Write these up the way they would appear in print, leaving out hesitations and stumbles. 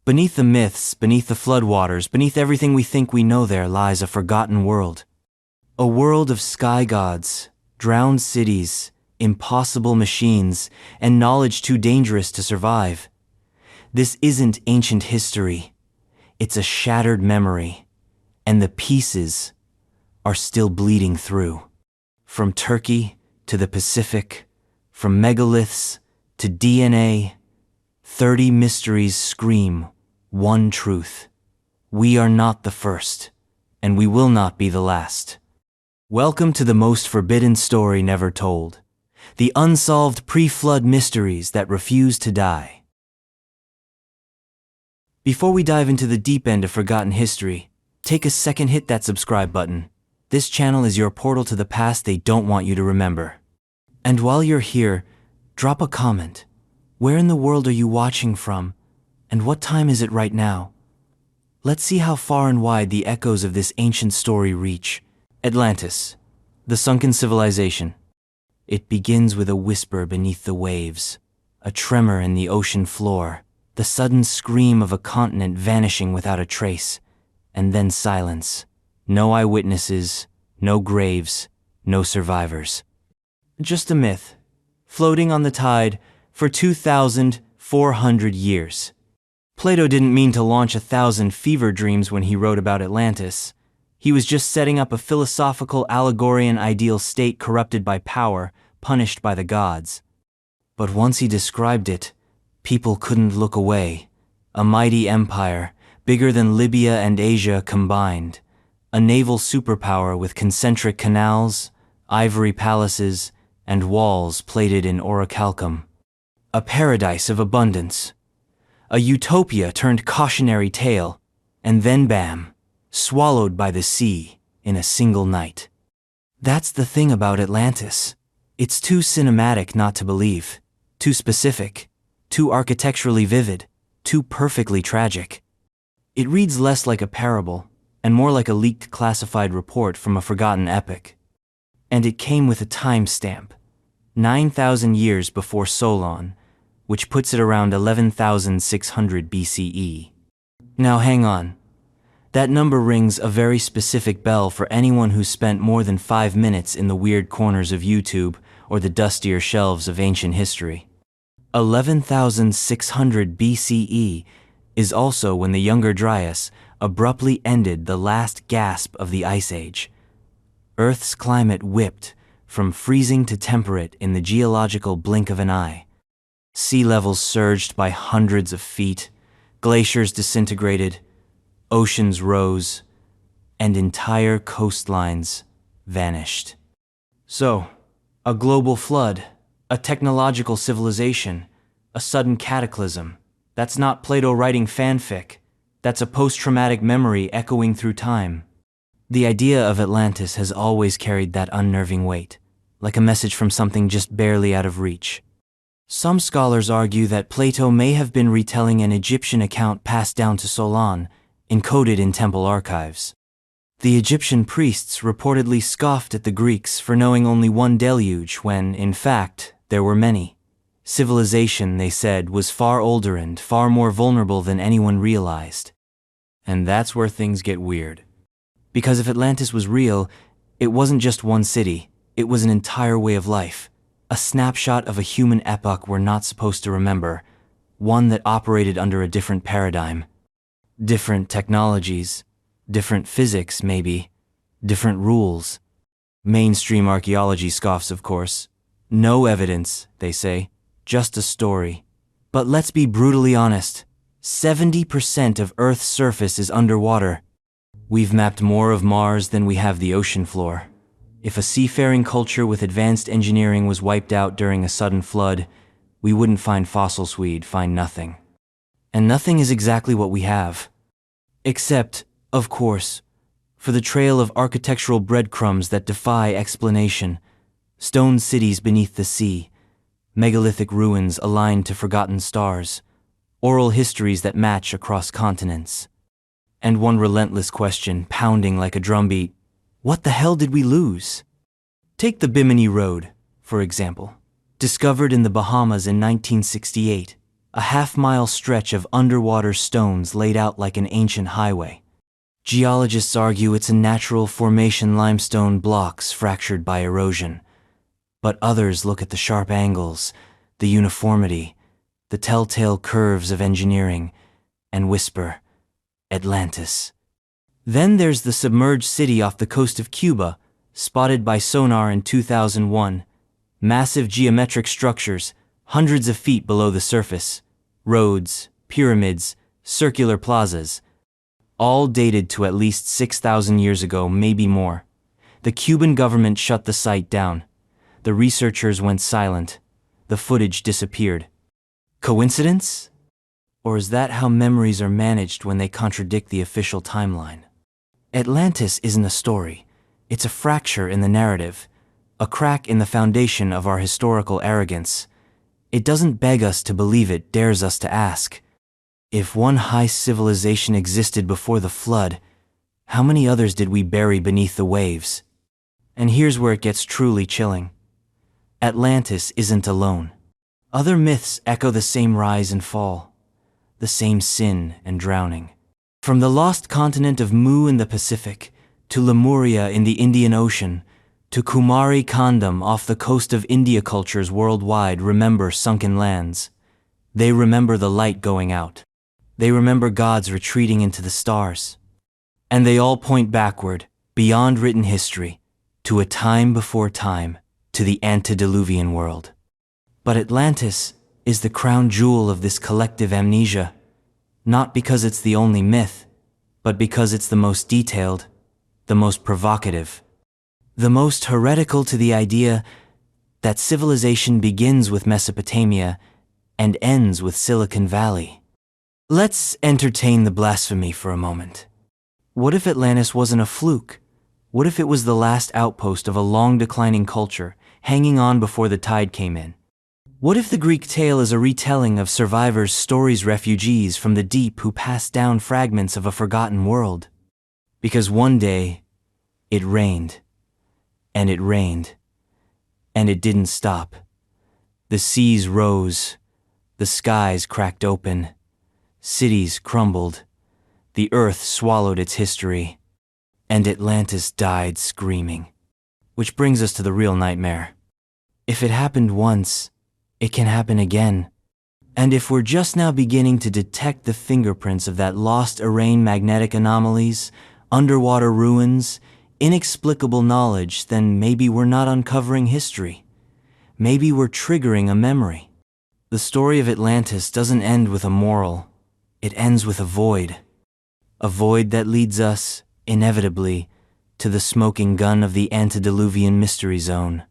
Beneath the myths, beneath the floodwaters, beneath everything we think we know, there lies a forgotten world. A world of sky gods, drowned cities, impossible machines, and knowledge too dangerous to survive. This isn't ancient history. It's a shattered memory, and the pieces are still bleeding through. From Turkey to the Pacific, from megaliths to DNA, 30 mysteries scream one truth. We are not the first, and we will not be the last. Welcome to the most forbidden story never told, the unsolved pre-flood mysteries that refuse to die. Before we dive into the deep end of forgotten history, take a second, hit that subscribe button. This channel is your portal to the past they don't want you to remember. And while you're here, drop a comment. Where in the world are you watching from? And what time is it right now? Let's see how far and wide the echoes of this ancient story reach. Atlantis, the sunken civilization. It begins with a whisper beneath the waves, a tremor in the ocean floor, the sudden scream of a continent vanishing without a trace, and then silence. No eyewitnesses, no graves, no survivors. Just a myth, floating on the tide for 2,400 years. Plato didn't mean to launch 1,000 fever dreams when he wrote about Atlantis. He was just setting up a philosophical allegory, an ideal state corrupted by power, punished by the gods. But once he described it, people couldn't look away. A mighty empire, bigger than Libya and Asia combined. A naval superpower with concentric canals, ivory palaces, and walls plated in orichalcum. A paradise of abundance. A utopia turned cautionary tale, and then bam, swallowed by the sea in a single night. That's the thing about Atlantis. It's too cinematic not to believe, too specific, too architecturally vivid, too perfectly tragic. It reads less like a parable and more like a leaked classified report from a forgotten epic. And it came with a timestamp, 9,000 years before Solon, which puts it around 11,600 BCE. Now hang on. That number rings a very specific bell for anyone who's spent more than 5 minutes in the weird corners of YouTube or the dustier shelves of ancient history. 11,600 BCE is also when the Younger Dryas abruptly ended the last gasp of the Ice Age. Earth's climate whipped from freezing to temperate in the geological blink of an eye. Sea levels surged by hundreds of feet, glaciers disintegrated, oceans rose, and entire coastlines vanished. So, a global flood, a technological civilization, a sudden cataclysm. That's not Plato writing fanfic. That's a post-traumatic memory echoing through time. The idea of Atlantis has always carried that unnerving weight, like a message from something just barely out of reach. Some scholars argue that Plato may have been retelling an Egyptian account passed down to Solon, encoded in temple archives. The Egyptian priests reportedly scoffed at the Greeks for knowing only one deluge when, in fact, there were many. Civilization, they said, was far older and far more vulnerable than anyone realized. And that's where things get weird. Because if Atlantis was real, it wasn't just one city, it was an entire way of life. A snapshot of a human epoch we're not supposed to remember, one that operated under a different paradigm. Different technologies, different physics maybe, different rules. Mainstream archaeology scoffs, of course. No evidence, they say, just a story. But let's be brutally honest, 70% of Earth's surface is underwater. We've mapped more of Mars than we have the ocean floor. If a seafaring culture with advanced engineering was wiped out during a sudden flood, we wouldn't find fossils, we'd find nothing. And nothing is exactly what we have. Except, of course, for the trail of architectural breadcrumbs that defy explanation. Stone cities beneath the sea, megalithic ruins aligned to forgotten stars, oral histories that match across continents. And one relentless question pounding like a drumbeat: what the hell did we lose? Take the Bimini Road, for example. Discovered in the Bahamas in 1968, a half-mile stretch of underwater stones laid out like an ancient highway. Geologists argue it's a natural formation, limestone blocks fractured by erosion. But others look at the sharp angles, the uniformity, the telltale curves of engineering, and whisper, Atlantis. Then there's the submerged city off the coast of Cuba, spotted by sonar in 2001. Massive geometric structures, hundreds of feet below the surface. Roads, pyramids, circular plazas, all dated to at least 6,000 years ago, maybe more. The Cuban government shut the site down. The researchers went silent. The footage disappeared. Coincidence? Or is that how memories are managed when they contradict the official timeline? Atlantis isn't a story. It's a fracture in the narrative, a crack in the foundation of our historical arrogance. It doesn't beg us to believe, it dares us to ask. If one high civilization existed before the flood, how many others did we bury beneath the waves? And here's where it gets truly chilling. Atlantis isn't alone. Other myths echo the same rise and fall, the same sin and drowning. From the lost continent of Mu in the Pacific, to Lemuria in the Indian Ocean, to Kumari Kandam off the coast of India, cultures worldwide remember sunken lands. They remember the light going out. They remember gods retreating into the stars. And they all point backward, beyond written history, to a time before time, to the antediluvian world. But Atlantis is the crown jewel of this collective amnesia, not because it's the only myth, but because it's the most detailed, the most provocative, the most heretical to the idea that civilization begins with Mesopotamia and ends with Silicon Valley. Let's entertain the blasphemy for a moment. What if Atlantis wasn't a fluke? What if it was the last outpost of a long-declining culture, hanging on before the tide came in? What if the Greek tale is a retelling of survivors' stories, refugees from the deep who passed down fragments of a forgotten world? Because one day, it rained, and it rained, and it didn't stop. The seas rose, the skies cracked open, cities crumbled, the earth swallowed its history, and Atlantis died screaming. Which brings us to the real nightmare. If it happened once, it can happen again. And if we're just now beginning to detect the fingerprints of that lost Arrain magnetic anomalies, underwater ruins, inexplicable knowledge, then maybe we're not uncovering history. Maybe we're triggering a memory. The story of Atlantis doesn't end with a moral. It ends with a void. A void that leads us, inevitably, to the smoking gun of the antediluvian mystery zone.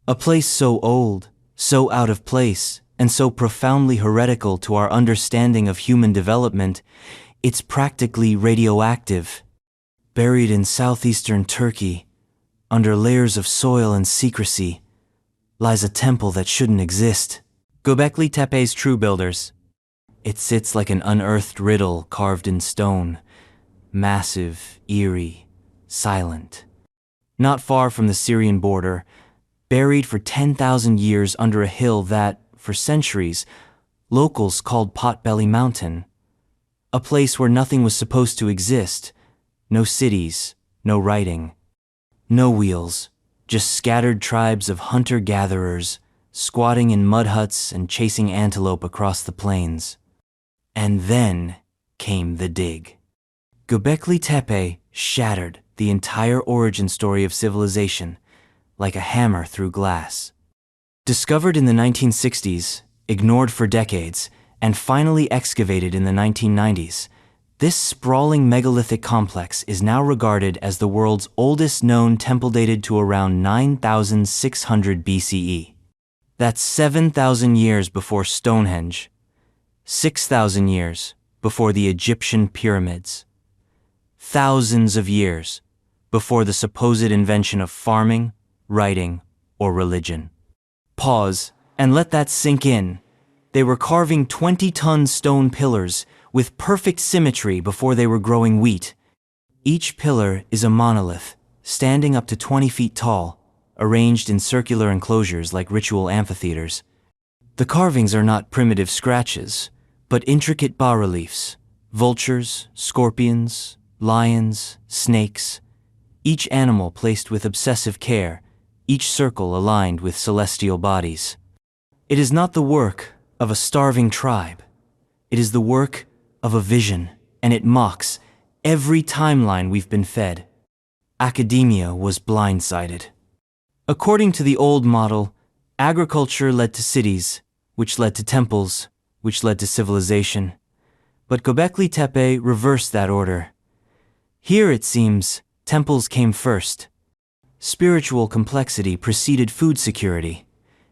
A place so old, so out of place, and so profoundly heretical to our understanding of human development, it's practically radioactive. Buried in southeastern Turkey, under layers of soil and secrecy, lies a temple that shouldn't exist. Göbekli Tepe's true builders. It sits like an unearthed riddle carved in stone, massive, eerie, silent. Not far from the Syrian border, buried for 10,000 years under a hill that, for centuries, locals called Potbelly Mountain. A place where nothing was supposed to exist. No cities, no writing, no wheels, just scattered tribes of hunter-gatherers, squatting in mud huts and chasing antelope across the plains. And then came the dig. Göbekli Tepe shattered the entire origin story of civilization, like a hammer through glass. Discovered in the 1960s, ignored for decades, and finally excavated in the 1990s, this sprawling megalithic complex is now regarded as the world's oldest known temple, dated to around 9,600 BCE. That's 7,000 years before Stonehenge, 6,000 years before the Egyptian pyramids, thousands of years before the supposed invention of farming, writing, or religion. Pause and let that sink in. They were carving 20-ton stone pillars with perfect symmetry before they were growing wheat. Each pillar is a monolith, standing up to 20 feet tall, arranged in circular enclosures like ritual amphitheaters. The carvings are not primitive scratches, but intricate bas-reliefs: vultures, scorpions, lions, snakes, each animal placed with obsessive care, each circle aligned with celestial bodies. It is not the work of a starving tribe. It is the work of a vision, and it mocks every timeline we've been fed. Academia was blindsided. According to the old model, agriculture led to cities, which led to temples, which led to civilization. But Göbekli Tepe reversed that order. Here, it seems, temples came first. Spiritual complexity preceded food security.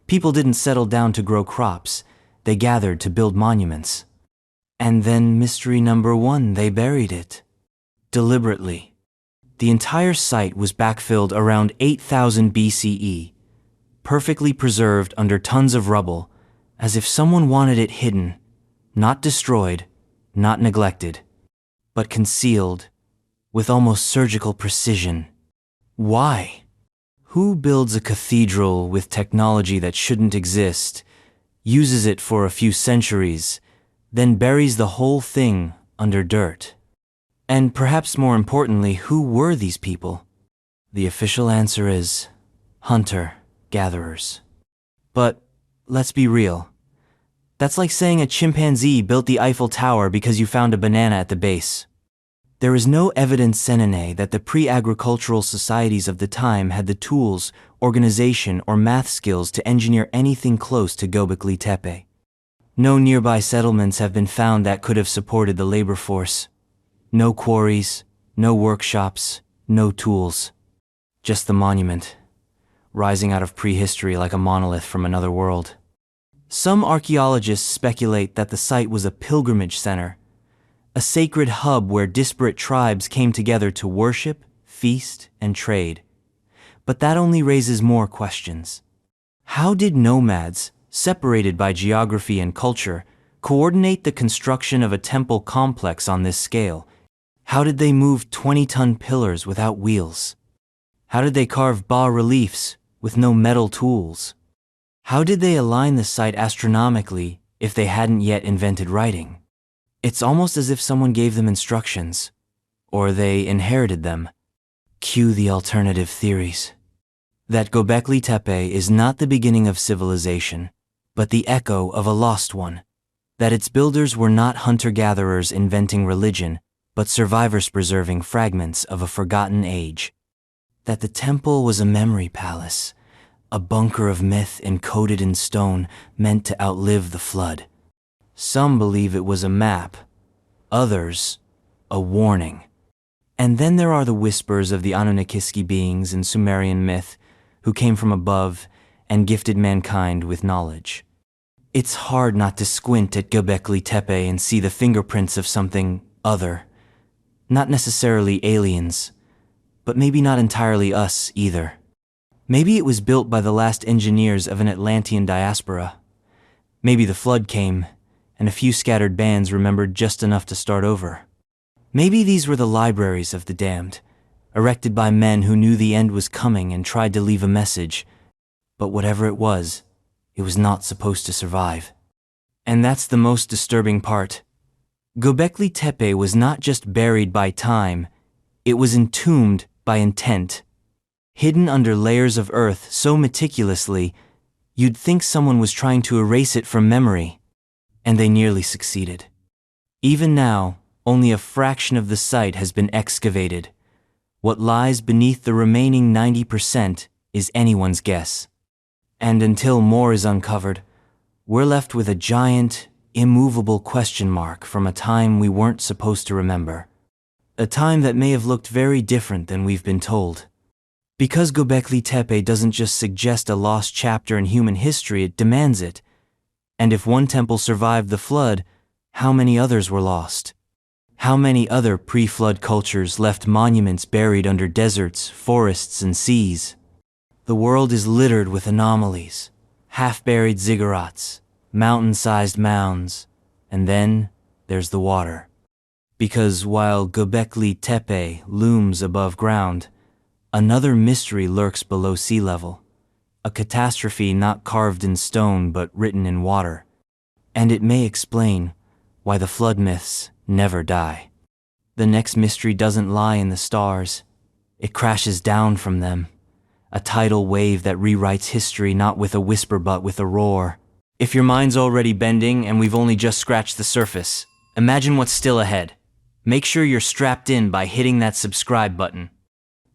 People didn't settle down to grow crops, they gathered to build monuments. And then mystery number one, they buried it. Deliberately. The entire site was backfilled around 8000 BCE, perfectly preserved under tons of rubble, as if someone wanted it hidden, not destroyed, not neglected, but concealed, with almost surgical precision. Why? Who builds a cathedral with technology that shouldn't exist, uses it for a few centuries, then buries the whole thing under dirt? And perhaps more importantly, who were these people? The official answer is hunter-gatherers. But let's be real. That's like saying a chimpanzee built the Eiffel Tower because you found a banana at the base. There is no evidence senene that the pre-agricultural societies of the time had the tools, organization, or math skills to engineer anything close to Göbekli Tepe. No nearby settlements have been found that could have supported the labor force. No quarries, no workshops, no tools. Just the monument, rising out of prehistory like a monolith from another world. Some archaeologists speculate that the site was a pilgrimage center, a sacred hub where disparate tribes came together to worship, feast, and trade. But that only raises more questions. How did nomads, separated by geography and culture, coordinate the construction of a temple complex on this scale? How did they move 20-ton pillars without wheels? How did they carve bas-reliefs with no metal tools? How did they align the site astronomically if they hadn't yet invented writing? It's almost as if someone gave them instructions, or they inherited them. Cue the alternative theories. That Göbekli Tepe is not the beginning of civilization, but the echo of a lost one. That its builders were not hunter-gatherers inventing religion, but survivors preserving fragments of a forgotten age. That the temple was a memory palace, a bunker of myth encoded in stone meant to outlive the flood. Some believe it was a map, others, a warning. And then there are the whispers of the Anunnakiski beings in Sumerian myth who came from above and gifted mankind with knowledge. It's hard not to squint at Göbekli Tepe and see the fingerprints of something other. Not necessarily aliens, but maybe not entirely us either. Maybe it was built by the last engineers of an Atlantean diaspora. Maybe the flood came, and a few scattered bands remembered just enough to start over. Maybe these were the libraries of the damned, erected by men who knew the end was coming and tried to leave a message. But whatever it was not supposed to survive. And that's the most disturbing part. Göbekli Tepe was not just buried by time, it was entombed by intent. Hidden under layers of earth so meticulously, you'd think someone was trying to erase it from memory. And they nearly succeeded. Even now, only a fraction of the site has been excavated. What lies beneath the remaining 90% is anyone's guess. And until more is uncovered, we're left with a giant, immovable question mark from a time we weren't supposed to remember. A time that may have looked very different than we've been told. Because Göbekli Tepe doesn't just suggest a lost chapter in human history, it demands it. And if one temple survived the flood, how many others were lost? How many other pre-flood cultures left monuments buried under deserts, forests, and seas? The world is littered with anomalies, half-buried ziggurats, mountain-sized mounds, and then there's the water. Because while Göbekli Tepe looms above ground, another mystery lurks below sea level. a catastrophe not carved in stone but written in water. And it may explain why the flood myths never die. The next mystery doesn't lie in the stars. It crashes down from them, a tidal wave that rewrites history not with a whisper but with a roar. If your mind's already bending and we've only just scratched the surface, imagine what's still ahead. Make sure you're strapped in by hitting that subscribe button.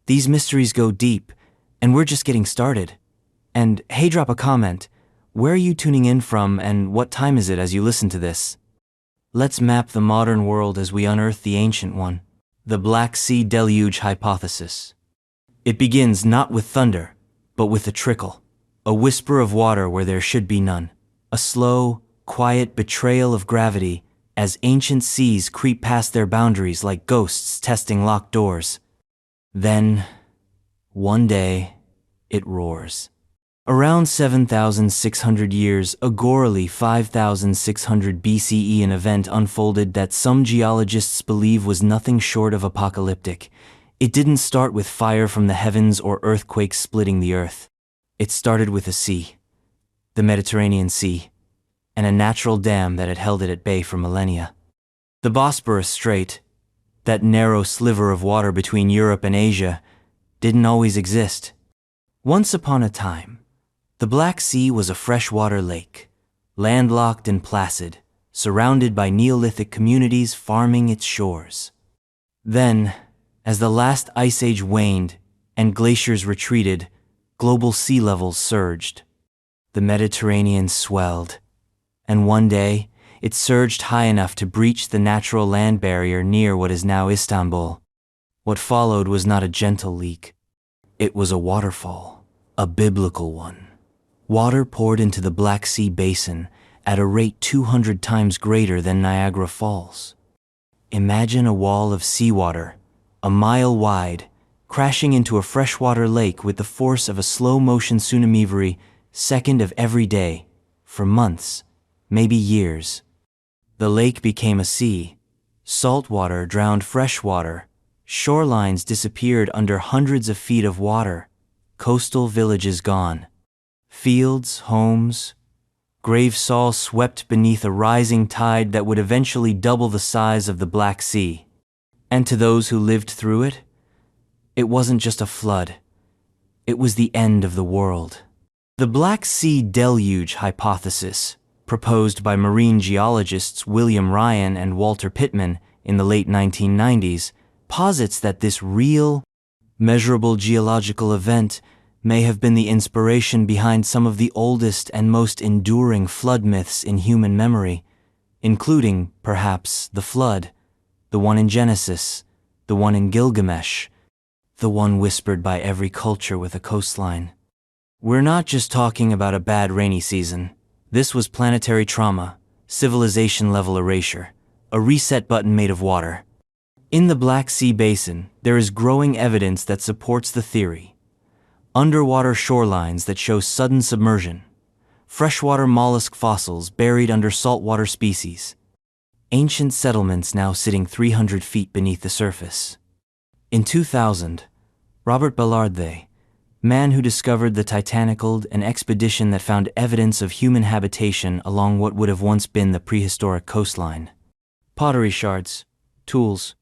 These mysteries go deep, and we're just getting started. And hey, drop a comment. Where are you tuning in from and what time is it as you listen to this? Let's map the modern world as we unearth the ancient one, the Black Sea Deluge Hypothesis. It begins not with thunder, but with a trickle, a whisper of water where there should be none, a slow, quiet betrayal of gravity as ancient seas creep past their boundaries like ghosts testing locked doors. Then, one day, it roars. Around 7,600 years, agorally 5,600 BCE, an event unfolded that some geologists believe was nothing short of apocalyptic. It didn't start with fire from the heavens or earthquakes splitting the earth. It started with a sea, the Mediterranean Sea, and a natural dam that had held it at bay for millennia. The Bosporus Strait, that narrow sliver of water between Europe and Asia, didn't always exist. Once upon a time, the Black Sea was a freshwater lake, landlocked and placid, surrounded by Neolithic communities farming its shores. Then, as the last ice age waned and glaciers retreated, global sea levels surged. The Mediterranean swelled, and one day, it surged high enough to breach the natural land barrier near what is now Istanbul. What followed was not a gentle leak. It was a waterfall, a biblical one. Water poured into the Black Sea basin at a rate 200 times greater than Niagara Falls. Imagine a wall of seawater, a mile wide, crashing into a freshwater lake with the force of a slow-motion tsunami every second of every day, for months, maybe years. The lake became a sea. Salt water drowned fresh water. Shorelines disappeared under hundreds of feet of water. Coastal villages gone. Fields, homes, graves all swept beneath a rising tide that would eventually double the size of the Black Sea. And to those who lived through it, it wasn't just a flood. It was the end of the world. The Black Sea Deluge Hypothesis, proposed by marine geologists William Ryan and Walter Pittman in the late 1990s, posits that this real, measurable geological event may have been the inspiration behind some of the oldest and most enduring flood myths in human memory, including, perhaps, the flood, the one in Genesis, the one in Gilgamesh, the one whispered by every culture with a coastline. We're not just talking about a bad rainy season. This was planetary trauma, civilization-level erasure, a reset button made of water. In the Black Sea Basin, there is growing evidence that supports the theory. Underwater shorelines that show sudden submersion, freshwater mollusk fossils buried under saltwater species, ancient settlements now sitting 300 feet beneath the surface. In 2000, Robert Ballard, man who discovered the Titanic, an expedition that found evidence of human habitation along what would have once been the prehistoric coastline. Pottery shards, tools,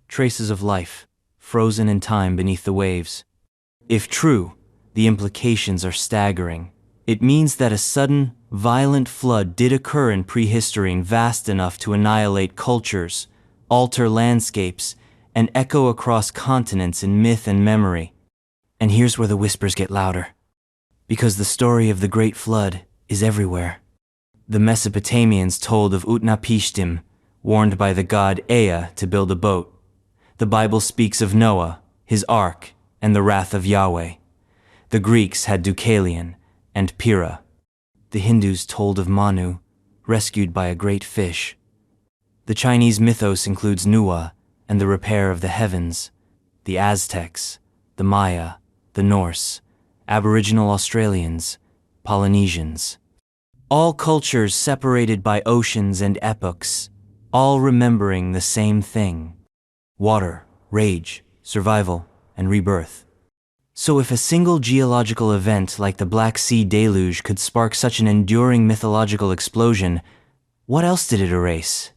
traces of life, frozen in time beneath the waves. If true, the implications are staggering. It means that a sudden, violent flood did occur in prehistory and vast enough to annihilate cultures, alter landscapes, and echo across continents in myth and memory. And here's where the whispers get louder. Because the story of the Great Flood is everywhere. The Mesopotamians told of Utnapishtim, warned by the god Ea to build a boat. The Bible speaks of Noah, his ark, and the wrath of Yahweh. The Greeks had Deucalion and Pyrrha. The Hindus told of Manu, rescued by a great fish. The Chinese mythos includes Nuwa and the repair of the heavens. The Aztecs, the Maya, the Norse, Aboriginal Australians, Polynesians. All cultures separated by oceans and epochs, all remembering the same thing: water, rage, survival, and rebirth. So if a single geological event like the Black Sea deluge could spark such an enduring mythological explosion, what else did it erase?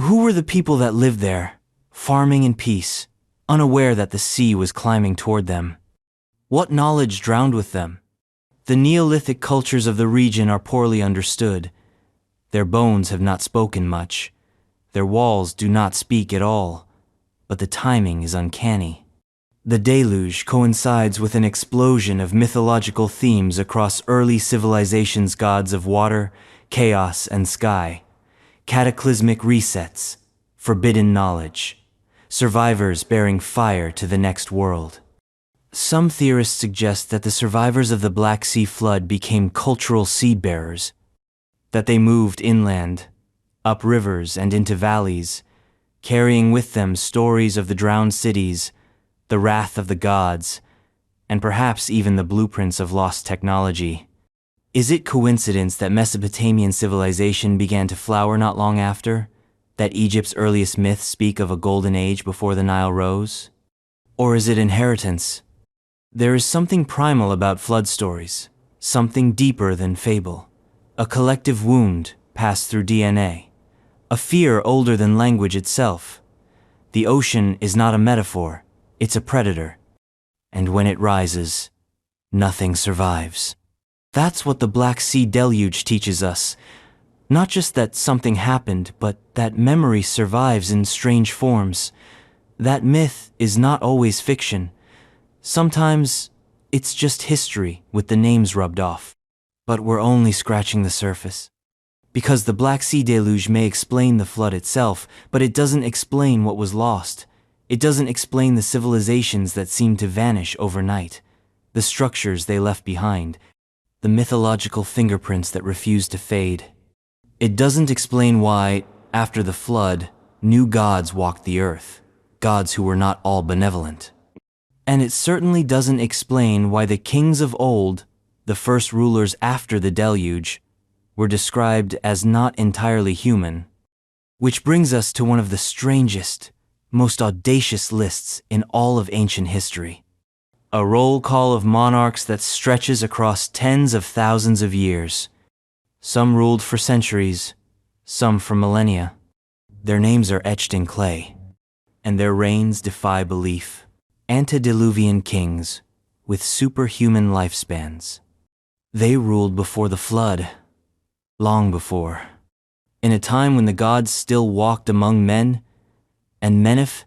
Who were the people that lived there, farming in peace, unaware that the sea was climbing toward them? What knowledge drowned with them? The Neolithic cultures of the region are poorly understood. Their bones have not spoken much. Their walls do not speak at all, but the timing is uncanny. The deluge coincides with an explosion of mythological themes across early civilizations: gods of water, chaos, and sky, cataclysmic resets, forbidden knowledge, survivors bearing fire to the next world. Some theorists suggest that the survivors of the Black Sea flood became cultural seed-bearers, that they moved inland, up rivers and into valleys, carrying with them stories of the drowned cities, the wrath of the gods, and perhaps even the blueprints of lost technology. Is it coincidence that Mesopotamian civilization began to flower not long after? That Egypt's earliest myths speak of a golden age before the Nile rose? Or is it inheritance? There is something primal about flood stories, something deeper than fable. A collective wound passed through DNA, a fear older than language itself. The ocean is not a metaphor, it's a predator. And when it rises, nothing survives. That's what the Black Sea deluge teaches us. Not just that something happened, but that memory survives in strange forms. That myth is not always fiction. Sometimes it's just history with the names rubbed off. But we're only scratching the surface. Because the Black Sea deluge may explain the flood itself, but it doesn't explain what was lost. It doesn't explain the civilizations that seemed to vanish overnight, the structures they left behind, the mythological fingerprints that refused to fade. It doesn't explain why, after the flood, new gods walked the earth, gods who were not all benevolent. And it certainly doesn't explain why the kings of old, the first rulers after the deluge, were described as not entirely human. Which brings us to one of the strangest, most audacious lists in all of ancient history. A roll call of monarchs that stretches across tens of thousands of years. Some ruled for centuries, some for millennia. Their names are etched in clay, and their reigns defy belief. Antediluvian kings with superhuman lifespans. They ruled before the flood, long before. In a time when the gods still walked among men, and Menif,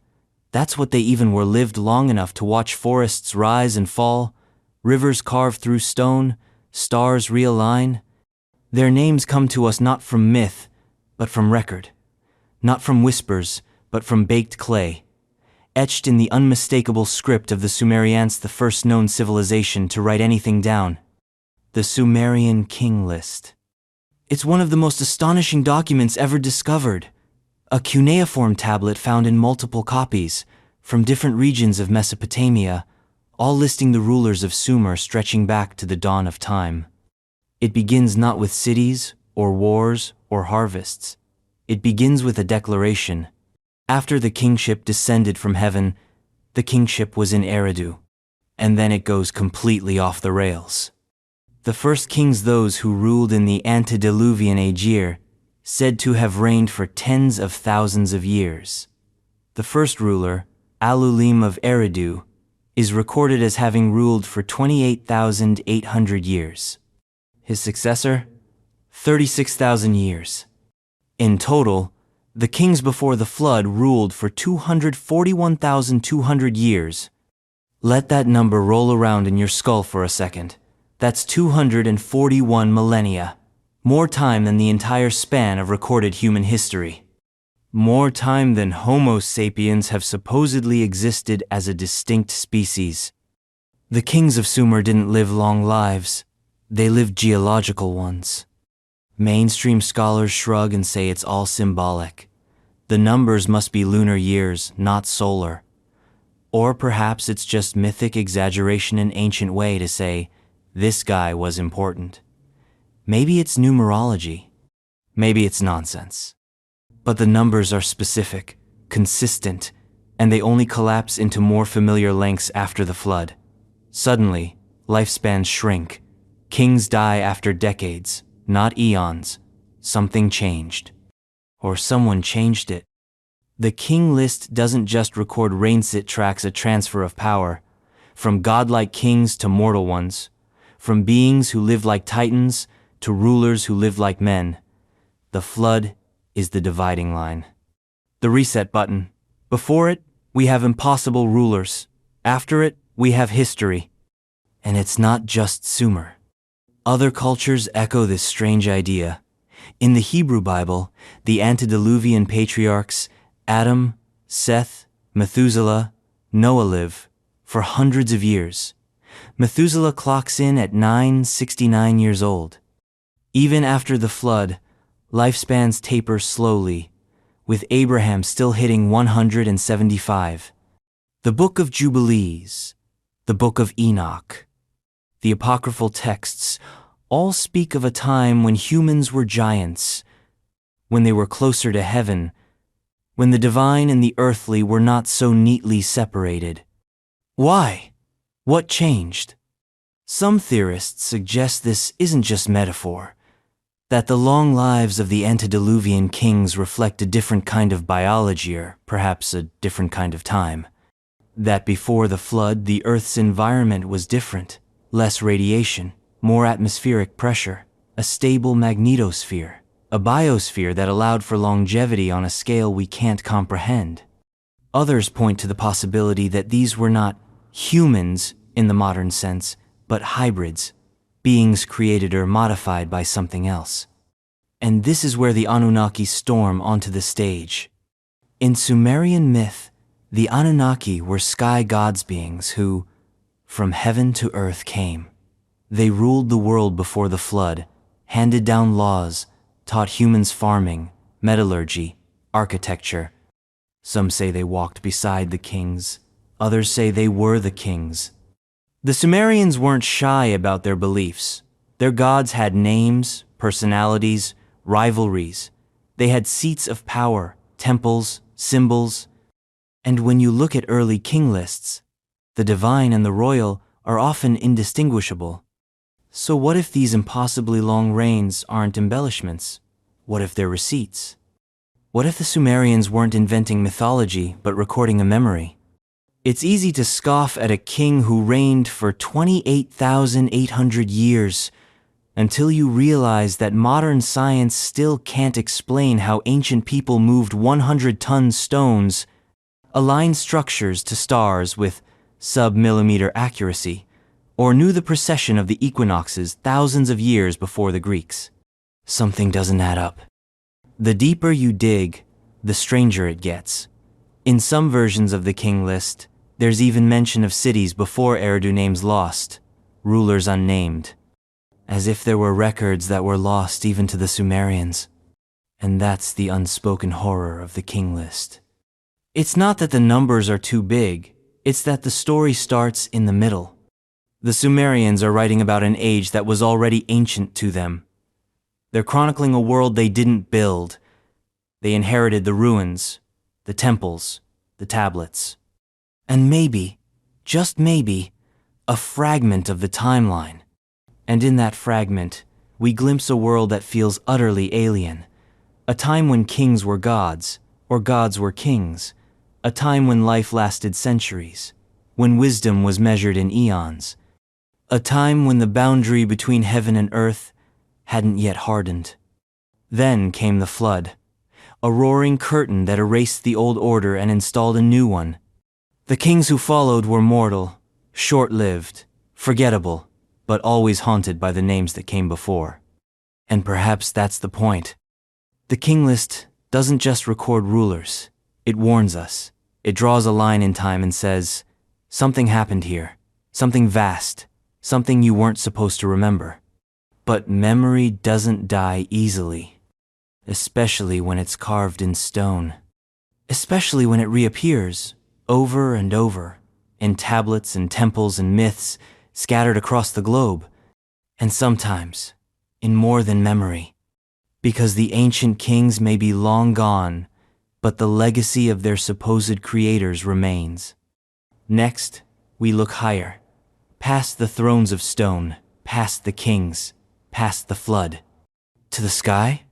that's what they even were, lived long enough to watch forests rise and fall, rivers carved through stone, stars realign. Their names come to us not from myth, but from record. Not from whispers, but from baked clay, etched in the unmistakable script of the Sumerians, the first known civilization to write anything down. The Sumerian King List. It's one of the most astonishing documents ever discovered. A cuneiform tablet found in multiple copies, from different regions of Mesopotamia, all listing the rulers of Sumer stretching back to the dawn of time. It begins not with cities, or wars, or harvests. It begins with a declaration. After the kingship descended from heaven, the kingship was in Eridu. And then it goes completely off the rails. The first kings, those who ruled in the antediluvian age, said to have reigned for tens of thousands of years. The first ruler, Alulim of Eridu, is recorded as having ruled for 28,800 years. His successor, 36,000 years. In total, the kings before the flood ruled for 241,200 years. Let that number roll around in your skull for a second. That's 241 millennia. More time than the entire span of recorded human history. More time than Homo sapiens have supposedly existed as a distinct species. The kings of Sumer didn't live long lives. They lived geological ones. Mainstream scholars shrug and say it's all symbolic. The numbers must be lunar years, not solar. Or perhaps it's just mythic exaggeration in ancient way to say, this guy was important. Maybe it's numerology. Maybe it's nonsense. But the numbers are specific, consistent, and they only collapse into more familiar lengths after the flood. Suddenly, lifespans shrink. Kings die after decades, not eons. Something changed. Or someone changed it. The king list doesn't just record reigns, it tracks a transfer of power, from godlike kings to mortal ones, from beings who lived like titans to rulers who lived like men. The flood is the dividing line. The reset button. Before it, we have impossible rulers. After it, we have history. And it's not just Sumer. Other cultures echo this strange idea. In the Hebrew Bible, the antediluvian patriarchs Adam, Seth, Methuselah, Noah live for hundreds of years. Methuselah clocks in at 969 years old. Even after the flood, lifespans taper slowly, with Abraham still hitting 175. The Book of Jubilees, the Book of Enoch, the apocryphal texts all speak of a time when humans were giants, when they were closer to heaven, when the divine and the earthly were not so neatly separated. Why? What changed? Some theorists suggest this isn't just metaphor, that the long lives of the antediluvian kings reflect a different kind of biology or perhaps a different kind of time. That before the flood, the Earth's environment was different, less radiation, more atmospheric pressure, a stable magnetosphere, a biosphere that allowed for longevity on a scale we can't comprehend. Others point to the possibility that these were not humans in the modern sense, but hybrids, beings created or modified by something else. And this is where the Anunnaki storm onto the stage. In Sumerian myth, the Anunnaki were sky gods beings who, from heaven to earth, came. They ruled the world before the flood, handed down laws, taught humans farming, metallurgy, architecture. Some say they walked beside the kings, others say they were the kings. The Sumerians weren't shy about their beliefs. Their gods had names, personalities, rivalries. They had seats of power, temples, symbols. And when you look at early king lists, the divine and the royal are often indistinguishable. So what if these impossibly long reigns aren't embellishments? What if they're receipts? What if the Sumerians weren't inventing mythology but recording a memory? It's easy to scoff at a king who reigned for 28,800 years until you realize that modern science still can't explain how ancient people moved 100-ton stones, aligned structures to stars with sub-millimeter accuracy, or knew the precession of the equinoxes thousands of years before the Greeks. Something doesn't add up. The deeper you dig, the stranger it gets. In some versions of the king list, there's even mention of cities before Eridu names lost, rulers unnamed, as if there were records that were lost even to the Sumerians. And that's the unspoken horror of the king list. It's not that the numbers are too big, it's that the story starts in the middle. The Sumerians are writing about an age that was already ancient to them. They're chronicling a world they didn't build. They inherited the ruins, the temples, the tablets. And maybe, just maybe, a fragment of the timeline. And in that fragment, we glimpse a world that feels utterly alien. A time when kings were gods, or gods were kings. A time when life lasted centuries, when wisdom was measured in eons. A time when the boundary between heaven and earth hadn't yet hardened. Then came the flood, a roaring curtain that erased the old order and installed a new one. The kings who followed were mortal, short-lived, forgettable, but always haunted by the names that came before. And perhaps that's the point. The king list doesn't just record rulers, it warns us. It draws a line in time and says, something happened here, something vast, something you weren't supposed to remember. But memory doesn't die easily, especially when it's carved in stone, especially when it reappears over and over in tablets and temples and myths scattered across the globe, and sometimes in more than memory, because the ancient kings may be long gone, but the legacy of their supposed creators remains. Next, we look higher, past the thrones of stone, past the kings, past the flood. To the sky?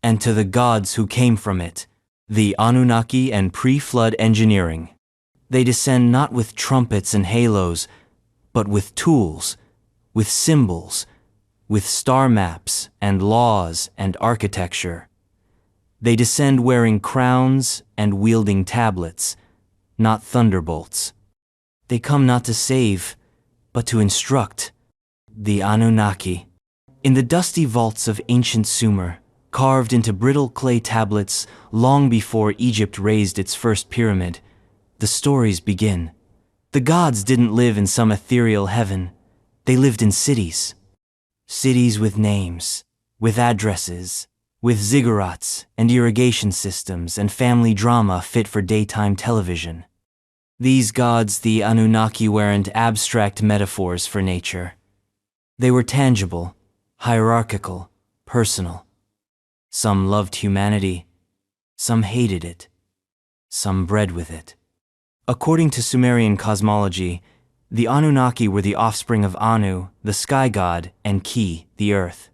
And to the gods who came from it, the Anunnaki and pre-flood engineering. They descend not with trumpets and halos, but with tools, with symbols, with star maps and laws and architecture. They descend wearing crowns and wielding tablets, not thunderbolts. They come not to save, but to instruct. The Anunnaki. In the dusty vaults of ancient Sumer, carved into brittle clay tablets long before Egypt raised its first pyramid, the stories begin. The gods didn't live in some ethereal heaven. They lived in cities. Cities with names, with addresses, with ziggurats and irrigation systems and family drama fit for daytime television. These gods, the Anunnaki, weren't abstract metaphors for nature. They were tangible, hierarchical, personal. Some loved humanity, some hated it, some bred with it. According to Sumerian cosmology, the Anunnaki were the offspring of Anu, the sky god, and Ki, the earth.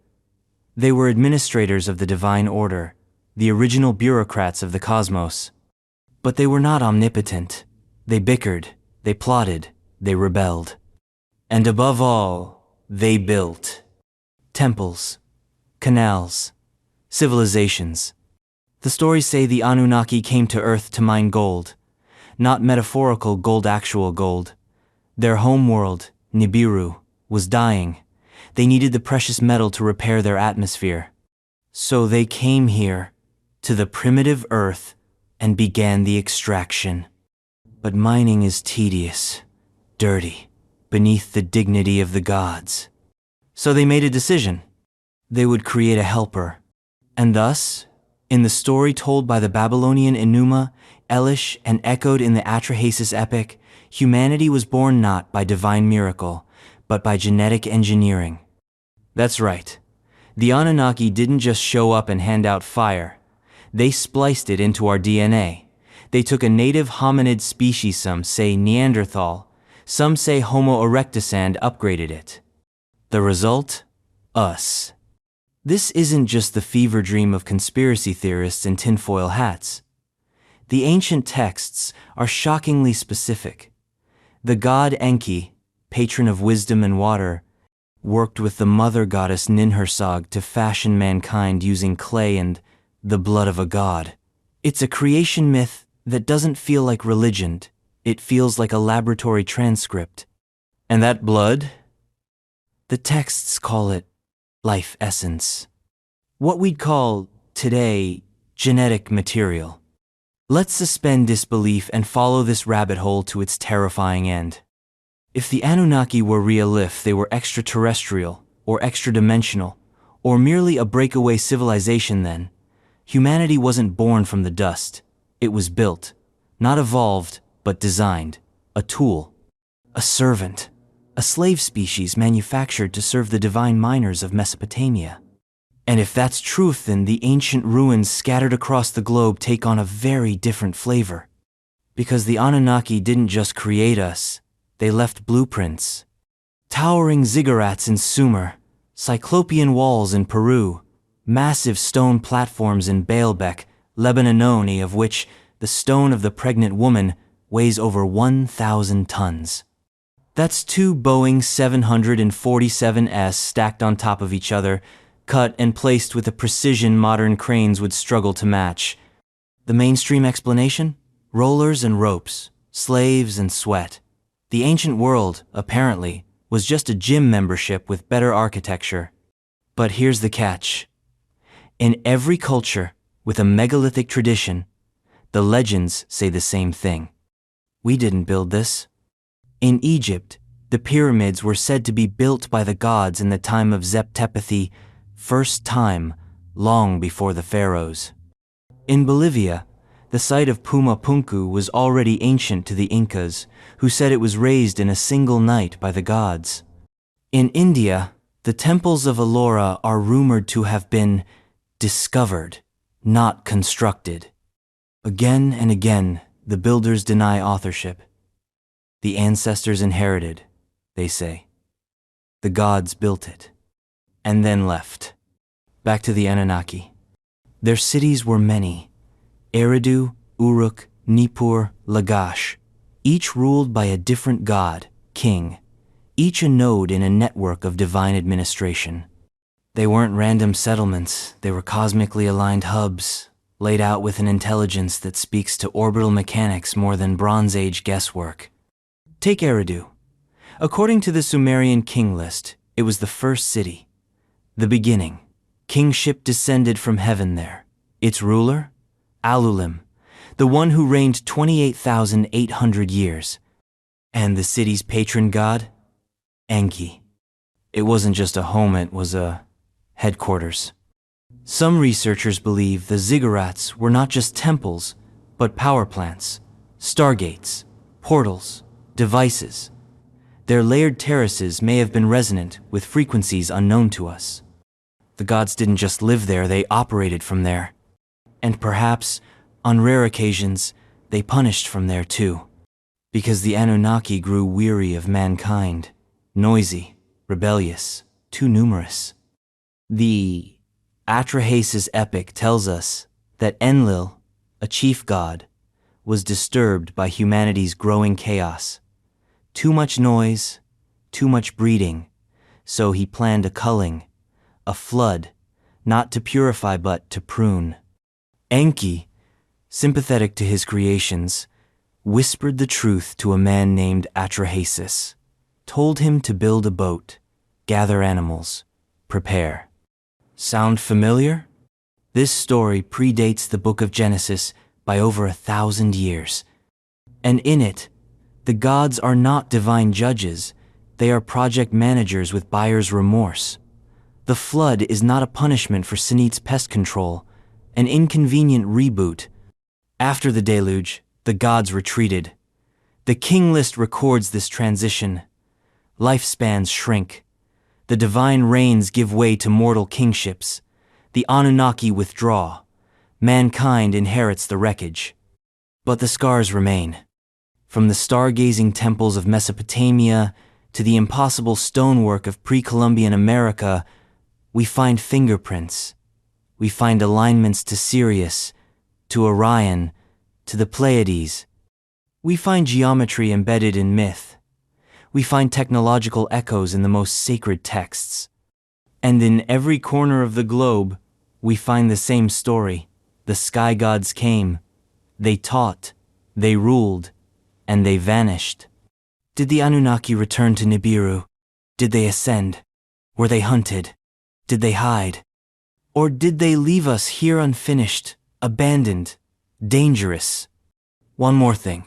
They were administrators of the divine order, the original bureaucrats of the cosmos. But they were not omnipotent. They bickered, they plotted, they rebelled. And above all, they built temples, canals, civilizations. The stories say the Anunnaki came to Earth to mine gold, not metaphorical gold, actual gold. Their home world, Nibiru, was dying. They needed the precious metal to repair their atmosphere. So they came here, to the primitive Earth, and began the extraction. But mining is tedious, dirty, beneath the dignity of the gods. So they made a decision. They would create a helper. And thus, in the story told by the Babylonian Enuma, Elish, and echoed in the Atrahasis epic, humanity was born not by divine miracle, but by genetic engineering. That's right. The Anunnaki didn't just show up and hand out fire. They spliced it into our DNA. They took a native hominid species, some say Neanderthal, some say Homo erectus, and upgraded it. The result? Us. This isn't just the fever dream of conspiracy theorists in tinfoil hats. The ancient texts are shockingly specific. The god Enki, patron of wisdom and water, worked with the mother goddess Ninhursag to fashion mankind using clay and the blood of a god. It's a creation myth that doesn't feel like religion. It feels like a laboratory transcript. And that blood? The texts call it life essence. What we'd call, today, genetic material. Let's suspend disbelief and follow this rabbit hole to its terrifying end. If the Anunnaki were real, if they were extraterrestrial, or extra-dimensional, or merely a breakaway civilization, then humanity wasn't born from the dust. It was built, not evolved, but designed. A tool, a servant, a slave species manufactured to serve the divine miners of Mesopotamia. And if that's truth, then the ancient ruins scattered across the globe take on a very different flavor. Because the Anunnaki didn't just create us, they left blueprints. Towering ziggurats in Sumer, cyclopean walls in Peru, massive stone platforms in Baalbek, Lebanon, of which the stone of the pregnant woman weighs over 1,000 tons. That's 2 Boeing 747s stacked on top of each other, cut and placed with a precision modern cranes would struggle to match. The mainstream explanation? Rollers and ropes, slaves and sweat. The ancient world, apparently, was just a gym membership with better architecture. But here's the catch. In every culture with a megalithic tradition, the legends say the same thing. We didn't build this. In Egypt, the pyramids were said to be built by the gods in the time of Zep-Tepethi, first time, long before the pharaohs. In Bolivia, the site of Pumapunku was already ancient to the Incas, who said it was raised in a single night by the gods. In India, the temples of Ellora are rumored to have been discovered, not constructed. Again and again, the builders deny authorship. The ancestors inherited, they say. The gods built it, and then left. Back to the Anunnaki. Their cities were many: Eridu, Uruk, Nippur, Lagash, each ruled by a different god, king, each a node in a network of divine administration. They weren't random settlements, they were cosmically aligned hubs, laid out with an intelligence that speaks to orbital mechanics more than Bronze Age guesswork. Take Eridu. According to the Sumerian king list, it was the first city, the beginning. Kingship descended from heaven there. Its ruler? Alulim, the one who reigned 28,800 years. And the city's patron god? Enki. It wasn't just a home, it was a headquarters. Some researchers believe the ziggurats were not just temples, but power plants, stargates, portals, devices. Their layered terraces may have been resonant with frequencies unknown to us. The gods didn't just live there, they operated from there. And perhaps, on rare occasions, they punished from there too. Because the Anunnaki grew weary of mankind, noisy, rebellious, too numerous. The Atrahasis epic tells us that Enlil, a chief god, was disturbed by humanity's growing chaos. Too much noise, too much breeding, so he planned a culling, a flood, not to purify but to prune. Enki, sympathetic to his creations, whispered the truth to a man named Atrahasis, told him to build a boat, gather animals, prepare. Sound familiar? This story predates the book of Genesis by over 1,000 years. And in it, the gods are not divine judges, they are project managers with buyer's remorse. The flood is not a punishment for Sinit's pest control, an inconvenient reboot. After the deluge, the gods retreated. The king list records this transition. Lifespans shrink. The divine reigns give way to mortal kingships. The Anunnaki withdraw. Mankind inherits the wreckage. But the scars remain. From the stargazing temples of Mesopotamia to the impossible stonework of pre-Columbian America, we find fingerprints. We find alignments to Sirius, to Orion, to the Pleiades. We find geometry embedded in myth. We find technological echoes in the most sacred texts. And in every corner of the globe, we find the same story. The sky gods came. They taught. They ruled. And they vanished. Did the Anunnaki return to Nibiru? Did they ascend? Were they hunted? Did they hide? Or did they leave us here unfinished, abandoned, dangerous? One more thing.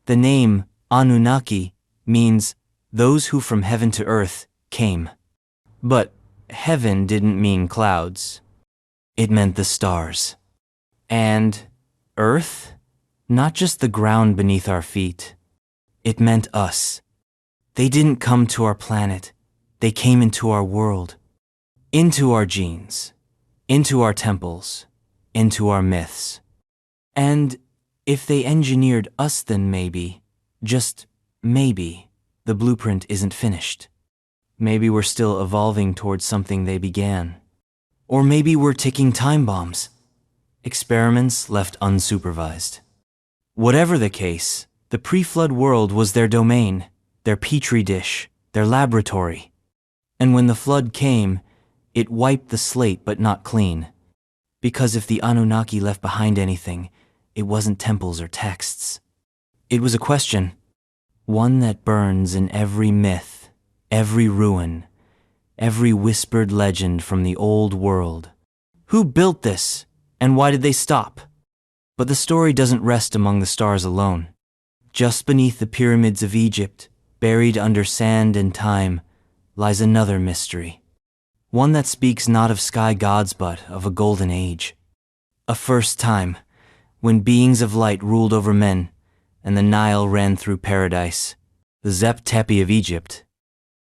The name Anunnaki means those who from heaven to earth came. But heaven didn't mean clouds. It meant the stars. And earth? Not just the ground beneath our feet. It meant us. They didn't come to our planet. They came into our world. Into our genes. Into our temples. Into our myths. And if they engineered us, then maybe, just maybe, the blueprint isn't finished. Maybe we're still evolving towards something they began. Or maybe we're ticking time bombs. Experiments left unsupervised. Whatever the case, the pre-flood world was their domain, their petri dish, their laboratory. And when the flood came, it wiped the slate but not clean. Because if the Anunnaki left behind anything, it wasn't temples or texts. It was a question, one that burns in every myth, every ruin, every whispered legend from the old world. Who built this, and why did they stop? But the story doesn't rest among the stars alone. Just beneath the pyramids of Egypt, buried under sand and time, lies another mystery. One that speaks not of sky gods but of a golden age. A first time, when beings of light ruled over men, and the Nile ran through paradise, the Zep Tepi of Egypt.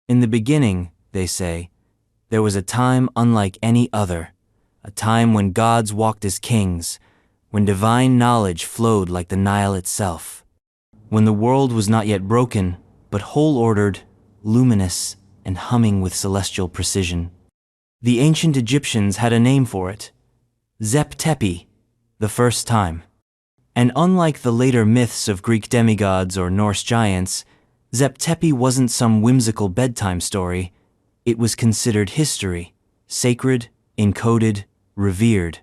In the beginning, they say, there was a time unlike any other, a time when gods walked as kings, when divine knowledge flowed like the Nile itself, when the world was not yet broken, but whole-ordered, luminous and humming with celestial precision. The ancient Egyptians had a name for it: Zep-Tepi, the first time. And unlike the later myths of Greek demigods or Norse giants, Zep-Tepi wasn't some whimsical bedtime story. It was considered history, sacred, encoded, revered.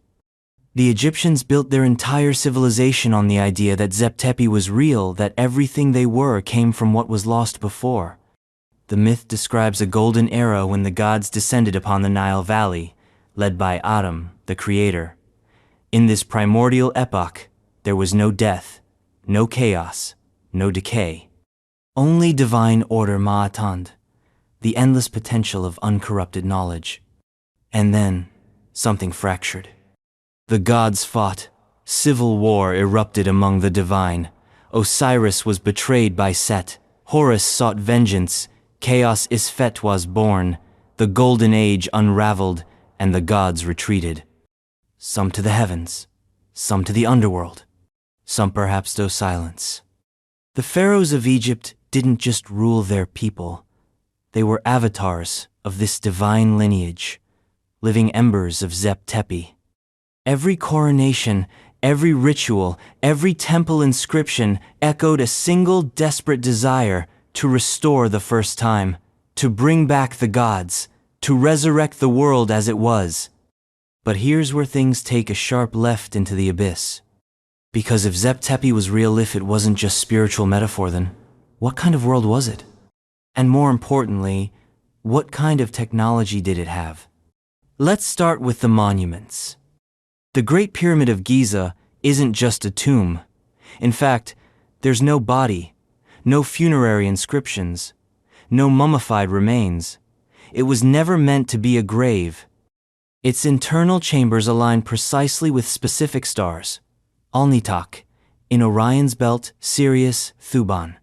The Egyptians built their entire civilization on the idea that Zep-Tepi was real, that everything they were came from what was lost before. The myth describes a golden era when the gods descended upon the Nile Valley, led by Atum, the creator. In this primordial epoch, there was no death, no chaos, no decay. Only divine order Ma'atand, the endless potential of uncorrupted knowledge. And then, something fractured. The gods fought. Civil war erupted among the divine. Osiris was betrayed by Set. Horus sought vengeance. Chaos Isfet was born. The golden age unraveled, and the gods retreated. Some to the heavens, some to the underworld, some perhaps to silence. The pharaohs of Egypt didn't just rule their people. They were avatars of this divine lineage, living embers of Zep-Tepi. Every coronation, every ritual, every temple inscription echoed a single desperate desire to restore the first time, to bring back the gods, to resurrect the world as it was. But here's where things take a sharp left into the abyss. Because if Zep-Tepi was real, if it wasn't just spiritual metaphor, then what kind of world was it? And more importantly, what kind of technology did it have? Let's start with the monuments. The Great Pyramid of Giza isn't just a tomb. In fact, there's no body, no funerary inscriptions, no mummified remains. It was never meant to be a grave. Its internal chambers align precisely with specific stars: Alnitak, in Orion's belt, Sirius, Thuban.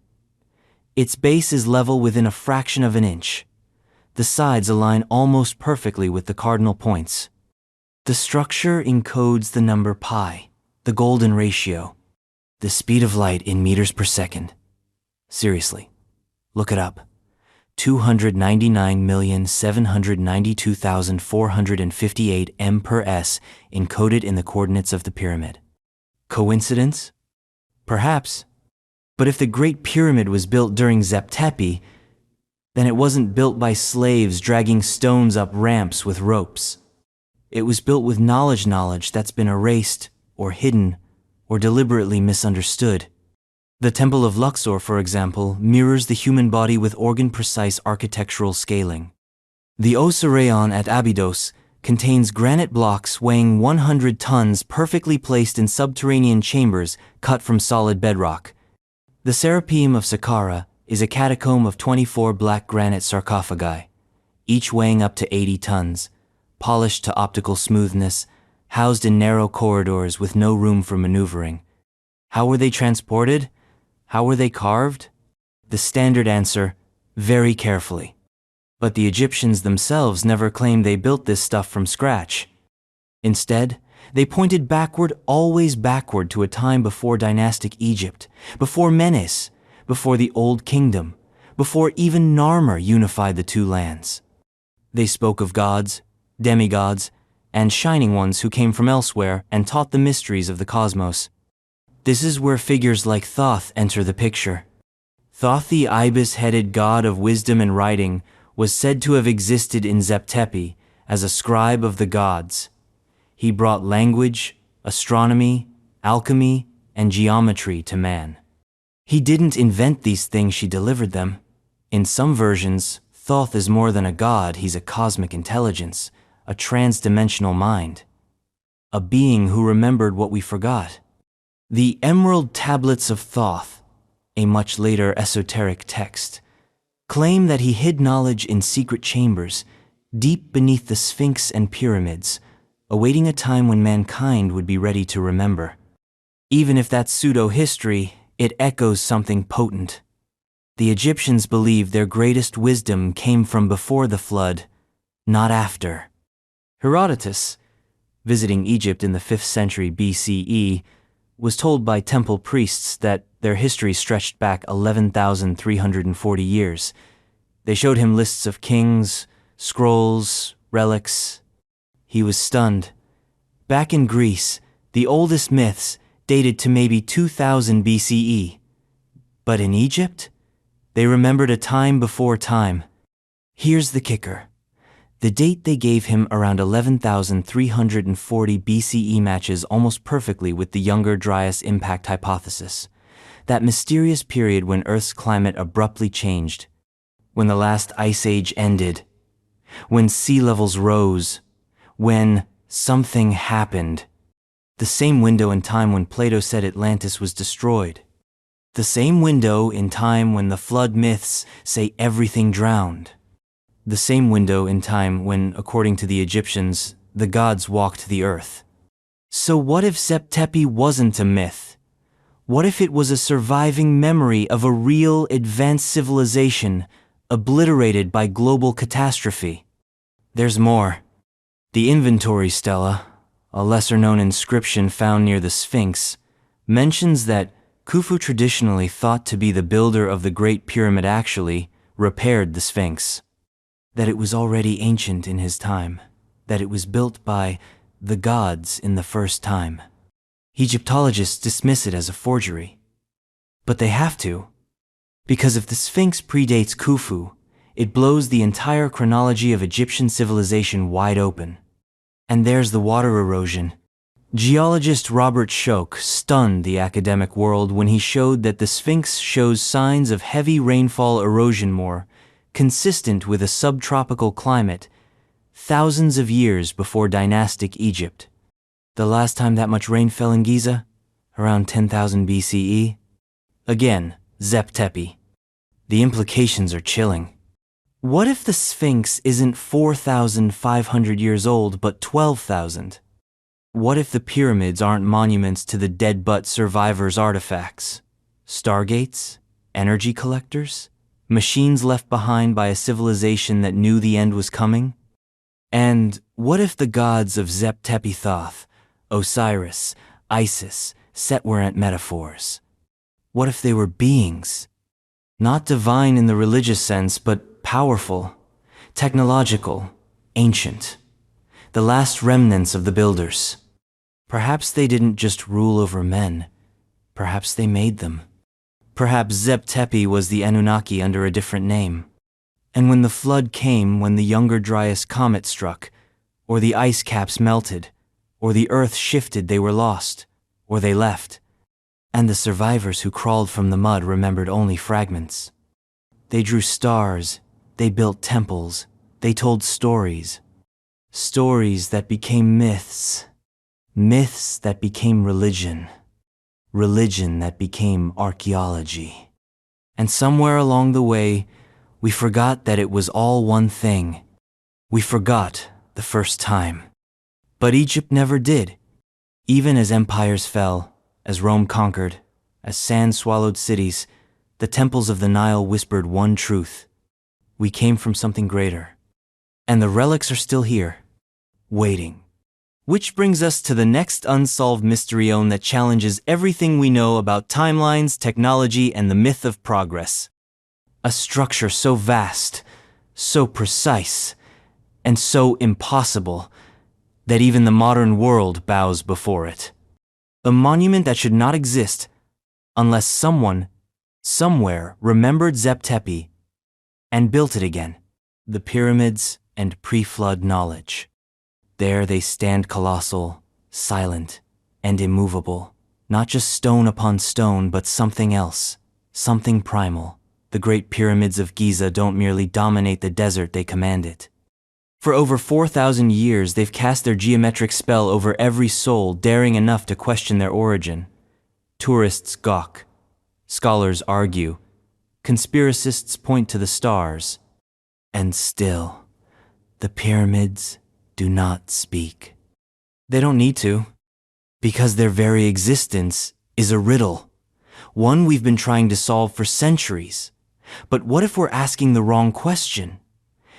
Its base is level within a fraction of an inch. The sides align almost perfectly with the cardinal points. The structure encodes the number pi, the golden ratio, the speed of light in meters per second. Seriously, look it up. 299,792,458 m per s encoded in the coordinates of the pyramid. Coincidence? Perhaps. But if the Great Pyramid was built during Zep-Tepi, then it wasn't built by slaves dragging stones up ramps with ropes. It was built with knowledge that's been erased or hidden or deliberately misunderstood. The Temple of Luxor, for example, mirrors the human body with organ-precise architectural scaling. The Osirion at Abydos contains granite blocks weighing 100 tons perfectly placed in subterranean chambers cut from solid bedrock. The Serapeum of Saqqara is a catacomb of 24 black granite sarcophagi, each weighing up to 80 tons, polished to optical smoothness, housed in narrow corridors with no room for maneuvering. How were they transported? How were they carved? The standard answer: very carefully. But the Egyptians themselves never claimed they built this stuff from scratch. Instead, they pointed backward, always backward, to a time before dynastic Egypt, before Menes, before the Old Kingdom, before even Narmer unified the two lands. They spoke of gods, demigods, and shining ones who came from elsewhere and taught the mysteries of the cosmos. This is where figures like Thoth enter the picture. Thoth, the ibis-headed god of wisdom and writing, was said to have existed in Zep-Tepi as a scribe of the gods. He brought language, astronomy, alchemy, and geometry to man. He didn't invent these things, she delivered them. In some versions, Thoth is more than a god, he's a cosmic intelligence, a trans-dimensional mind, a being who remembered what we forgot. The Emerald Tablets of Thoth, a much later esoteric text, claim that he hid knowledge in secret chambers, deep beneath the Sphinx and pyramids, awaiting a time when mankind would be ready to remember. Even if that's pseudo-history, it echoes something potent. The Egyptians believed their greatest wisdom came from before the flood, not after. Herodotus, visiting Egypt in the 5th century BCE, was told by temple priests that their history stretched back 11,340 years. They showed him lists of kings, scrolls, relics. He was stunned. Back in Greece, the oldest myths dated to maybe 2000 BCE. But in Egypt, they remembered a time before time. Here's the kicker. The date they gave him, around 11,340 BCE, matches almost perfectly with the Younger Dryas impact hypothesis. That mysterious period when Earth's climate abruptly changed. When the last ice age ended. When sea levels rose. When something happened. The same window in time when Plato said Atlantis was destroyed. The same window in time when the flood myths say everything drowned. The same window in time when, according to the Egyptians, the gods walked the earth. So what if Zep Tepi wasn't a myth? What if it was a surviving memory of a real advanced civilization obliterated by global catastrophe? There's more. The inventory stela, a lesser-known inscription found near the Sphinx, mentions that Khufu, traditionally thought to be the builder of the Great Pyramid, actually repaired the Sphinx. That it was already ancient in his time, that it was built by the gods in the first time. Egyptologists dismiss it as a forgery. But they have to, because if the Sphinx predates Khufu, it blows the entire chronology of Egyptian civilization wide open. And there's the water erosion. Geologist Robert Schoch stunned the academic world when he showed that the Sphinx shows signs of heavy rainfall erosion, more consistent with a subtropical climate, thousands of years before dynastic Egypt. The last time that much rain fell in Giza? Around 10,000 BCE? Again, Zep Tepi. The implications are chilling. What if the Sphinx isn't 4,500 years old but 12,000? What if the pyramids aren't monuments to the dead but survivors' artifacts? Stargates? Energy collectors? Machines left behind by a civilization that knew the end was coming? And what if the gods of Zep Tepi, Thoth, Osiris, Isis, Set weren't metaphors? What if they were beings? Not divine in the religious sense, but powerful, technological, ancient. The last remnants of the builders. Perhaps they didn't just rule over men. Perhaps they made them. Perhaps Zep Tepi was the Anunnaki under a different name. And when the flood came, when the Younger Dryas comet struck, or the ice caps melted, or the earth shifted, they were lost, or they left. And the survivors who crawled from the mud remembered only fragments. They drew stars, they built temples, they told stories. Stories that became myths. Myths that became religion. Religion that became archaeology. And somewhere along the way, we forgot that it was all one thing. We forgot the first time. But Egypt never did. Even as empires fell, as Rome conquered, as sand swallowed cities, the temples of the Nile whispered one truth. We came from something greater. And the relics are still here, waiting. Which brings us to the next unsolved mystery that challenges everything we know about timelines, technology, and the myth of progress. A structure so vast, so precise, and so impossible that even the modern world bows before it. A monument that should not exist unless someone, somewhere, remembered Zep Tepi and built it again. The pyramids and pre-flood knowledge. There they stand, colossal, silent, and immovable. Not just stone upon stone, but something else, something primal. The Great Pyramids of Giza don't merely dominate the desert, they command it. For over 4,000 years, they've cast their geometric spell over every soul daring enough to question their origin. Tourists gawk. Scholars argue. Conspiracists point to the stars. And still, the pyramids do not speak. They don't need to, because their very existence is a riddle, one we've been trying to solve for centuries. But what if we're asking the wrong question?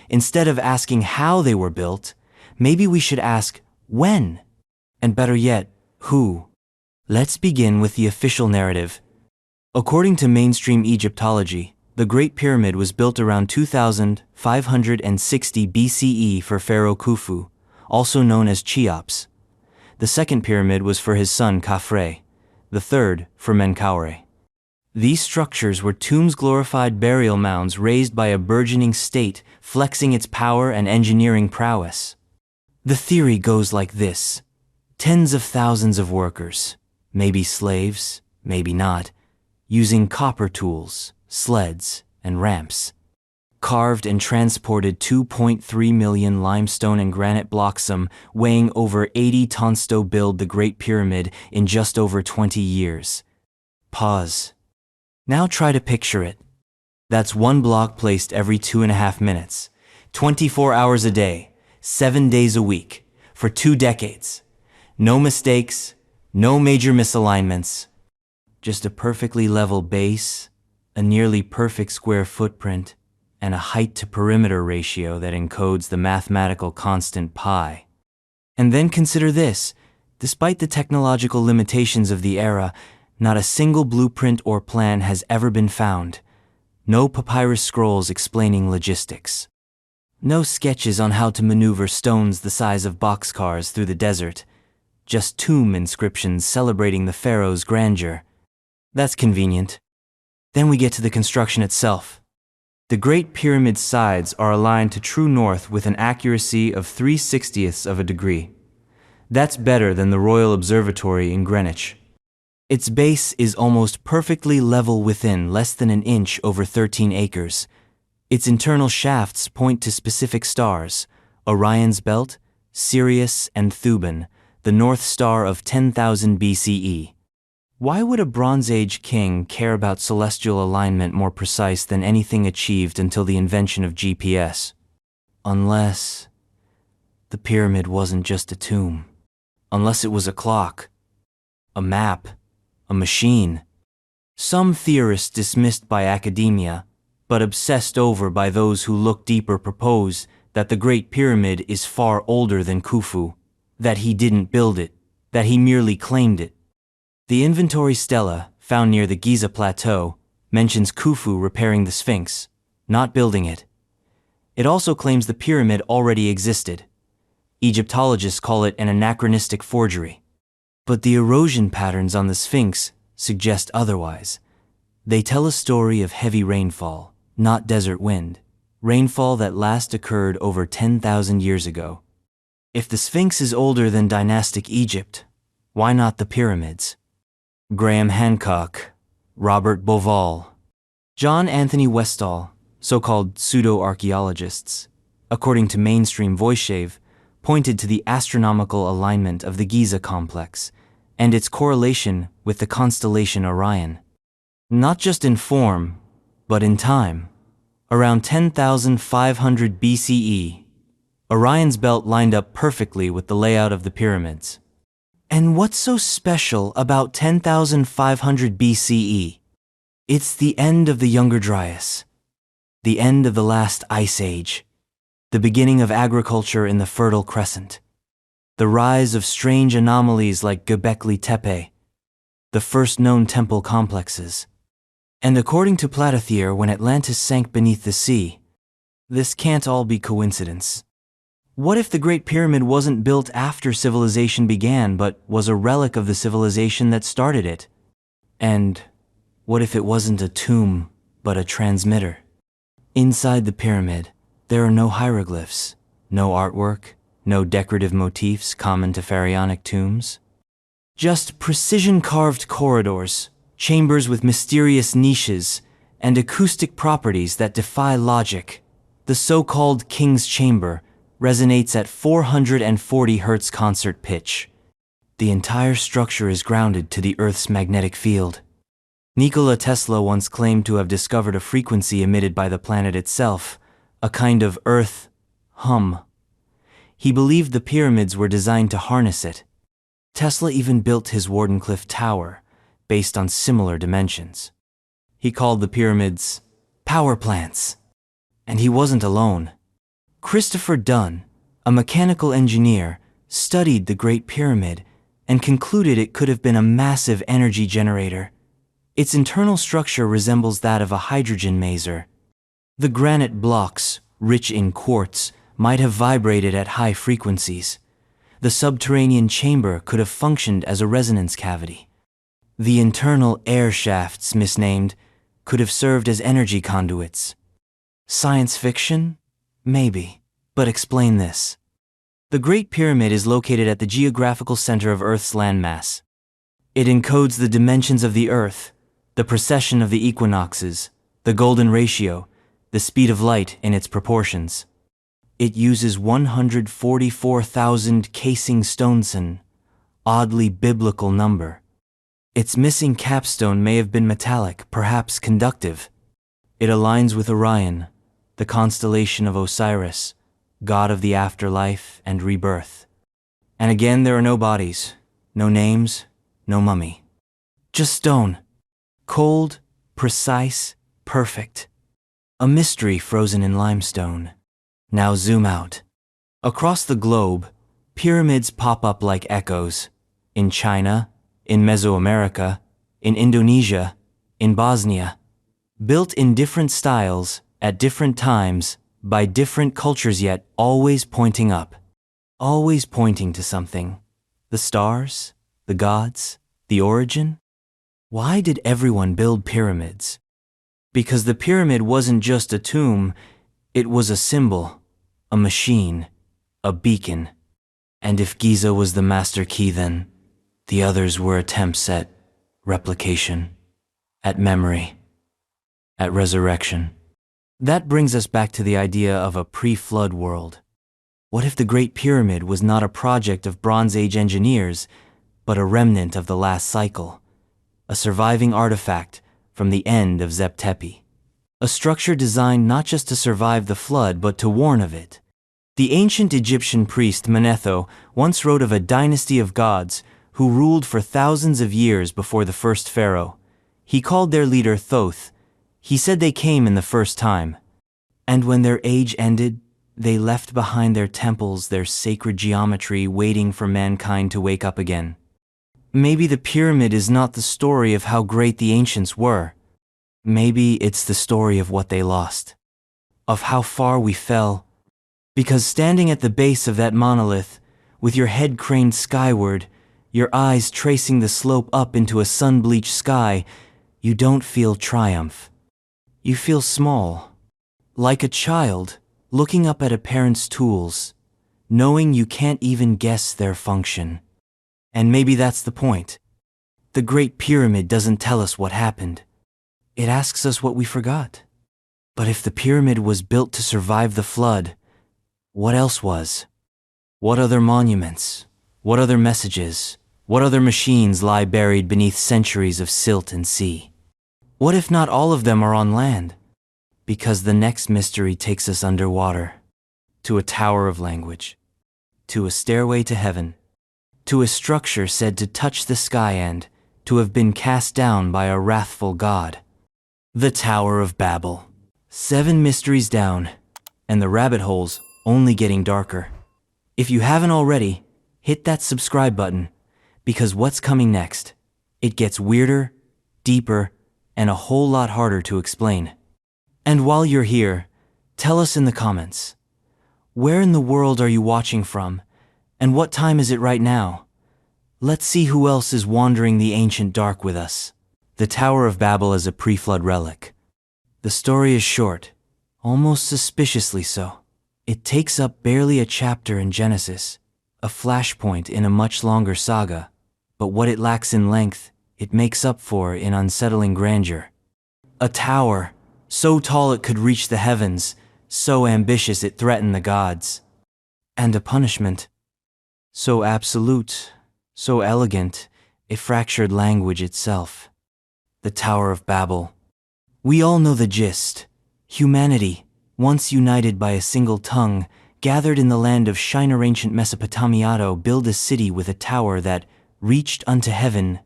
Instead of asking how they were built, maybe we should ask when, and better yet, who. Let's begin with the official narrative. According to mainstream Egyptology, The Great Pyramid was built around 2560 BCE for Pharaoh Khufu, also known as Cheops. The second pyramid was for his son Khafre, the third for Menkaure. These structures were tombs, glorified burial mounds raised by a burgeoning state, flexing its power and engineering prowess. The theory goes like this: tens of thousands of workers, maybe slaves, maybe not, using copper tools, sleds, and ramps, carved and transported 2.3 million limestone and granite blocks, weighing over 80 tons, to build the Great Pyramid in just over 20 years. Pause. Now try to picture it. That's one block placed every 2.5 minutes, 24 hours a day, 7 days a week, for 2 decades. No mistakes, no major misalignments, just a perfectly level base, a nearly perfect square footprint, and a height-to-perimeter ratio that encodes the mathematical constant pi. And then consider this: despite the technological limitations of the era, not a single blueprint or plan has ever been found. No papyrus scrolls explaining logistics. No sketches on how to maneuver stones the size of boxcars through the desert. Just tomb inscriptions celebrating the pharaoh's grandeur. That's convenient. Then we get to the construction itself. The Great Pyramid's sides are aligned to true north with an accuracy of 3/60ths of a degree. That's better than the Royal Observatory in Greenwich. Its base is almost perfectly level within less than an inch over 13 acres. Its internal shafts point to specific stars: Orion's Belt, Sirius, and Thuban, the North Star of 10,000 BCE. Why would a Bronze Age king care about celestial alignment more precise than anything achieved until the invention of GPS? Unless the pyramid wasn't just a tomb. Unless it was a clock, a map, a machine. Some theorists dismissed by academia, but obsessed over by those who look deeper, propose that the Great Pyramid is far older than Khufu, that he didn't build it, that he merely claimed it. The inventory stela, found near the Giza Plateau, mentions Khufu repairing the Sphinx, not building it. It also claims the pyramid already existed. Egyptologists call it an anachronistic forgery. But the erosion patterns on the Sphinx suggest otherwise. They tell a story of heavy rainfall, not desert wind, rainfall that last occurred over 10,000 years ago. If the Sphinx is older than dynastic Egypt, why not the pyramids? Graham Hancock, Robert Bauval, John Anthony Westall, so-called pseudo-archaeologists, according to mainstream Voishave, pointed to the astronomical alignment of the Giza complex and its correlation with the constellation Orion. Not just in form, but in time. Around 10,500 BCE, Orion's belt lined up perfectly with the layout of the pyramids. And what's so special about 10,500 BCE? It's the end of the Younger Dryas, the end of the last ice age, the beginning of agriculture in the Fertile Crescent, the rise of strange anomalies like Göbekli Tepe, the first known temple complexes. And according to Platithere, when Atlantis sank beneath the sea, this can't all be coincidence. What if the Great Pyramid wasn't built after civilization began, but was a relic of the civilization that started it? And what if it wasn't a tomb, but a transmitter? Inside the pyramid, there are no hieroglyphs, no artwork, no decorative motifs common to pharaonic tombs. Just precision-carved corridors, chambers with mysterious niches, and acoustic properties that defy logic. The so-called King's Chamber resonates at 440 Hz concert pitch. The entire structure is grounded to the Earth's magnetic field. Nikola Tesla once claimed to have discovered a frequency emitted by the planet itself, a kind of Earth hum. He believed the pyramids were designed to harness it. Tesla even built his Wardenclyffe Tower, based on similar dimensions. He called the pyramids power plants. And he wasn't alone. Christopher Dunn, a mechanical engineer, studied the Great Pyramid and concluded it could have been a massive energy generator. Its internal structure resembles that of a hydrogen maser. The granite blocks, rich in quartz, might have vibrated at high frequencies. The subterranean chamber could have functioned as a resonance cavity. The internal air shafts, misnamed, could have served as energy conduits. Science fiction? Maybe. But explain this. The Great Pyramid is located at the geographical center of Earth's landmass. It encodes the dimensions of the Earth, the precession of the equinoxes, the golden ratio, the speed of light in its proportions. It uses 144,000 casing stoneson, oddly biblical number. Its missing capstone may have been metallic, perhaps conductive. It aligns with Orion, the constellation of Osiris, god of the afterlife and rebirth. And again, there are no bodies, no names, no mummy. Just stone. Cold, precise, perfect. A mystery frozen in limestone. Now zoom out. Across the globe, pyramids pop up like echoes. In China, in Mesoamerica, in Indonesia, in Bosnia. Built in different styles, at different times, by different cultures, yet always pointing up. Always pointing to something. The stars? The gods? The origin? Why did everyone build pyramids? Because the pyramid wasn't just a tomb, it was a symbol, a machine, a beacon. And if Giza was the master key, then the others were attempts at replication, at memory, at resurrection. That brings us back to the idea of a pre-flood world. What if the Great Pyramid was not a project of Bronze Age engineers, but a remnant of the last cycle, a surviving artifact from the end of Zep Tepi, a structure designed not just to survive the flood but to warn of it? The ancient Egyptian priest Manetho once wrote of a dynasty of gods who ruled for thousands of years before the first pharaoh. He called their leader Thoth. He said they came in the first time, and when their age ended, they left behind their temples, their sacred geometry, waiting for mankind to wake up again. Maybe the pyramid is not the story of how great the ancients were. Maybe it's the story of what they lost, of how far we fell. Because standing at the base of that monolith, with your head craned skyward, your eyes tracing the slope up into a sun-bleached sky, you don't feel triumph. You feel small, like a child looking up at a parent's tools, knowing you can't even guess their function. And maybe that's the point. The Great Pyramid doesn't tell us what happened. It asks us what we forgot. But if the pyramid was built to survive the flood, what else was? What other monuments? What other messages? What other machines lie buried beneath centuries of silt and sea? What if not all of them are on land? Because the next mystery takes us underwater, to a tower of language, to a stairway to heaven, to a structure said to touch the sky and to have been cast down by a wrathful god. The Tower of Babel. 7 mysteries down, and the rabbit hole's only getting darker. If you haven't already, hit that subscribe button, because what's coming next? It gets weirder, deeper, and a whole lot harder to explain. And while you're here, tell us in the comments, where in the world are you watching from, and what time is it right now? Let's see who else is wandering the ancient dark with us. The Tower of Babel is a pre-flood relic. The story is short, almost suspiciously so. It takes up barely a chapter in Genesis, a flashpoint in a much longer saga, but what it lacks in length, it makes up for in unsettling grandeur. A tower, so tall it could reach the heavens, so ambitious it threatened the gods. And a punishment, so absolute, so elegant, it fractured language itself. The Tower of Babel. We all know the gist. Humanity, once united by a single tongue, gathered in the land of Shinar ancient Mesopotamia to build a city with a tower that reached unto heaven.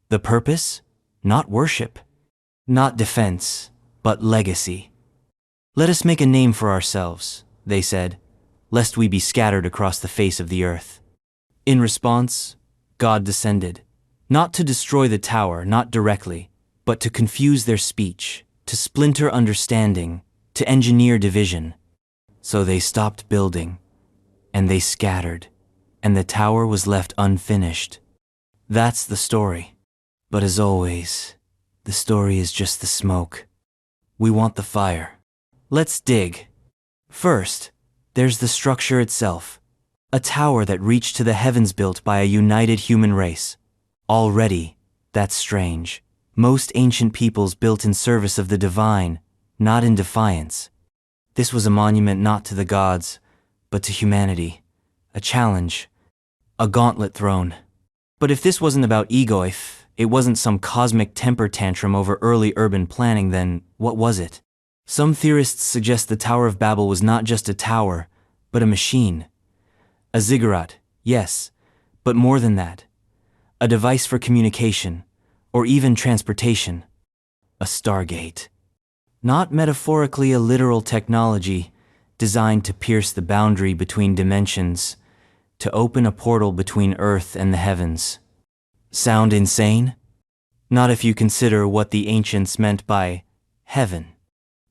The purpose? Not worship, not defense, but legacy. Let us make a name for ourselves, they said, lest we be scattered across the face of the earth. In response, God descended, not to destroy the tower, not directly, but to confuse their speech, to splinter understanding, to engineer division. So they stopped building, and they scattered, and the tower was left unfinished. That's the story. But as always, the story is just the smoke. We want the fire. Let's dig. First, there's the structure itself. A tower that reached to the heavens built by a united human race. Already, that's strange. Most ancient peoples built in service of the divine, not in defiance. This was a monument not to the gods, but to humanity. A challenge. A gauntlet thrown. But if this wasn't about ego, if it wasn't some cosmic temper tantrum over early urban planning, then what was it? Some theorists suggest the Tower of Babel was not just a tower, but a machine. A ziggurat, yes, but more than that. A device for communication, or even transportation. A stargate. Not metaphorically a literal technology designed to pierce the boundary between dimensions, to open a portal between Earth and the heavens. Sound insane? Not if you consider what the ancients meant by heaven.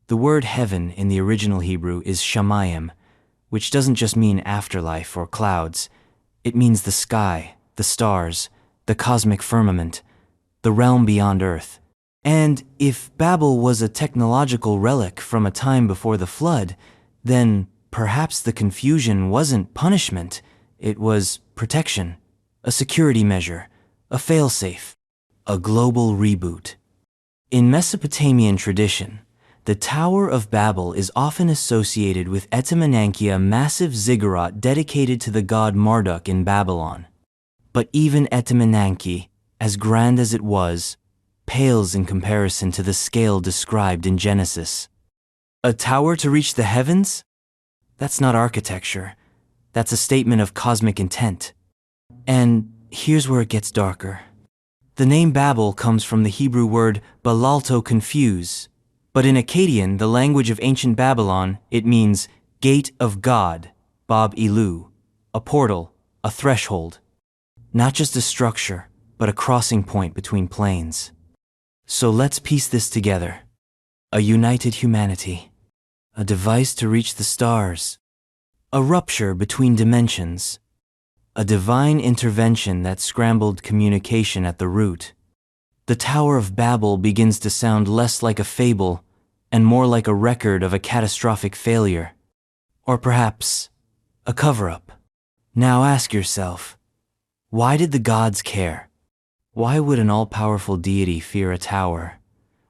The word heaven in the original Hebrew is shamayim, which doesn't just mean afterlife or clouds. It means the sky, the stars, the cosmic firmament, the realm beyond Earth. And if Babel was a technological relic from a time before the flood, then perhaps the confusion wasn't punishment, it was protection, a security measure, a failsafe, a global reboot. In Mesopotamian tradition, the Tower of Babel is often associated with Etemenanki, a massive ziggurat dedicated to the god Marduk in Babylon. But even Etemenanki, as grand as it was, pales in comparison to the scale described in Genesis. A tower to reach the heavens? That's not architecture. That's a statement of cosmic intent. And here's where it gets darker. The name Babel comes from the Hebrew word balalto, confuse. But in Akkadian, the language of ancient Babylon, it means gate of God, Bab Ilu, a portal, a threshold. Not just a structure, but a crossing point between planes. So let's piece this together. A united humanity. A device to reach the stars. A rupture between dimensions. A divine intervention that scrambled communication at the root. The Tower of Babel begins to sound less like a fable and more like a record of a catastrophic failure. Or perhaps a cover-up. Now ask yourself, why did the gods care? Why would an all-powerful deity fear a tower?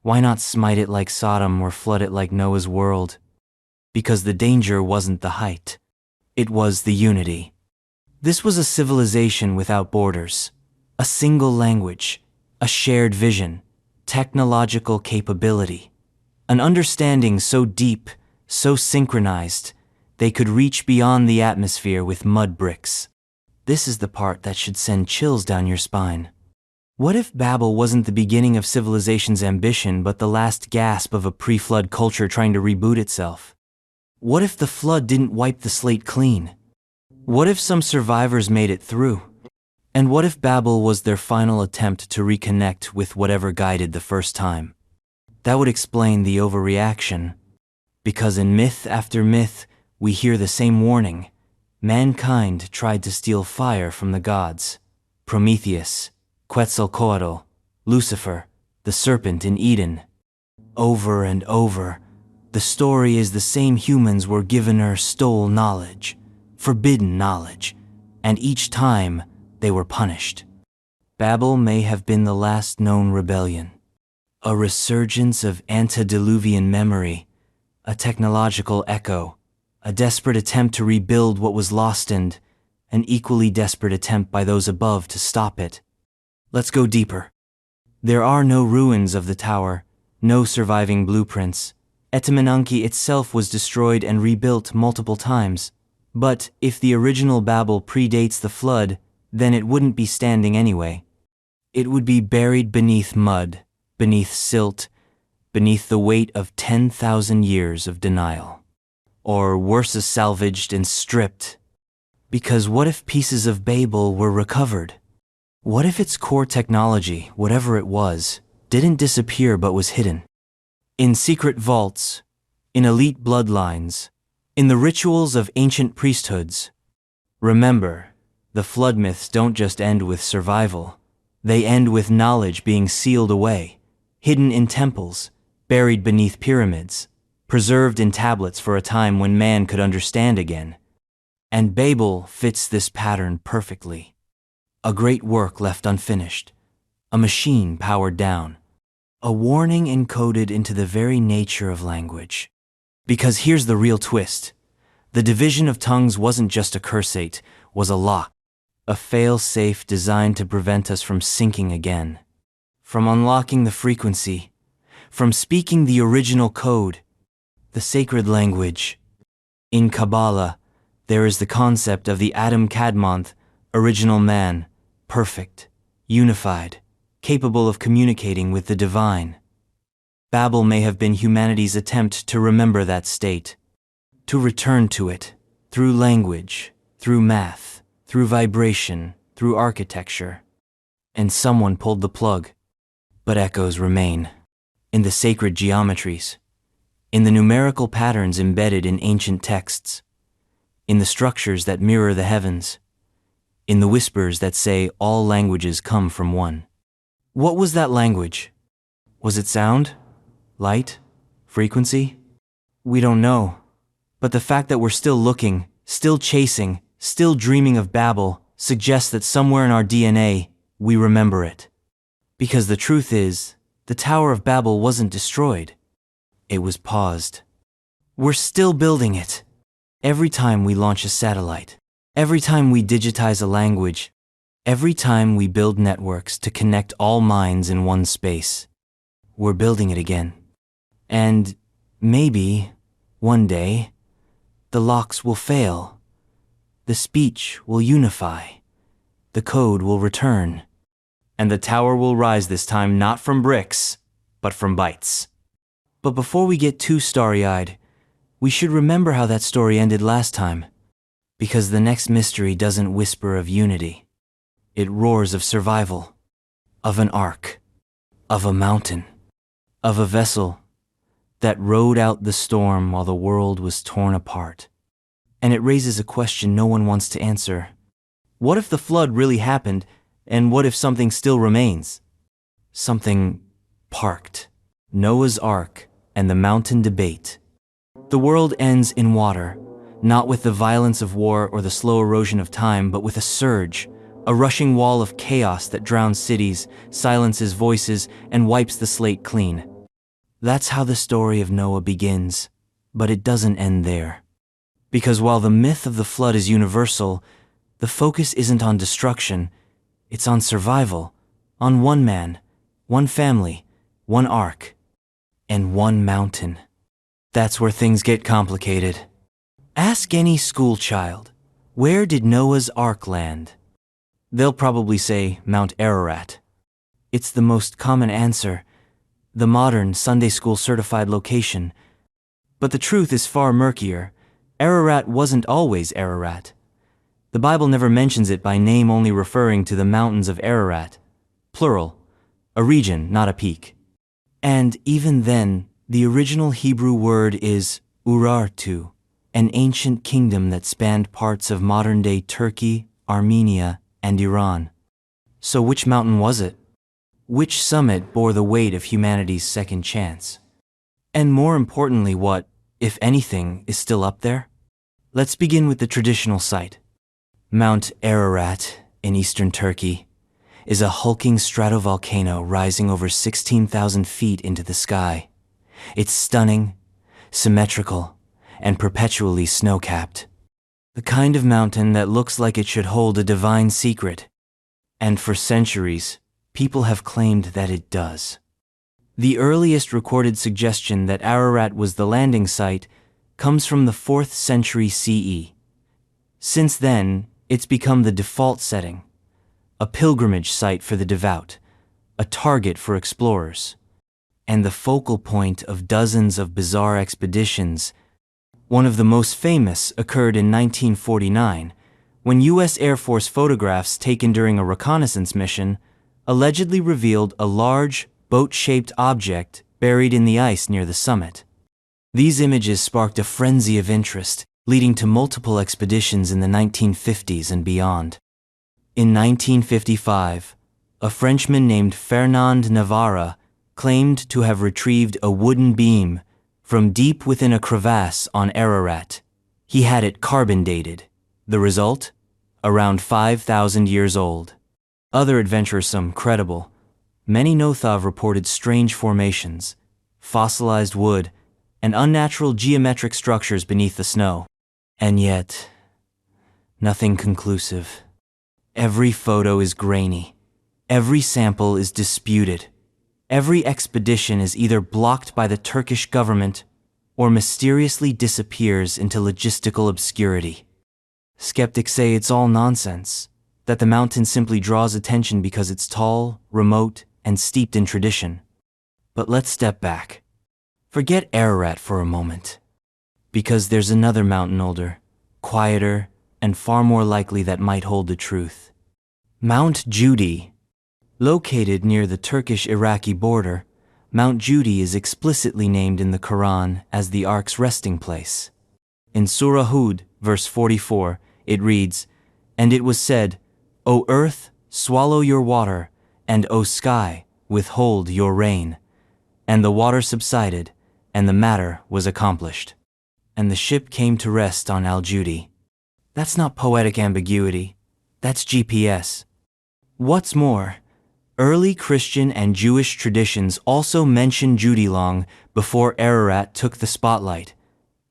Why not smite it like Sodom or flood it like Noah's world? Because the danger wasn't the height. It was the unity. This was a civilization without borders, a single language, a shared vision, technological capability, an understanding so deep, so synchronized, they could reach beyond the atmosphere with mud bricks. This is the part that should send chills down your spine. What if Babel wasn't the beginning of civilization's ambition, but the last gasp of a pre-flood culture trying to reboot itself? What if the flood didn't wipe the slate clean? What if some survivors made it through? And what if Babel was their final attempt to reconnect with whatever guided the first time? That would explain the overreaction. Because in myth after myth, we hear the same warning. Mankind tried to steal fire from the gods. Prometheus, Quetzalcoatl, Lucifer, the serpent in Eden. Over and over, the story is the same humans were given or stole knowledge, forbidden knowledge, and each time they were punished. Babel may have been the last known rebellion, a resurgence of antediluvian memory, a technological echo, a desperate attempt to rebuild what was lost, and an equally desperate attempt by those above to stop it. Let's go deeper. There are no ruins of the tower, no surviving blueprints. Etemenanki itself was destroyed and rebuilt multiple times. But if the original Babel predates the flood, then it wouldn't be standing anyway. It would be buried beneath mud, beneath silt, beneath the weight of 10,000 years of denial. Or worse, salvaged and stripped. Because what if pieces of Babel were recovered? What if its core technology, whatever it was, didn't disappear but was hidden. In secret vaults, in elite bloodlines, in the rituals of ancient priesthoods. Remember, the flood myths don't just end with survival. They end with knowledge being sealed away, hidden in temples, buried beneath pyramids, preserved in tablets for a time when man could understand again. And Babel fits this pattern perfectly. A great work left unfinished, a machine powered down, a warning encoded into the very nature of language. Because here's the real twist. The division of tongues wasn't just a cursate, was a lock, a fail-safe designed to prevent us from sinking again, from unlocking the frequency, from speaking the original code, the sacred language. In Kabbalah, there is the concept of the Adam Kadmon, original man, perfect, unified, capable of communicating with the divine. Babel may have been humanity's attempt to remember that state, to return to it, through language, through math, through vibration, through architecture. And someone pulled the plug. But echoes remain, in the sacred geometries, in the numerical patterns embedded in ancient texts, in the structures that mirror the heavens, in the whispers that say all languages come from one. What was that language? Was it sound? Light? Frequency? We don't know. But the fact that we're still looking, still chasing, still dreaming of Babel suggests that somewhere in our DNA, we remember it. Because the truth is, the Tower of Babel wasn't destroyed. It was paused. We're still building it. Every time we launch a satellite, every time we digitize a language, every time we build networks to connect all minds in one space, we're building it again. And maybe, one day, the locks will fail, the speech will unify, the code will return, and the tower will rise this time not from bricks, but from bytes. But before we get too starry-eyed, we should remember how that story ended last time, because the next mystery doesn't whisper of unity. It roars of survival, of an ark, of a mountain, of a vessel that rode out the storm while the world was torn apart. And it raises a question no one wants to answer. What if the flood really happened, and what if something still remains? Something parked. Noah's Ark and the mountain debate. The world ends in water, not with the violence of war or the slow erosion of time, but with a surge, a rushing wall of chaos that drowns cities, silences voices, and wipes the slate clean. That's how the story of Noah begins, but it doesn't end there. Because while the myth of the flood is universal, the focus isn't on destruction, it's on survival, on one man, one family, one ark, and one mountain. That's where things get complicated. Ask any school child, where did Noah's Ark land? They'll probably say Mount Ararat. It's the most common answer, the modern Sunday school certified location. But the truth is far murkier. Ararat wasn't always Ararat. The Bible never mentions it by name, only referring to the mountains of Ararat, plural, a region, not a peak. And even then, the original Hebrew word is Urartu, an ancient kingdom that spanned parts of modern-day Turkey, Armenia, and Iran. So which mountain was it? Which summit bore the weight of humanity's second chance? And more importantly, what, if anything, is still up there? Let's begin with the traditional site. Mount Ararat, in eastern Turkey, is a hulking stratovolcano rising over 16,000 feet into the sky. It's stunning, symmetrical, and perpetually snow-capped. The kind of mountain that looks like it should hold a divine secret. And for centuries, people have claimed that it does. The earliest recorded suggestion that Ararat was the landing site comes from the 4th century CE. Since then, it's become the default setting, a pilgrimage site for the devout, a target for explorers, and the focal point of dozens of bizarre expeditions. One of the most famous occurred in 1949, when U.S. Air Force photographs taken during a reconnaissance mission allegedly revealed a large, boat-shaped object buried in the ice near the summit. These images sparked a frenzy of interest, leading to multiple expeditions in the 1950s and beyond. In 1955, a Frenchman named Fernand Navarre claimed to have retrieved a wooden beam from deep within a crevasse on Ararat. He had it carbon dated. The result? Around 5,000 years old. Other adventuresome, credible. Many Nothav reported strange formations, fossilized wood, and unnatural geometric structures beneath the snow. And yet, nothing conclusive. Every photo is grainy. Every sample is disputed. Every expedition is either blocked by the Turkish government or mysteriously disappears into logistical obscurity. Skeptics say it's all nonsense, that the mountain simply draws attention because it's tall, remote, and steeped in tradition. But let's step back. Forget Ararat for a moment. Because there's another mountain older, quieter, and far more likely that might hold the truth. Mount Judy. Located near the Turkish-Iraqi border, Mount Judy is explicitly named in the Quran as the Ark's resting place. In Surah Hud, verse 44, it reads, "And it was said, O earth, swallow your water, and O sky, withhold your rain. And the water subsided, and the matter was accomplished. And the ship came to rest on Al-Judi." That's not poetic ambiguity. That's GPS. What's more, early Christian and Jewish traditions also mention Judy long before Ararat took the spotlight.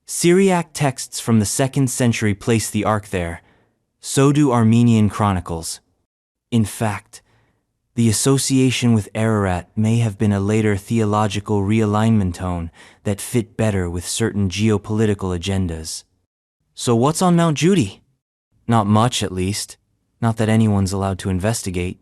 Syriac texts from the 2nd century place the Ark there. So do Armenian chronicles. In fact, the association with Ararat may have been a later theological realignment tone that fit better with certain geopolitical agendas. So what's on Mount Judy? Not much, at least. Not that anyone's allowed to investigate.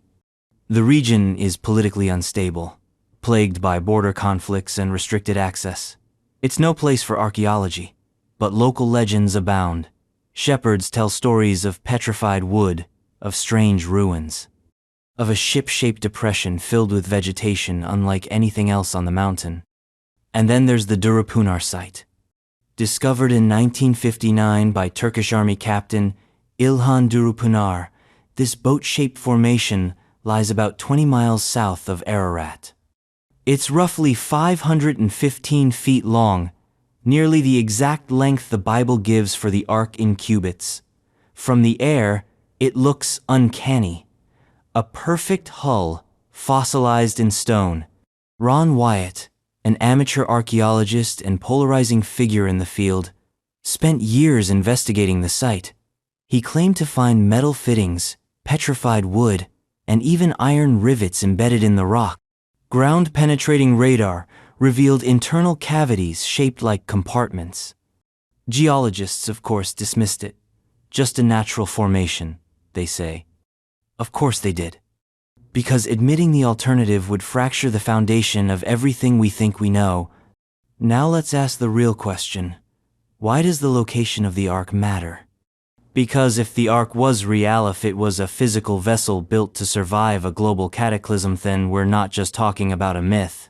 The region is politically unstable, plagued by border conflicts and restricted access. It's no place for archaeology, but local legends abound. Shepherds tell stories of petrified wood, of strange ruins, of a ship-shaped depression filled with vegetation unlike anything else on the mountain. And then there's the Durupunar site. Discovered in 1959 by Turkish Army Captain İlhan Durupunar, this boat-shaped formation lies about 20 miles south of Ararat. It's roughly 515 feet long, nearly the exact length the Bible gives for the Ark in cubits. From the air, it looks uncanny. A perfect hull, fossilized in stone. Ron Wyatt, an amateur archaeologist and polarizing figure in the field, spent years investigating the site. He claimed to find metal fittings, petrified wood, and even iron rivets embedded in the rock. Ground-penetrating radar revealed internal cavities shaped like compartments. Geologists, of course, dismissed it. Just a natural formation, they say. Of course they did. Because admitting the alternative would fracture the foundation of everything we think we know. Now let's ask the real question. Why does the location of the Ark matter? Because if the Ark was real, if it was a physical vessel built to survive a global cataclysm, then we're not just talking about a myth.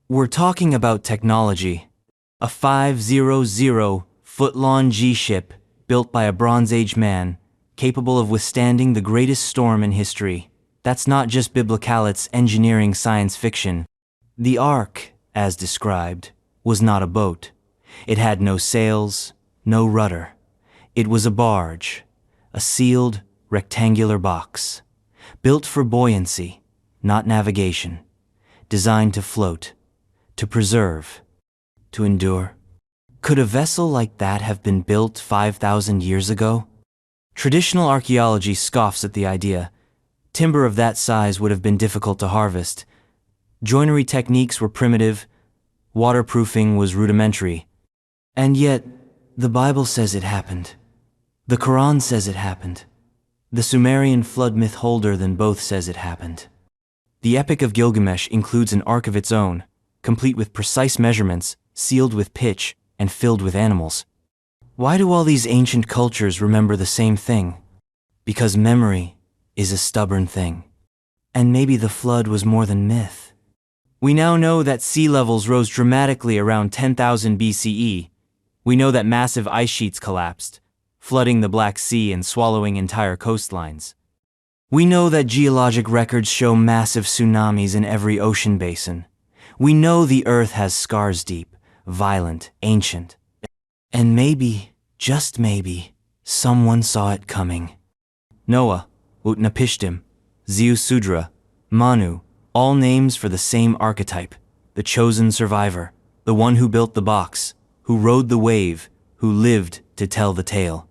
We're talking about technology. A 500-foot-long G-ship built by a Bronze Age man, capable of withstanding the greatest storm in history. That's not just biblical, it's engineering science fiction. The Ark, as described, was not a boat. It had no sails, no rudder. It was a barge, a sealed, rectangular box, built for buoyancy, not navigation, designed to float, to preserve, to endure. Could a vessel like that have been built 5,000 years ago? Traditional archaeology scoffs at the idea. Timber of that size would have been difficult to harvest. Joinery techniques were primitive. Waterproofing was rudimentary. And yet, the Bible says it happened. The Quran says it happened. The Sumerian flood myth older than both says it happened. The Epic of Gilgamesh includes an ark of its own, complete with precise measurements, sealed with pitch, and filled with animals. Why do all these ancient cultures remember the same thing? Because memory is a stubborn thing. And maybe the flood was more than myth. We now know that sea levels rose dramatically around 10,000 BCE. We know that massive ice sheets collapsed, flooding the Black Sea and swallowing entire coastlines. We know that geologic records show massive tsunamis in every ocean basin. We know the Earth has scars deep, violent, ancient. And maybe, just maybe, someone saw it coming. Noah, Utnapishtim, Ziusudra, Manu, all names for the same archetype, the chosen survivor, the one who built the box, who rode the wave, who lived to tell the tale.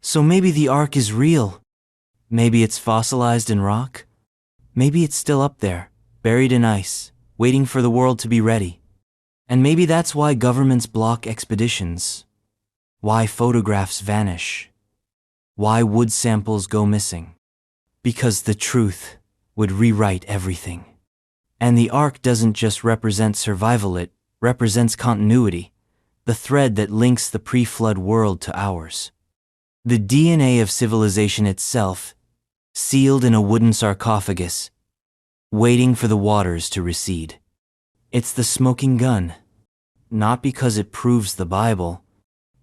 So maybe the Ark is real. Maybe it's fossilized in rock. Maybe it's still up there, buried in ice, waiting for the world to be ready. And maybe that's why governments block expeditions, why photographs vanish, why wood samples go missing. Because the truth would rewrite everything. And the Ark doesn't just represent survival, it represents continuity, the thread that links the pre-flood world to ours. The DNA of civilization itself, sealed in a wooden sarcophagus, waiting for the waters to recede. It's the smoking gun, not because it proves the Bible,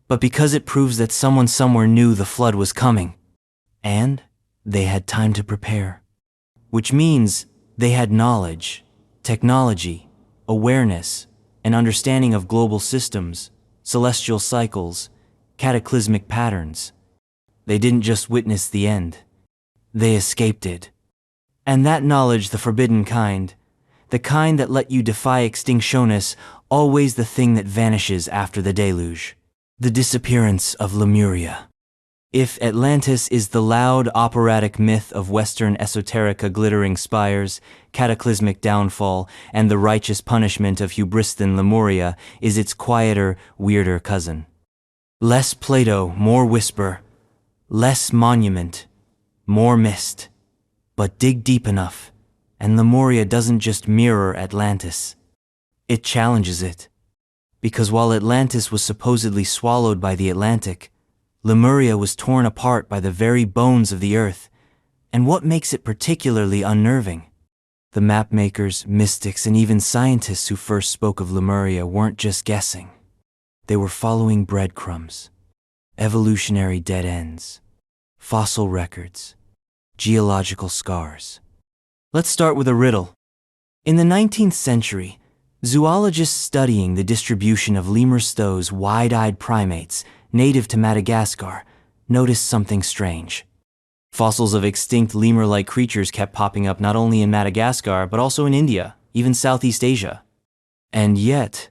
but because it proves that someone somewhere knew the flood was coming, and they had time to prepare. Which means they had knowledge, technology, awareness, and understanding of global systems, celestial cycles, cataclysmic patterns. They didn't just witness the end. They escaped it. And that knowledge, the forbidden kind, the kind that let you defy extinctionis, always the thing that vanishes after the deluge. The disappearance of Lemuria. If Atlantis is the loud operatic myth of Western esoterica, glittering spires, cataclysmic downfall, and the righteous punishment of hubris, then Lemuria is its quieter, weirder cousin. Less Plato, more whisper, less monument, more mist. But dig deep enough, and Lemuria doesn't just mirror Atlantis. It challenges it. Because while Atlantis was supposedly swallowed by the Atlantic, Lemuria was torn apart by the very bones of the earth. And what makes it particularly unnerving? The mapmakers, mystics, and even scientists who first spoke of Lemuria weren't just guessing. They were following breadcrumbs, evolutionary dead ends, fossil records, geological scars. Let's start with a riddle. In the 19th century, zoologists studying the distribution of lemur stows, wide-eyed primates native to Madagascar, noticed something strange. Fossils of extinct lemur-like creatures kept popping up not only in Madagascar, but also in India, even Southeast Asia. And yet,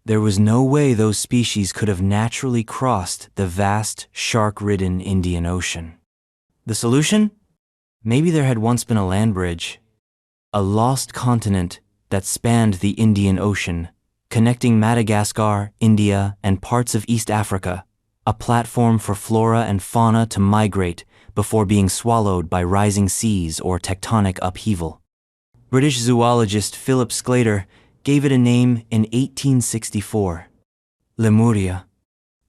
there was no way those species could have naturally crossed the vast, shark-ridden Indian Ocean. The solution? Maybe there had once been a land bridge, a lost continent that spanned the Indian Ocean, connecting Madagascar, India, and parts of East Africa, a platform for flora and fauna to migrate before being swallowed by rising seas or tectonic upheaval. British zoologist Philip Sclater gave it a name in 1864. Lemuria.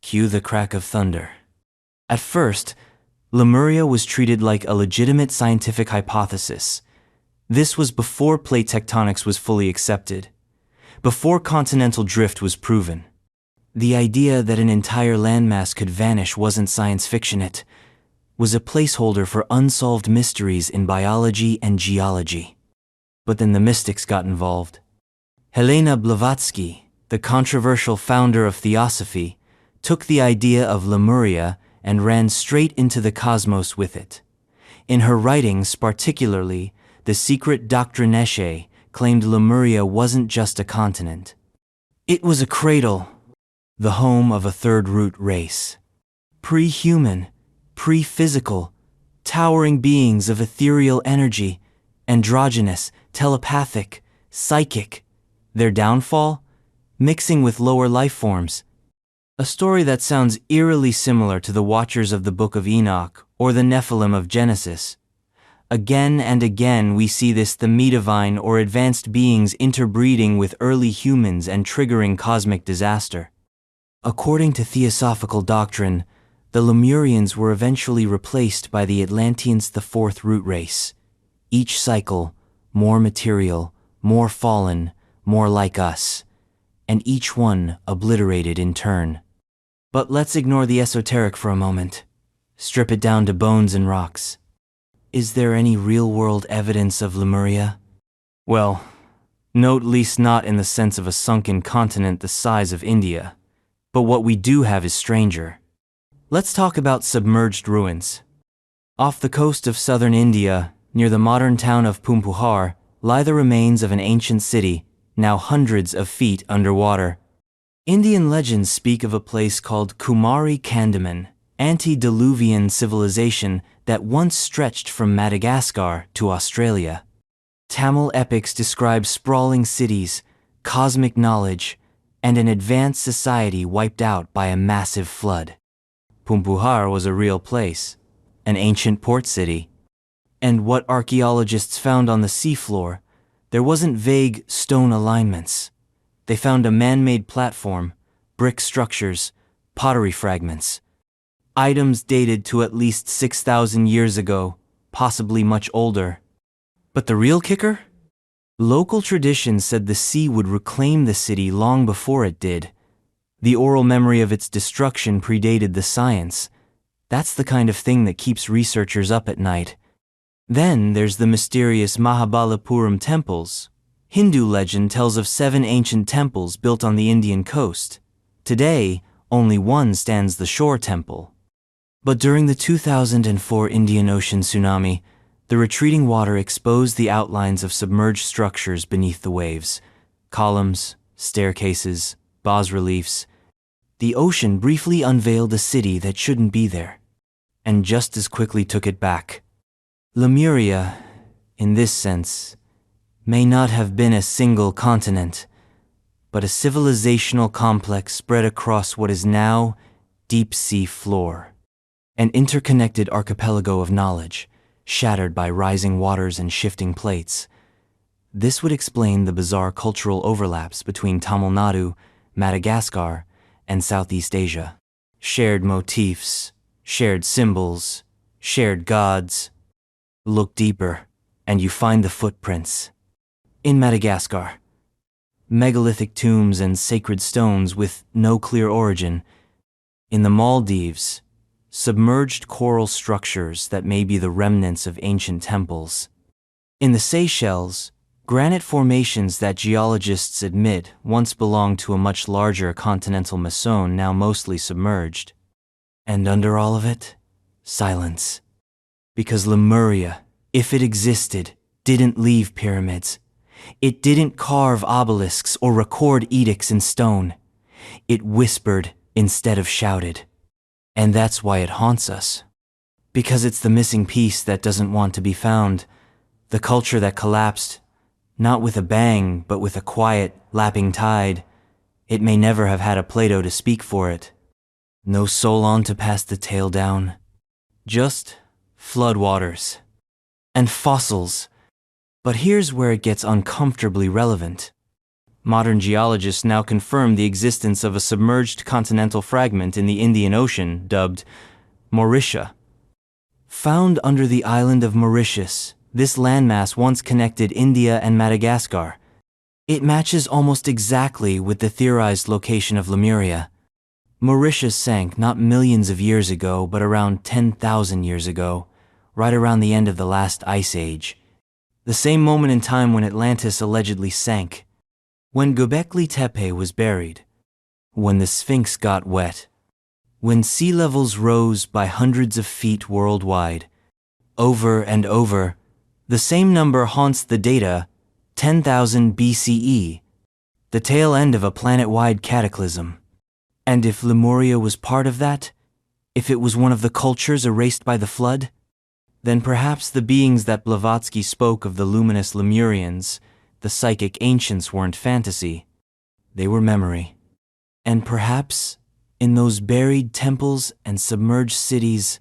Cue the crack of thunder. At first, Lemuria was treated like a legitimate scientific hypothesis. This was before plate tectonics was fully accepted, before continental drift was proven. The idea that an entire landmass could vanish wasn't science fiction, it was a placeholder for unsolved mysteries in biology and geology. But then the mystics got involved. Helena Blavatsky, the controversial founder of Theosophy, took the idea of Lemuria and ran straight into the cosmos with it. In her writings, particularly, The Secret Doctrinesche claimed Lemuria wasn't just a continent. It was a cradle, the home of a third root race. Pre-human, pre-physical, towering beings of ethereal energy, androgynous, telepathic, psychic. Their downfall? Mixing with lower life forms. A story that sounds eerily similar to the Watchers of the Book of Enoch or the Nephilim of Genesis. Again and again we see this, the Medivine or advanced beings interbreeding with early humans and triggering cosmic disaster. According to theosophical doctrine, the Lemurians were eventually replaced by the Atlanteans, the fourth root race. Each cycle, more material, more fallen, more like us, and each one obliterated in turn. But let's ignore the esoteric for a moment. Strip it down to bones and rocks. Is there any real-world evidence of Lemuria? Well, no, at least not in the sense of a sunken continent the size of India. But what we do have is stranger. Let's talk about submerged ruins. Off the coast of southern India, near the modern town of Pumpuhar, lie the remains of an ancient city, now hundreds of feet underwater. Indian legends speak of a place called Kumari Kandaman, antediluvian civilization that once stretched from Madagascar to Australia. Tamil epics describe sprawling cities, cosmic knowledge, and an advanced society wiped out by a massive flood. Pumpuhar was a real place, an ancient port city. And what archaeologists found on the seafloor, there wasn't vague stone alignments. They found a man-made platform, brick structures, pottery fragments. Items dated to at least 6,000 years ago, possibly much older. But the real kicker? Local tradition said the sea would reclaim the city long before it did. The oral memory of its destruction predated the science. That's the kind of thing that keeps researchers up at night. Then there's the mysterious Mahabalipuram temples. Hindu legend tells of 7 ancient temples built on the Indian coast. Today, only one stands, the shore temple. But during the 2004 Indian Ocean tsunami, the retreating water exposed the outlines of submerged structures beneath the waves. Columns, staircases, bas-reliefs. The ocean briefly unveiled a city that shouldn't be there, and just as quickly took it back. Lemuria, in this sense, may not have been a single continent, but a civilizational complex spread across what is now deep-sea floor. An interconnected archipelago of knowledge, shattered by rising waters and shifting plates. This would explain the bizarre cultural overlaps between Tamil Nadu, Madagascar, and Southeast Asia. Shared motifs, shared symbols, shared gods. Look deeper, and you find the footprints. In Madagascar, megalithic tombs and sacred stones with no clear origin. In the Maldives, submerged coral structures that may be the remnants of ancient temples. In the Seychelles, granite formations that geologists admit once belonged to a much larger continental mason, now mostly submerged. And under all of it, silence. Because Lemuria, if it existed, didn't leave pyramids. It didn't carve obelisks or record edicts in stone. It whispered instead of shouted. And that's why it haunts us. Because it's the missing piece that doesn't want to be found. The culture that collapsed, not with a bang, but with a quiet, lapping tide. It may never have had a Plato to speak for it. No Solon to pass the tale down. Just floodwaters. And fossils. But here's where it gets uncomfortably relevant. Modern geologists now confirm the existence of a submerged continental fragment in the Indian Ocean dubbed Mauritia. Found under the island of Mauritius, this landmass once connected India and Madagascar. It matches almost exactly with the theorized location of Lemuria. Mauritius sank not millions of years ago, but around 10,000 years ago, right around the end of the last ice age. The same moment in time when Atlantis allegedly sank. When Göbekli Tepe was buried, when the Sphinx got wet, when sea levels rose by hundreds of feet worldwide, over and over, the same number haunts the data, 10,000 BCE, the tail end of a planet-wide cataclysm. And if Lemuria was part of that, if it was one of the cultures erased by the flood, then perhaps the beings that Blavatsky spoke of, the luminous Lemurians, the psychic ancients, weren't fantasy. They were memory. And perhaps, in those buried temples and submerged cities,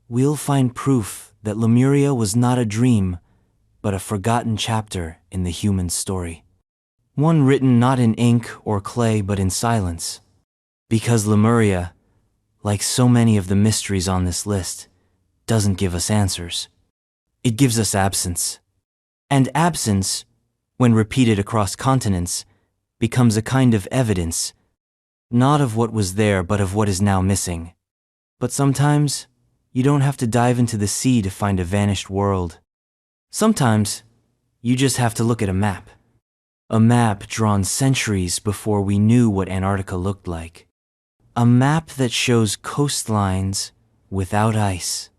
we'll find proof that Lemuria was not a dream, but a forgotten chapter in the human story. One written not in ink or clay, but in silence. Because Lemuria, like so many of the mysteries on this list, doesn't give us answers. It gives us absence. And absence, when repeated across continents, becomes a kind of evidence, not of what was there but of what is now missing. But sometimes, you don't have to dive into the sea to find a vanished world. Sometimes, you just have to look at a map. A map drawn centuries before we knew what Antarctica looked like. A map that shows coastlines without ice.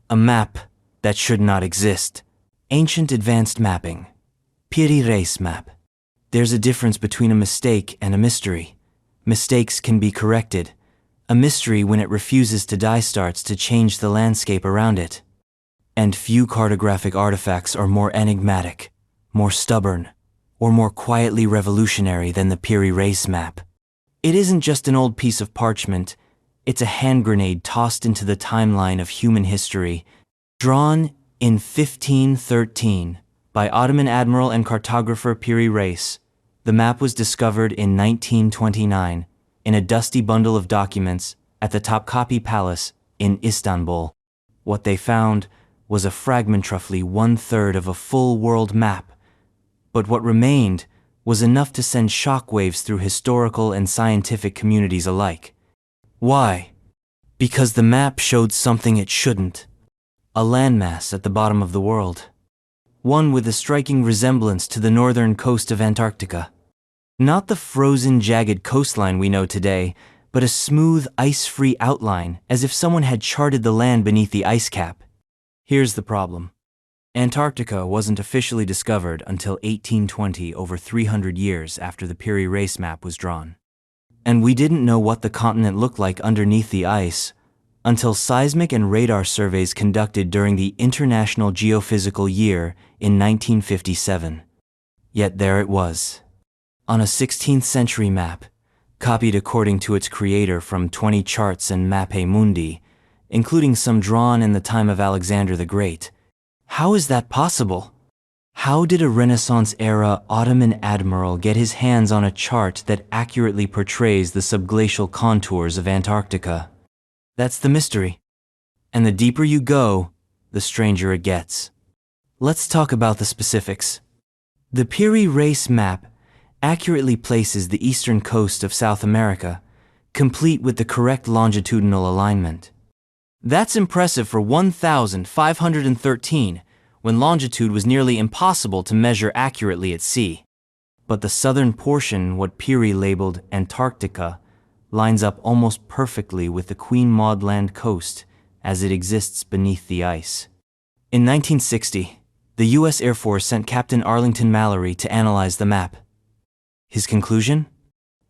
A map that should not exist. Ancient advanced mapping. Piri Reis map. There's a difference between a mistake and a mystery. Mistakes can be corrected. A mystery, when it refuses to die, starts to change the landscape around it. And few cartographic artifacts are more enigmatic, more stubborn, or more quietly revolutionary than the Piri Reis map. It isn't just an old piece of parchment, it's a hand grenade tossed into the timeline of human history. Drawn in 1513 by Ottoman admiral and cartographer Piri Reis, the map was discovered in 1929 in a dusty bundle of documents at the Topkapi Palace in Istanbul. What they found was a fragment roughly 1/3 of a full world map, but what remained was enough to send shockwaves through historical and scientific communities alike. Why? Because the map showed something it shouldn't. A landmass at the bottom of the world. One with a striking resemblance to the northern coast of Antarctica. Not the frozen, jagged coastline we know today, but a smooth, ice-free outline, as if someone had charted the land beneath the ice cap. Here's the problem. Antarctica wasn't officially discovered until 1820, over 300 years after the Piri Reis map was drawn. And we didn't know what the continent looked like underneath the ice until seismic and radar surveys conducted during the International Geophysical Year in 1957. Yet there it was, on a 16th century map, copied according to its creator from 20 charts and Mappe Mundi, including some drawn in the time of Alexander the Great. How is that possible? How did a Renaissance-era Ottoman admiral get his hands on a chart that accurately portrays the subglacial contours of Antarctica? That's the mystery. And the deeper you go, the stranger it gets. Let's talk about the specifics. The Piri Reis map accurately places the eastern coast of South America, complete with the correct longitudinal alignment. That's impressive for 1,513, when longitude was nearly impossible to measure accurately at sea. But the southern portion, what Piri labeled Antarctica, lines up almost perfectly with the Queen Maud Land coast as it exists beneath the ice. In 1960, the U.S. Air Force sent Captain Arlington Mallory to analyze the map. His conclusion?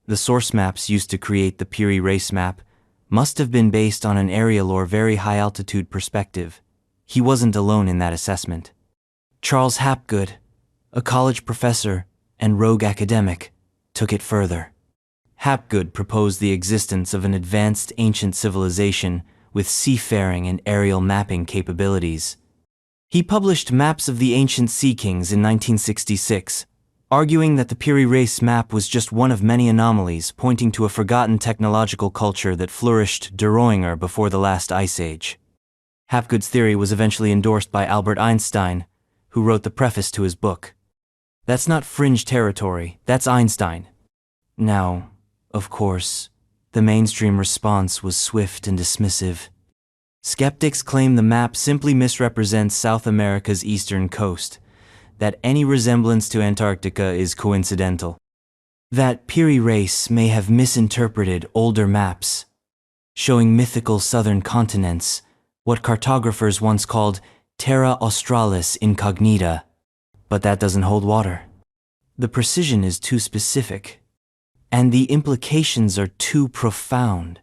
The source maps used to create the Piri Reis map must have been based on an aerial or very high-altitude perspective. He wasn't alone in that assessment. Charles Hapgood, a college professor and rogue academic, took it further. Hapgood proposed the existence of an advanced ancient civilization with seafaring and aerial mapping capabilities. He published Maps of the Ancient Sea Kings in 1966, arguing that the Piri Reis map was just one of many anomalies pointing to a forgotten technological culture that flourished during or before the last ice age. Hapgood's theory was eventually endorsed by Albert Einstein, who wrote the preface to his book. That's not fringe territory, that's Einstein. Now, of course, the mainstream response was swift and dismissive. Skeptics claim the map simply misrepresents South America's eastern coast, that any resemblance to Antarctica is coincidental. That Piri Reis may have misinterpreted older maps, showing mythical southern continents, what cartographers once called Terra Australis Incognita, but that doesn't hold water. The precision is too specific, and the implications are too profound.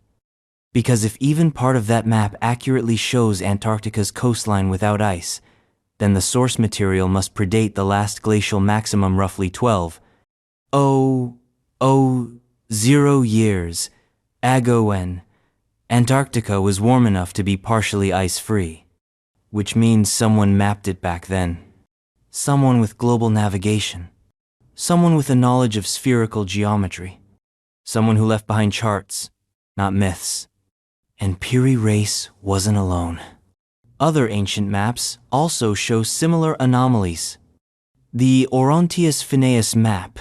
Because if even part of that map accurately shows Antarctica's coastline without ice, then the source material must predate the last glacial maximum roughly 12,000 years ago when Antarctica was warm enough to be partially ice-free, which means someone mapped it back then. Someone with global navigation. Someone with a knowledge of spherical geometry. Someone who left behind charts, not myths. And Piri Reis wasn't alone. Other ancient maps also show similar anomalies. The Orontius Phineas map,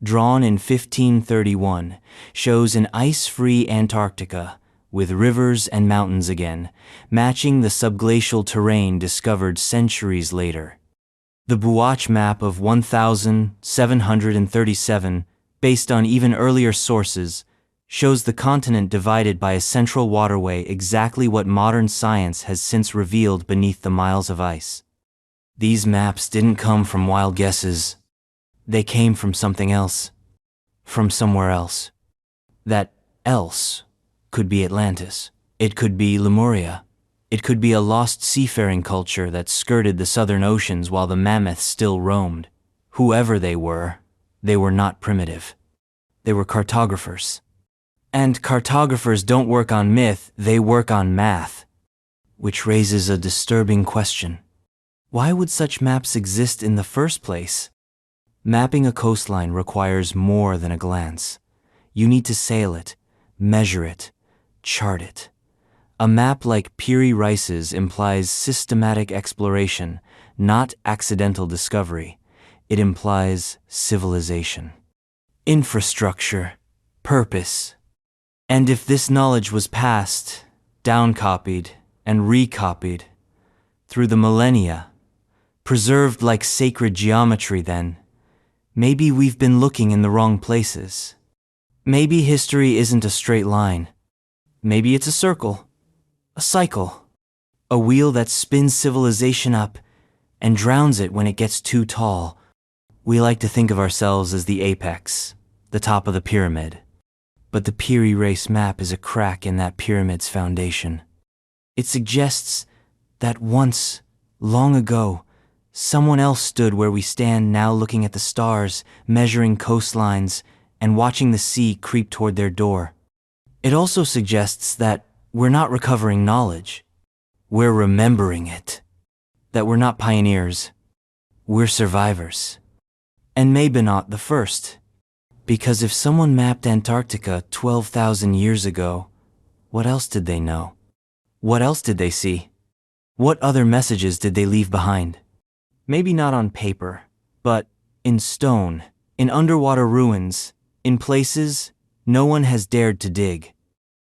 drawn in 1531, shows an ice-free Antarctica with rivers and mountains again, matching the subglacial terrain discovered centuries later. The Buach map of 1737, based on even earlier sources, shows the continent divided by a central waterway, exactly what modern science has since revealed beneath the miles of ice. These maps didn't come from wild guesses. They came from something else. From somewhere else. That else could be Atlantis. It could be Lemuria. It could be a lost seafaring culture that skirted the southern oceans while the mammoths still roamed. Whoever they were not primitive. They were cartographers. And cartographers don't work on myth, they work on math. Which raises a disturbing question. Why would such maps exist in the first place? Mapping a coastline requires more than a glance. You need to sail it, measure it, chart it. A map like Piri Reis's implies systematic exploration, not accidental discovery. It implies civilization, infrastructure, purpose. And if this knowledge was passed, downcopied, and recopied through the millennia, preserved like sacred geometry, then maybe we've been looking in the wrong places. Maybe history isn't a straight line. Maybe it's a circle, a cycle, a wheel that spins civilization up and drowns it when it gets too tall. We like to think of ourselves as the apex, the top of the pyramid. But the Piri Reis map is a crack in that pyramid's foundation. It suggests that once, long ago, someone else stood where we stand now, looking at the stars, measuring coastlines, and watching the sea creep toward their door. It also suggests that we're not recovering knowledge. We're remembering it. That we're not pioneers. We're survivors. And maybe not the first. Because if someone mapped Antarctica 12,000 years ago, what else did they know? What else did they see? What other messages did they leave behind? Maybe not on paper, but in stone, in underwater ruins, in places no one has dared to dig.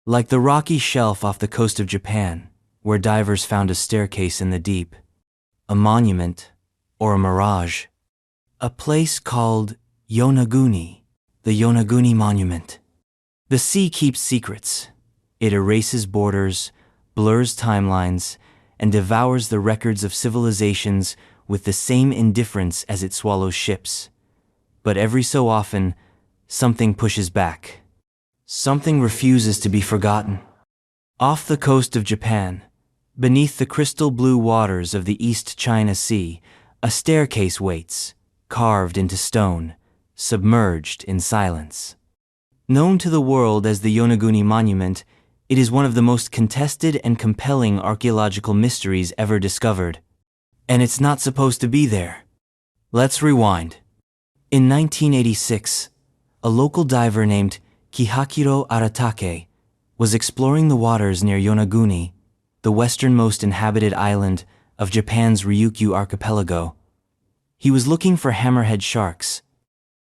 Like the rocky shelf off the coast of Japan, where divers found a staircase in the deep. A monument, or a mirage. A place called Yonaguni, the Yonaguni Monument. The sea keeps secrets. It erases borders, blurs timelines, and devours the records of civilizations with the same indifference as it swallows ships. But every so often, something pushes back. Something refuses to be forgotten. Off the coast of Japan, beneath the crystal blue waters of the East China Sea, a staircase waits, carved into stone, submerged in silence. Known to the world as the Yonaguni Monument, it is one of the most contested and compelling archaeological mysteries ever discovered. And it's not supposed to be there. Let's rewind. In 1986, a local diver named Kihachiro Aratake was exploring the waters near Yonaguni, the westernmost inhabited island of Japan's Ryukyu archipelago. He was looking for hammerhead sharks.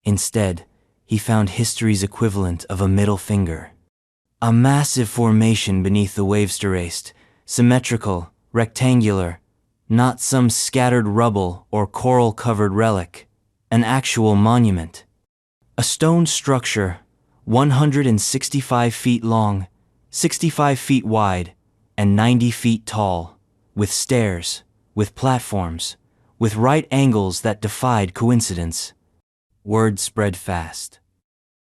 Instead, he found history's equivalent of a middle finger. A massive formation beneath the waves terraced, symmetrical, rectangular, not some scattered rubble or coral-covered relic, an actual monument. A stone structure, 165 feet long, 65 feet wide, and 90 feet tall, with stairs, with platforms, with right angles that defied coincidence. Word spread fast.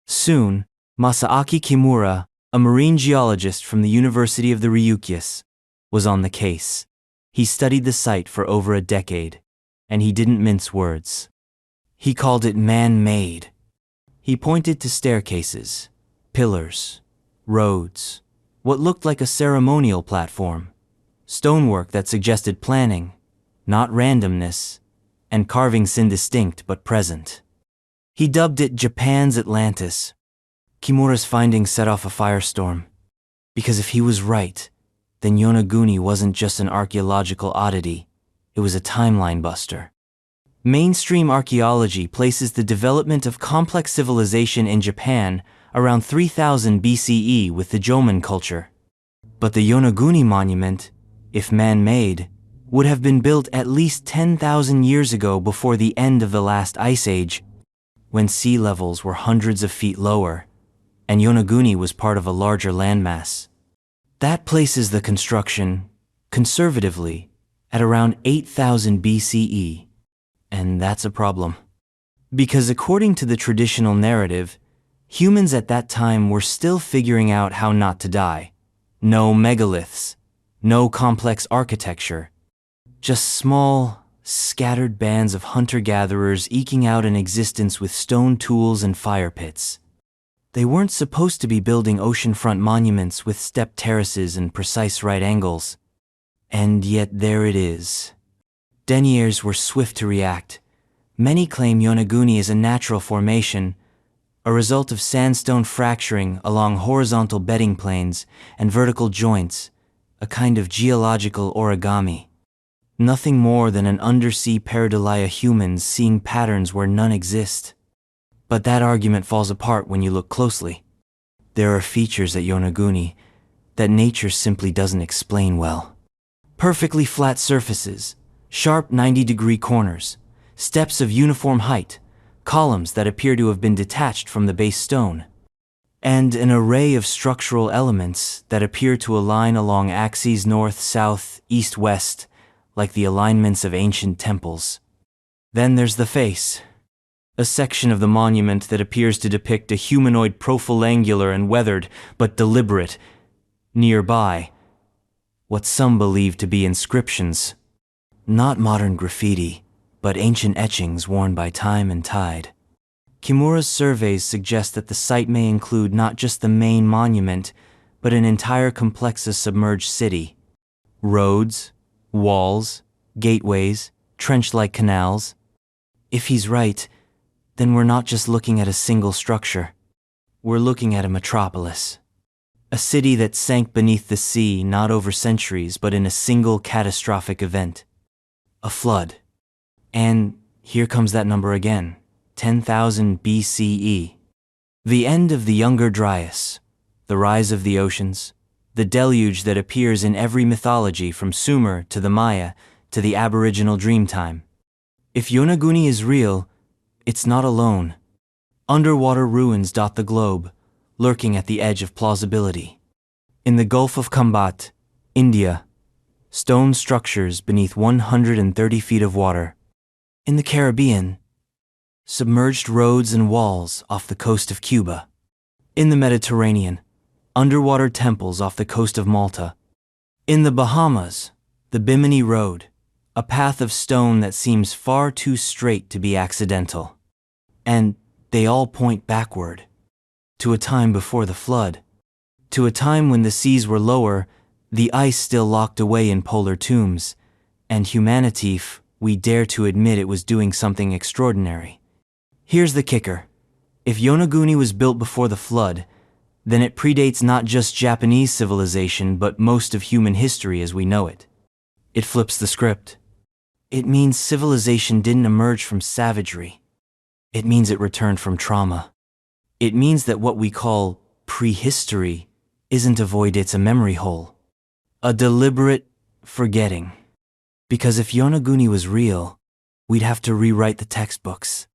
Soon, Masaaki Kimura, a marine geologist from the University of the Ryukyus, was on the case. He studied the site for over a decade, and he didn't mince words. He called it man-made. He pointed to staircases, pillars, roads, what looked like a ceremonial platform, stonework that suggested planning, not randomness, and carvings indistinct but present. He dubbed it Japan's Atlantis. Kimura's findings set off a firestorm. Because if he was right, then Yonaguni wasn't just an archaeological oddity, it was a timeline buster. Mainstream archaeology places the development of complex civilization in Japan around 3000 BCE with the Jomon culture. But the Yonaguni monument, if man-made, would have been built at least 10,000 years ago before the end of the last ice age, when sea levels were hundreds of feet lower, and Yonaguni was part of a larger landmass. That places the construction, conservatively, at around 8000 BCE. And that's a problem. Because according to the traditional narrative, humans at that time were still figuring out how not to die. No megaliths, no complex architecture, just small, scattered bands of hunter-gatherers eking out an existence with stone tools and fire pits. They weren't supposed to be building oceanfront monuments with stepped terraces and precise right angles. And yet there it is. Deniers were swift to react. Many claim Yonaguni is a natural formation, a result of sandstone fracturing along horizontal bedding planes and vertical joints, a kind of geological origami. Nothing more than an undersea pareidolia humans seeing patterns where none exist. But that argument falls apart when you look closely. There are features at Yonaguni that nature simply doesn't explain well. Perfectly flat surfaces, sharp 90-degree corners, steps of uniform height, columns that appear to have been detached from the base stone, and an array of structural elements that appear to align along axes north, south, east, west, like the alignments of ancient temples. Then there's the face, a section of the monument that appears to depict a humanoid profilangular and weathered, but deliberate. Nearby, what some believe to be inscriptions. Not modern graffiti, but ancient etchings worn by time and tide. Kimura's surveys suggest that the site may include not just the main monument, but an entire complex of submerged city. Roads, walls, gateways, trench-like canals. If he's right, then we're not just looking at a single structure. We're looking at a metropolis. A city that sank beneath the sea not over centuries, but in a single catastrophic event. A flood. And here comes that number again, 10,000 BCE. The end of the Younger Dryas, the rise of the oceans, the deluge that appears in every mythology from Sumer to the Maya to the Aboriginal Dreamtime. If Yonaguni is real, it's not alone. Underwater ruins dot the globe, lurking at the edge of plausibility. In the Gulf of Kambat, India, stone structures beneath 130 feet of water. In the Caribbean, submerged roads and walls off the coast of Cuba. In the Mediterranean, underwater temples off the coast of Malta. In the Bahamas, the Bimini Road, a path of stone that seems far too straight to be accidental. And they all point backward, to a time before the flood, to a time when the seas were lower, the ice still locked away in polar tombs, and humanity, we dare to admit it was doing something extraordinary. Here's the kicker. If Yonaguni was built before the flood, then it predates not just Japanese civilization, but most of human history as we know it. It flips the script. It means civilization didn't emerge from savagery. It means it returned from trauma. It means that what we call prehistory isn't a void, it's a memory hole. A deliberate forgetting. Because if Yonaguni was real, we'd have to rewrite the textbooks.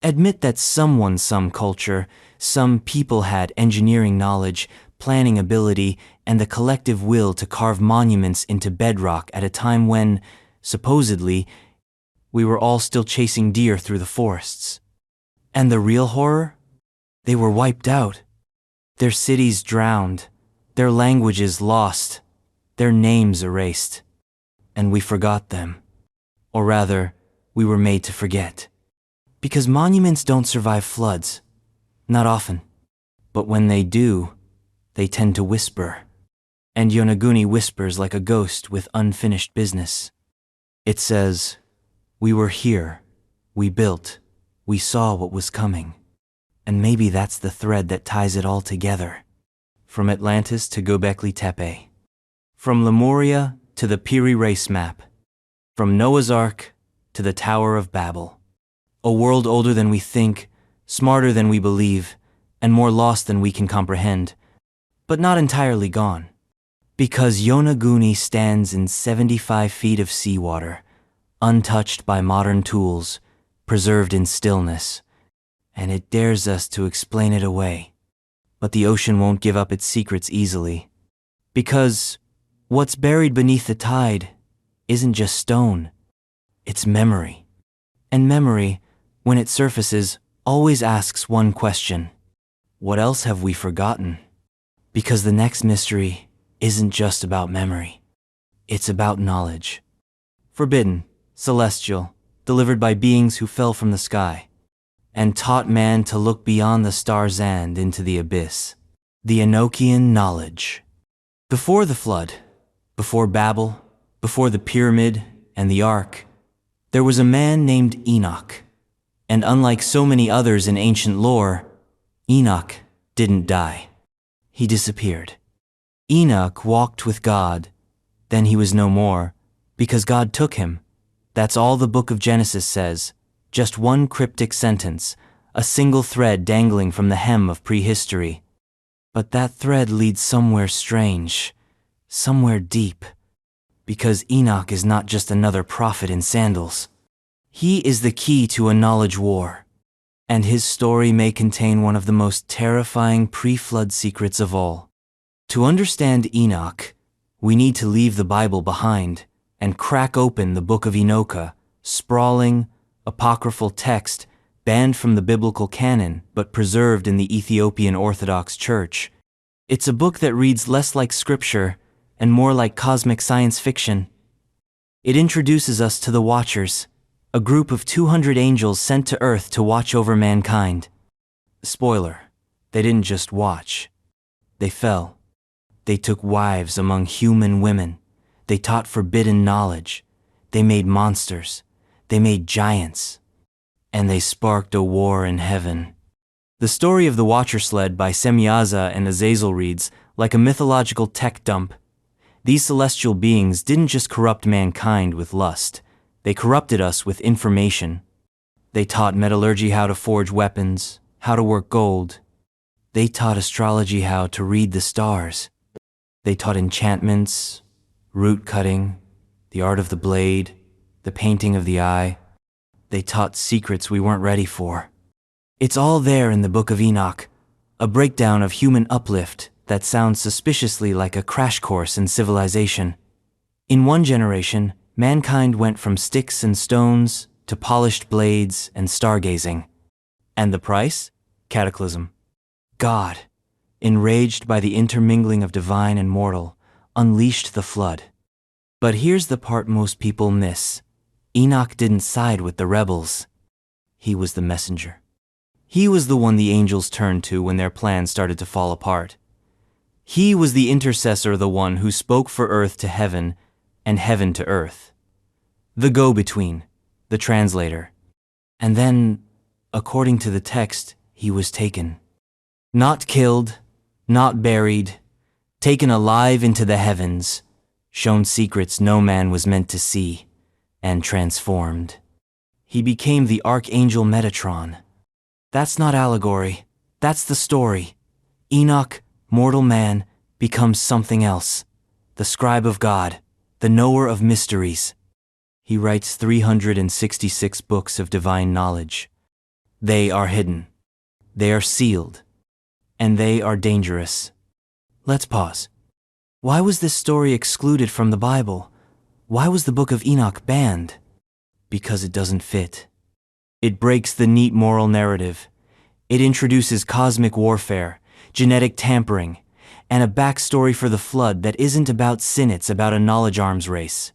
Admit that some culture, some people had engineering knowledge, planning ability, and the collective will to carve monuments into bedrock at a time when, supposedly, we were all still chasing deer through the forests. And the real horror? They were wiped out. Their cities drowned, their languages lost, their names erased. And we forgot them. Or rather, we were made to forget. Because monuments don't survive floods. Not often. But when they do, they tend to whisper. And Yonaguni whispers like a ghost with unfinished business. It says, "We were here, we built, we saw what was coming." And maybe that's the thread that ties it all together. From Atlantis to Göbekli Tepe. From Lemuria to the Piri race map. From Noah's Ark to the Tower of Babel. A world older than we think, smarter than we believe, and more lost than we can comprehend, but not entirely gone. Because Yonaguni stands in 75 feet of seawater, untouched by modern tools, preserved in stillness, and it dares us to explain it away. But the ocean won't give up its secrets easily, because what's buried beneath the tide isn't just stone, it's memory. And memory, when it surfaces, always asks one question: what else have we forgotten? Because the next mystery isn't just about memory, it's about knowledge. Forbidden, celestial, delivered by beings who fell from the sky, and taught man to look beyond the stars and into the abyss. The Enochian knowledge. Before the flood, before Babel, before the pyramid and the ark, there was a man named Enoch. And unlike so many others in ancient lore, Enoch didn't die. He disappeared. Enoch walked with God, then he was no more, because God took him. That's all the book of Genesis says. Just one cryptic sentence, a single thread dangling from the hem of prehistory. But that thread leads somewhere strange, somewhere deep, because Enoch is not just another prophet in sandals. He is the key to a knowledge war, and his story may contain one of the most terrifying pre-flood secrets of all. To understand Enoch, we need to leave the Bible behind and crack open the Book of Enoch, sprawling, apocryphal text banned from the biblical canon but preserved in the Ethiopian Orthodox Church. It's a book that reads less like scripture and more like cosmic science fiction. It introduces us to the Watchers, a group of 200 angels sent to Earth to watch over mankind. Spoiler, they didn't just watch. They fell. They took wives among human women. They taught forbidden knowledge. They made monsters. They made giants. And they sparked a war in heaven. The story of the Watcher Sled by Semyaza and Azazel reads like a mythological tech dump. These celestial beings didn't just corrupt mankind with lust. They corrupted us with information. They taught metallurgy how to forge weapons, how to work gold. They taught astrology how to read the stars. They taught enchantments, root cutting, the art of the blade, the painting of the eye. They taught secrets we weren't ready for. It's all there in the Book of Enoch, a breakdown of human uplift that sounds suspiciously like a crash course in civilization. In one generation, mankind went from sticks and stones to polished blades and stargazing. And the price? Cataclysm. God, enraged by the intermingling of divine and mortal, unleashed the flood. But here's the part most people miss. Enoch didn't side with the rebels. He was the messenger. He was the one the angels turned to when their plans started to fall apart. He was the intercessor, the one who spoke for earth to heaven and heaven to earth. The go-between, the translator. And then, according to the text, he was taken. Not killed, not buried, taken alive into the heavens, shown secrets no man was meant to see, and transformed. He became the Archangel Metatron. That's not allegory, that's the story. Enoch, mortal man, becomes something else, the scribe of God, the knower of mysteries. He writes 366 books of divine knowledge. They are hidden, they are sealed, and they are dangerous. Let's pause. Why was this story excluded from the Bible? Why was the Book of Enoch banned? Because it doesn't fit. It breaks the neat moral narrative. It introduces cosmic warfare, genetic tampering, and a backstory for the flood that isn't about sin, it's about a knowledge arms race.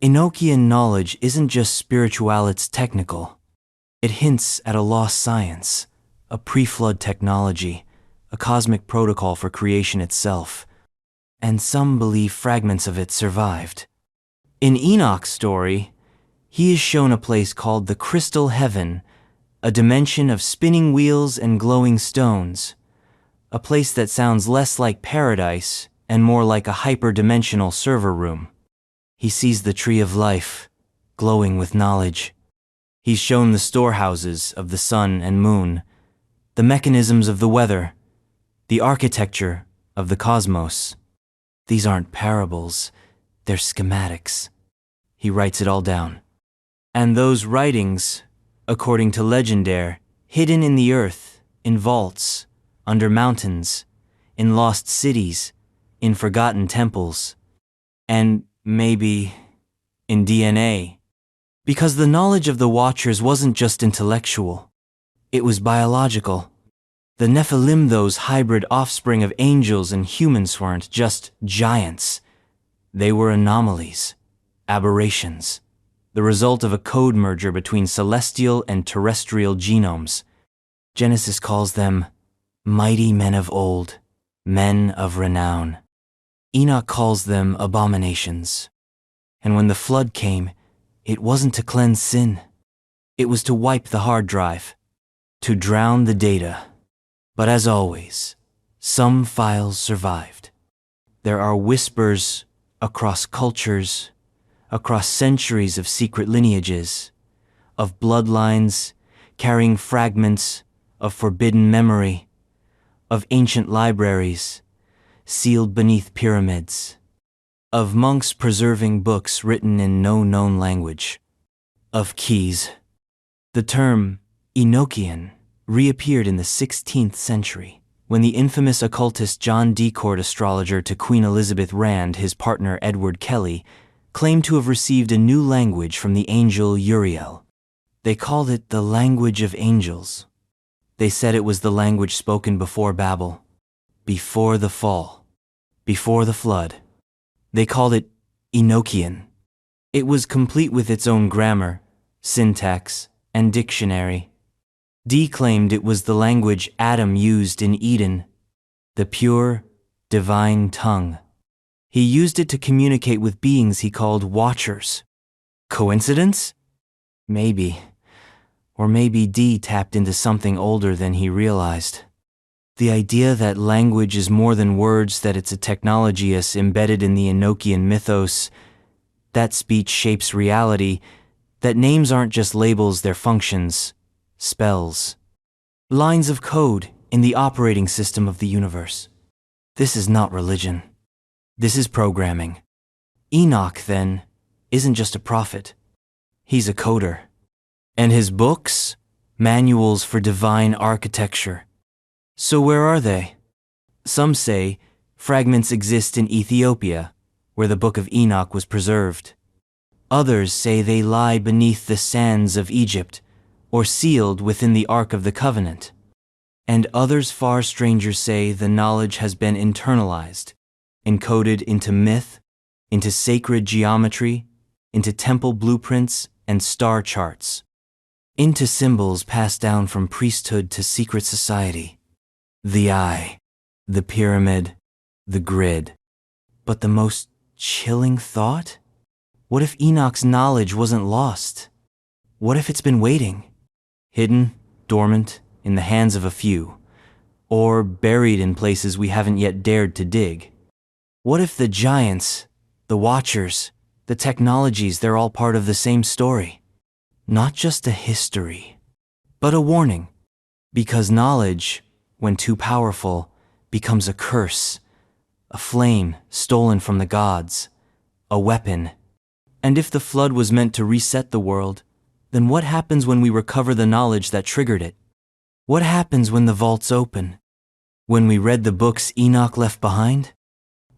Enochian knowledge isn't just spiritual, it's technical. It hints at a lost science, a pre-flood technology, a cosmic protocol for creation itself. And some believe fragments of it survived. In Enoch's story, he is shown a place called the Crystal Heaven, a dimension of spinning wheels and glowing stones, a place that sounds less like paradise and more like a hyper-dimensional server room. He sees the tree of life, glowing with knowledge. He's shown the storehouses of the sun and moon, the mechanisms of the weather, the architecture of the cosmos. These aren't parables, they're schematics. He writes it all down. And those writings, according to legend, hidden in the earth, in vaults, under mountains, in lost cities, in forgotten temples, and maybe in DNA. Because the knowledge of the Watchers wasn't just intellectual, it was biological. The Nephilim, those hybrid offspring of angels and humans, weren't just giants. They were anomalies, aberrations, the result of a code merger between celestial and terrestrial genomes. Genesis calls them mighty men of old, men of renown. Enoch calls them abominations. And when the flood came, it wasn't to cleanse sin. It was to wipe the hard drive, to drown the data. But as always, some files survived. There are whispers across cultures, across centuries of secret lineages, of bloodlines carrying fragments of forbidden memory, of ancient libraries sealed beneath pyramids, of monks preserving books written in no known language, of keys. The term Enochian reappeared in the 16th century, when the infamous occultist John Decourt, astrologer to Queen Elizabeth Rand, his partner Edward Kelly, claimed to have received a new language from the angel Uriel. They called it the language of angels. They said it was the language spoken before Babel, before the fall, before the flood. They called it Enochian. It was complete with its own grammar, syntax, and dictionary. Dee claimed it was the language Adam used in Eden, the pure, divine tongue. He used it to communicate with beings he called Watchers. Coincidence? Maybe. Or maybe Dee tapped into something older than he realized. The idea that language is more than words, that it's a technology embedded in the Enochian mythos, that speech shapes reality, that names aren't just labels, they're functions, spells, lines of code in the operating system of the universe. This is not religion. This is programming. Enoch, then, isn't just a prophet. He's a coder. And his books? Manuals for divine architecture. So where are they? Some say fragments exist in Ethiopia, where the Book of Enoch was preserved. Others say they lie beneath the sands of Egypt, or sealed within the Ark of the Covenant. And others, far stranger, say the knowledge has been internalized, encoded into myth, into sacred geometry, into temple blueprints and star charts, into symbols passed down from priesthood to secret society. The eye, the pyramid, the grid. But the most chilling thought? What if Enoch's knowledge wasn't lost? What if it's been waiting? Hidden, dormant, in the hands of a few, or buried in places we haven't yet dared to dig? What if the giants, the Watchers, the technologies, they're all part of the same story? Not just a history, but a warning. Because knowledge, when too powerful, becomes a curse, a flame stolen from the gods, a weapon. And if the flood was meant to reset the world, then what happens when we recover the knowledge that triggered it? What happens when the vaults open? When we read the books Enoch left behind?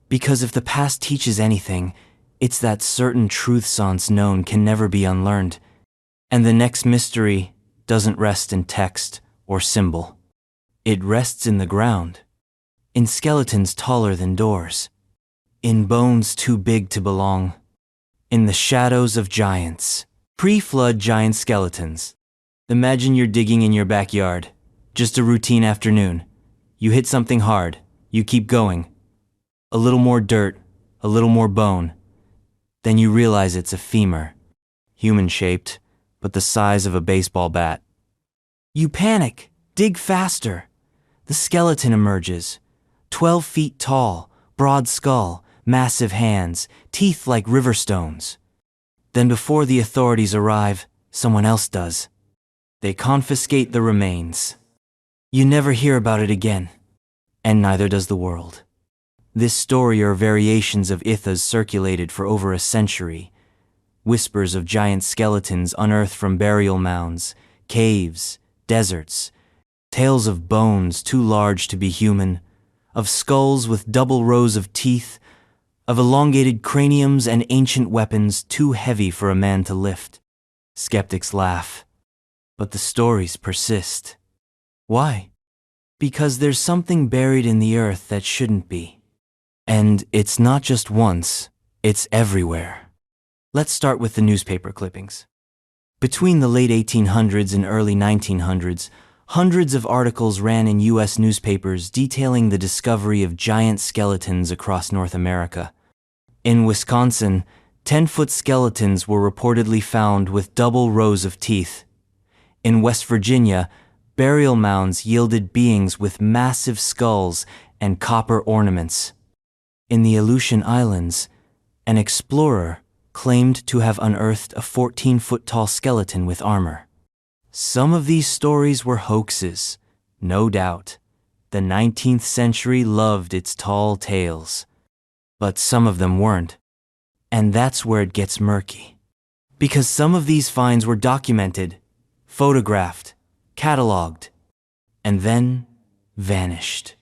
Because if the past teaches anything, it's that certain truths once known can never be unlearned, and the next mystery doesn't rest in text or symbol. It rests in the ground, in skeletons taller than doors, in bones too big to belong, in the shadows of giants, pre-flood giant skeletons. Imagine you're digging in your backyard, just a routine afternoon. You hit something hard, you keep going. A little more dirt, a little more bone. Then you realize it's a femur, human-shaped, but the size of a baseball bat. You panic, dig faster. The skeleton emerges, 12 feet tall, broad skull, massive hands, teeth like river stones. Then before the authorities arrive, someone else does. They confiscate the remains. You never hear about it again, and neither does the world. This story or variations of Ithas circulated for over a century. Whispers of giant skeletons unearthed from burial mounds, caves, deserts, tales of bones too large to be human, of skulls with double rows of teeth, of elongated craniums and ancient weapons too heavy for a man to lift. Skeptics laugh, but the stories persist. Why? Because there's something buried in the earth that shouldn't be. And it's not just once, it's everywhere. Let's start with the newspaper clippings. Between the late 1800s and early 1900s, hundreds of articles ran in U.S. newspapers detailing the discovery of giant skeletons across North America. In Wisconsin, 10-foot skeletons were reportedly found with double rows of teeth. In West Virginia, burial mounds yielded beings with massive skulls and copper ornaments. In the Aleutian Islands, an explorer claimed to have unearthed a 14-foot-tall skeleton with armor. Some of these stories were hoaxes, no doubt. The 19th century loved its tall tales. But some of them weren't. And that's where it gets murky. Because some of these finds were documented, photographed, cataloged, and then vanished.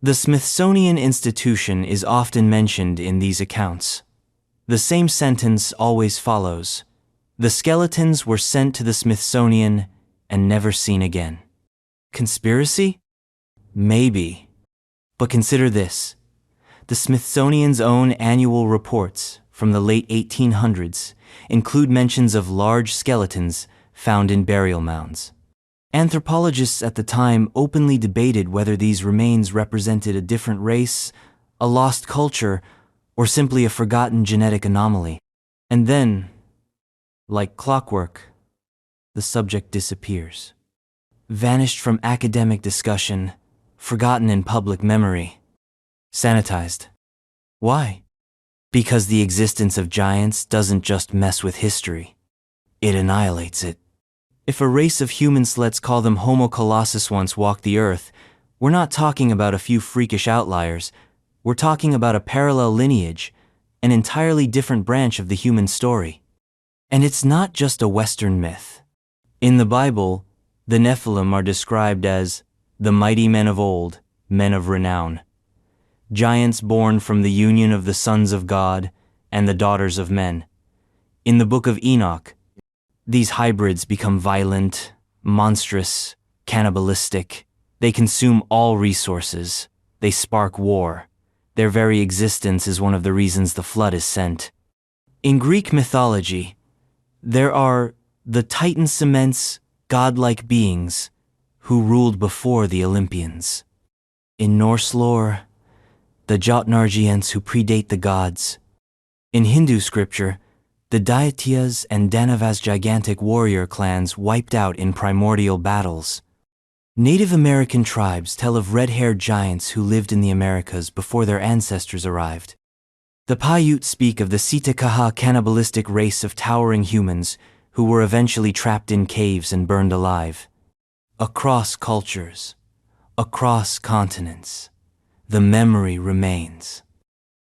The Smithsonian Institution is often mentioned in these accounts. The same sentence always follows. The skeletons were sent to the Smithsonian and never seen again. Conspiracy? Maybe. But consider this. The Smithsonian's own annual reports from the late 1800s include mentions of large skeletons found in burial mounds. Anthropologists at the time openly debated whether these remains represented a different race, a lost culture, or simply a forgotten genetic anomaly. And then, like clockwork, the subject disappears. Vanished from academic discussion, forgotten in public memory. Sanitized. Why? Because the existence of giants doesn't just mess with history. It annihilates it. If a race of humans, let's call them Homo colossus, once walked the earth, we're not talking about a few freakish outliers. We're talking about a parallel lineage, an entirely different branch of the human story. And it's not just a Western myth. In the Bible, the Nephilim are described as the mighty men of old, men of renown. Giants born from the union of the sons of God and the daughters of men. In the book of Enoch, these hybrids become violent, monstrous, cannibalistic. They consume all resources. They spark war. Their very existence is one of the reasons the flood is sent. In Greek mythology, there are the Titan cements, godlike beings who ruled before the Olympians. In Norse lore, the Jotnargians who predate the gods. In Hindu scripture, the Daityas and Danavas, gigantic warrior clans wiped out in primordial battles. Native American tribes tell of red-haired giants who lived in the Americas before their ancestors arrived. The Paiute speak of the Sitakaha cannibalistic race of towering humans who were eventually trapped in caves and burned alive. Across cultures, across continents, the memory remains.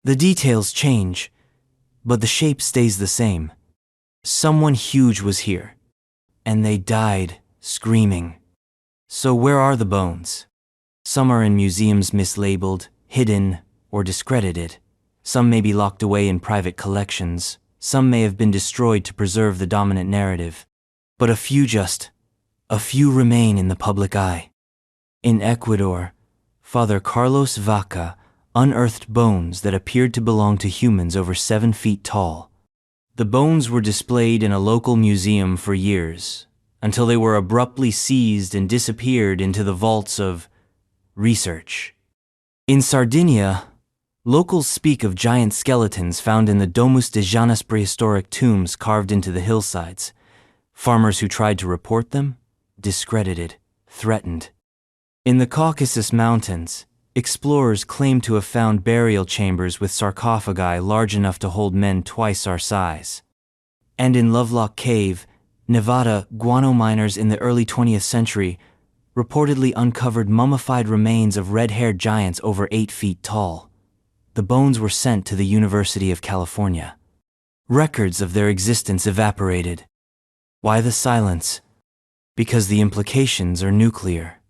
The details change, but the shape stays the same. Someone huge was here, and they died screaming. So where are the bones? Some are in museums mislabeled, hidden, or discredited. Some may be locked away in private collections. Some may have been destroyed to preserve the dominant narrative. But a few remain in the public eye. In Ecuador, Father Carlos Vaca unearthed bones that appeared to belong to humans over 7 feet tall. The bones were displayed in a local museum for years, until they were abruptly seized and disappeared into the vaults of research. In Sardinia, locals speak of giant skeletons found in the Domus de Janus, prehistoric tombs carved into the hillsides. Farmers who tried to report them, discredited, threatened. In the Caucasus Mountains, explorers claim to have found burial chambers with sarcophagi large enough to hold men twice our size. And in Lovelock Cave, Nevada, guano miners in the early 20th century reportedly uncovered mummified remains of red-haired giants over 8 feet tall. The bones were sent to the University of California. Records of their existence evaporated. Why the silence? Because the implications are nuclear.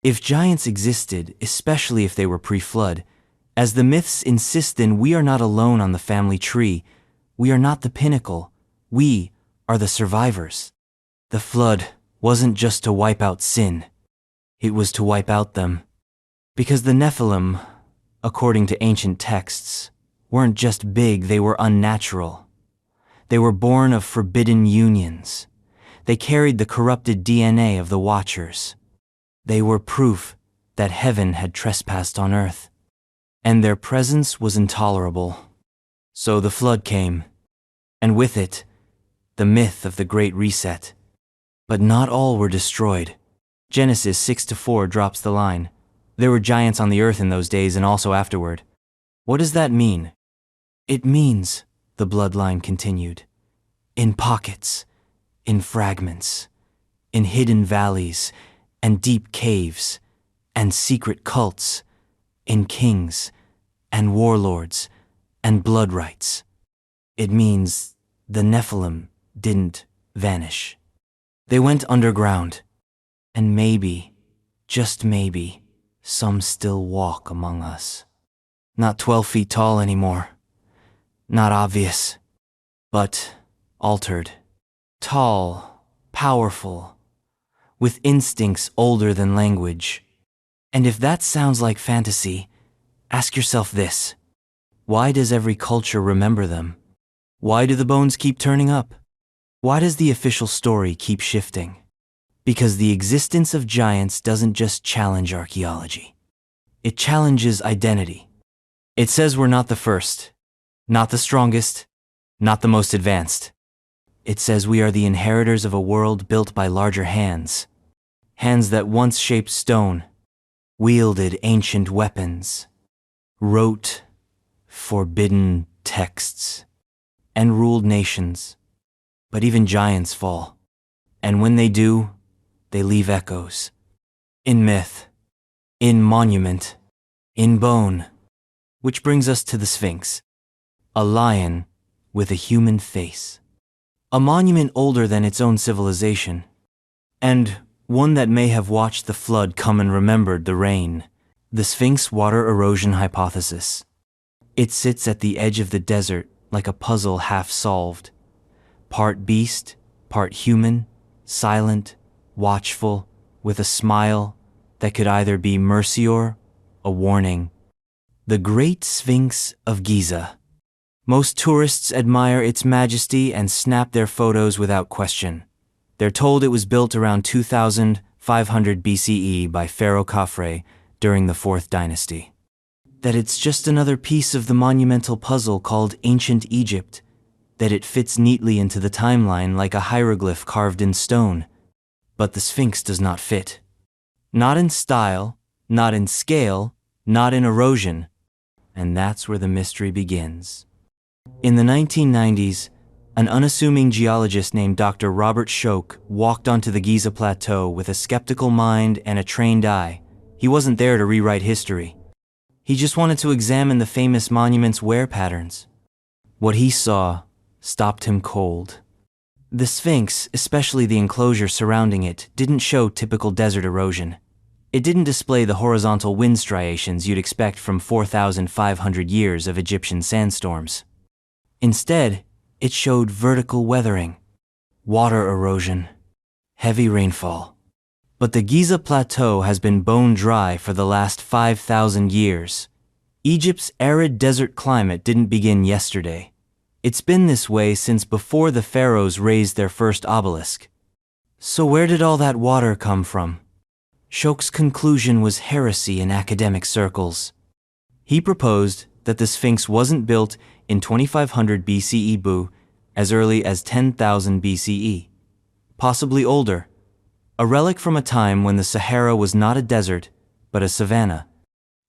If giants existed, especially if they were pre-flood, as the myths insist, then we are not alone on the family tree. We are not the pinnacle. We are the survivors. The flood wasn't just to wipe out sin. It was to wipe out them. Because the Nephilim, according to ancient texts, weren't just big, they were unnatural. They were born of forbidden unions. They carried the corrupted DNA of the Watchers. They were proof that heaven had trespassed on earth, and their presence was intolerable. So the flood came, and with it, the myth of the Great Reset. But not all were destroyed. Genesis 6-4 drops the line, "There were giants on the earth in those days and also afterward." What does that mean? It means, the bloodline continued, in pockets, in fragments, in hidden valleys and deep caves and secret cults, in kings and warlords and blood rites. It means the Nephilim didn't vanish. They went underground, and maybe, just maybe, some still walk among us. Not 12 feet tall anymore. Not obvious, but altered. Tall, powerful, with instincts older than language. And if that sounds like fantasy, ask yourself this. Why does every culture remember them? Why do the bones keep turning up? Why does the official story keep shifting? Because the existence of giants doesn't just challenge archaeology. It challenges identity. It says we're not the first, not the strongest, not the most advanced. It says we are the inheritors of a world built by larger hands. Hands that once shaped stone, wielded ancient weapons, wrote forbidden texts, and ruled nations. But even giants fall. And when they do, they leave echoes. In myth, in monument, in bone. Which brings us to the Sphinx, a lion with a human face. A monument older than its own civilization, and one that may have watched the flood come and remembered the rain. The Sphinx water erosion hypothesis. It sits at the edge of the desert like a puzzle half solved. Part beast, part human, silent, watchful, with a smile that could either be mercy or a warning. The Great Sphinx of Giza. Most tourists admire its majesty and snap their photos without question. They're told it was built around 2500 BCE by Pharaoh Khafre during the 4th dynasty. That it's just another piece of the monumental puzzle called Ancient Egypt, that it fits neatly into the timeline like a hieroglyph carved in stone. But the Sphinx does not fit. Not in style, not in scale, not in erosion. And that's where the mystery begins. In the 1990s, an unassuming geologist named Dr. Robert Schoch walked onto the Giza Plateau with a skeptical mind and a trained eye. He wasn't there to rewrite history. He just wanted to examine the famous monument's wear patterns. What he saw stopped him cold. The Sphinx, especially the enclosure surrounding it, didn't show typical desert erosion. It didn't display the horizontal wind striations you'd expect from 4,500 years of Egyptian sandstorms. Instead, it showed vertical weathering, water erosion, heavy rainfall. But the Giza Plateau has been bone dry for the last 5,000 years. Egypt's arid desert climate didn't begin yesterday. It's been this way since before the pharaohs raised their first obelisk. So where did all that water come from? Schoch's conclusion was heresy in academic circles. He proposed that the Sphinx wasn't built in 2500 BCE as early as 10,000 BCE, possibly older, a relic from a time when the Sahara was not a desert, but a savanna.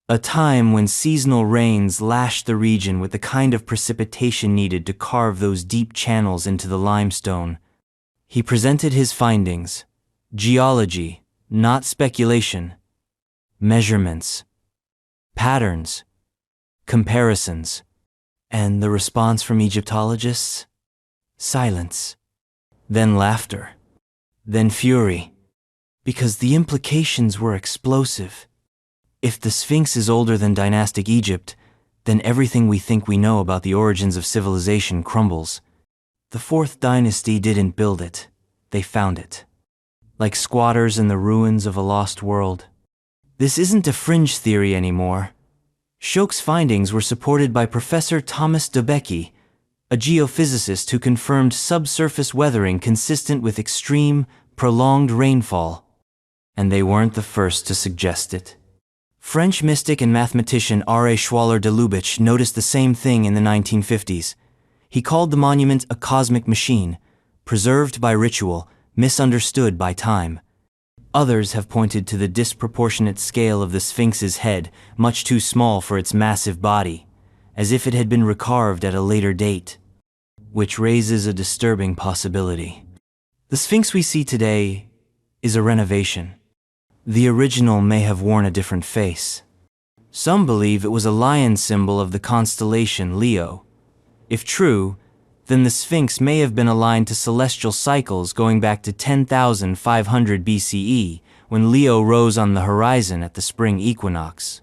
a time when seasonal rains lashed the region with the kind of precipitation needed to carve those deep channels into the limestone. He presented his findings: geology, not speculation, measurements, patterns, comparisons. And the response from Egyptologists? Silence. Then laughter. Then fury. Because the implications were explosive. If the Sphinx is older than dynastic Egypt, then everything we think we know about the origins of civilization crumbles. The fourth dynasty didn't build it, they found it. Like squatters in the ruins of a lost world. This isn't a fringe theory anymore. Schoch's findings were supported by Professor Thomas Dobecki, a geophysicist who confirmed subsurface weathering consistent with extreme, prolonged rainfall. And they weren't the first to suggest it. French mystic and mathematician R.A. Schwaller de Lubitsch noticed the same thing in the 1950s. He called the monument a cosmic machine, preserved by ritual, misunderstood by time. Others have pointed to the disproportionate scale of the Sphinx's head, much too small for its massive body, as if it had been recarved at a later date, which raises a disturbing possibility. The Sphinx we see today is a renovation. The original may have worn a different face. Some believe it was a lion symbol of the constellation Leo. If true, then the Sphinx may have been aligned to celestial cycles going back to 10,500 BCE, when Leo rose on the horizon at the spring equinox.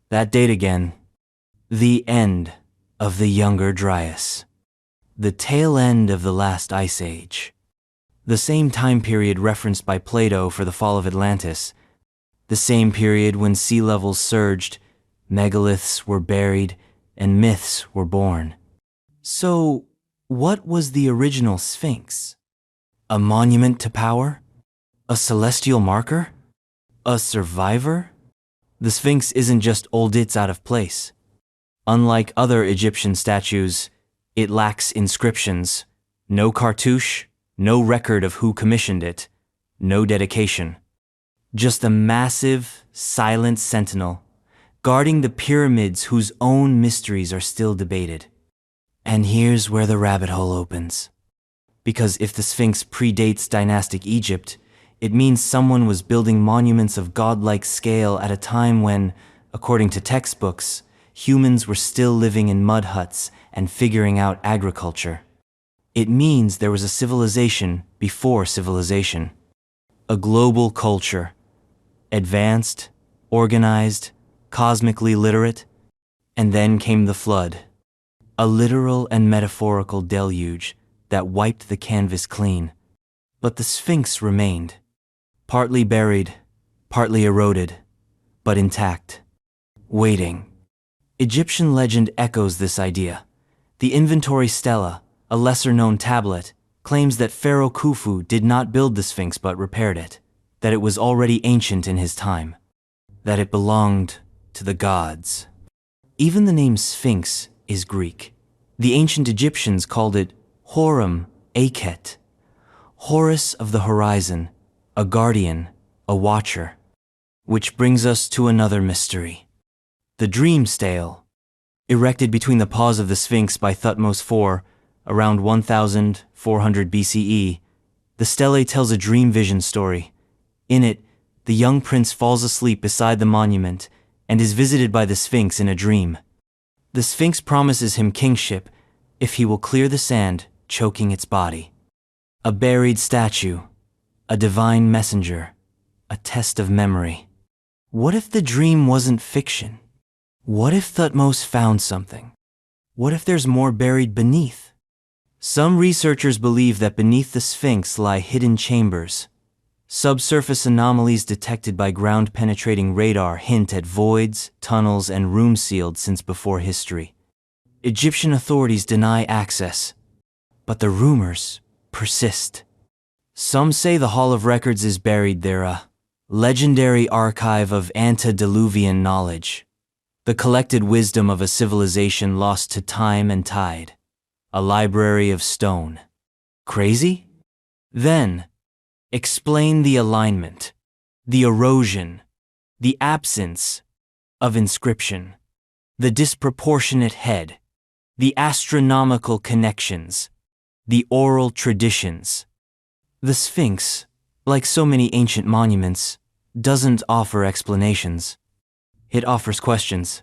That date again. The end of the Younger Dryas. The tail end of the last ice age. The same time period referenced by Plato for the fall of Atlantis. The same period when sea levels surged, megaliths were buried, and myths were born. So, what was the original Sphinx? A monument to power? A celestial marker? A survivor? The Sphinx isn't just old, it's out of place. Unlike other Egyptian statues, it lacks inscriptions, no cartouche, no record of who commissioned it, no dedication. Just a massive, silent sentinel, guarding the pyramids whose own mysteries are still debated. And here's where the rabbit hole opens. Because if the Sphinx predates dynastic Egypt, it means someone was building monuments of godlike scale at a time when, according to textbooks, humans were still living in mud huts and figuring out agriculture. It means there was a civilization before civilization. A global culture. Advanced, organized, cosmically literate. And then came the flood. A literal and metaphorical deluge that wiped the canvas clean. But the Sphinx remained. Partly buried, partly eroded, but intact. Waiting. Egyptian legend echoes this idea. The inventory stela, a lesser-known tablet, claims that Pharaoh Khufu did not build the Sphinx but repaired it, that it was already ancient in his time, that it belonged to the gods. Even the name Sphinx is Greek. The ancient Egyptians called it Horum Akhet, Horus of the horizon, a guardian, a watcher. Which brings us to another mystery. The dream stele, erected between the paws of the Sphinx by Thutmose IV, around 1400 BCE, the stele tells a dream vision story. In it, the young prince falls asleep beside the monument and is visited by the Sphinx in a dream. The Sphinx promises him kingship if he will clear the sand, choking its body. A buried statue, a divine messenger, a test of memory. What if the dream wasn't fiction? What if Thutmose found something? What if there's more buried beneath? Some researchers believe that beneath the Sphinx lie hidden chambers. Subsurface anomalies detected by ground-penetrating radar hint at voids, tunnels, and rooms sealed since before history. Egyptian authorities deny access, but the rumors persist. Some say the Hall of Records is buried there, a legendary archive of antediluvian knowledge, the collected wisdom of a civilization lost to time and tide, a library of stone. Crazy? Then, explain the alignment, the erosion, the absence of inscription, the disproportionate head, the astronomical connections, the oral traditions. The Sphinx, like so many ancient monuments, doesn't offer explanations. It offers questions.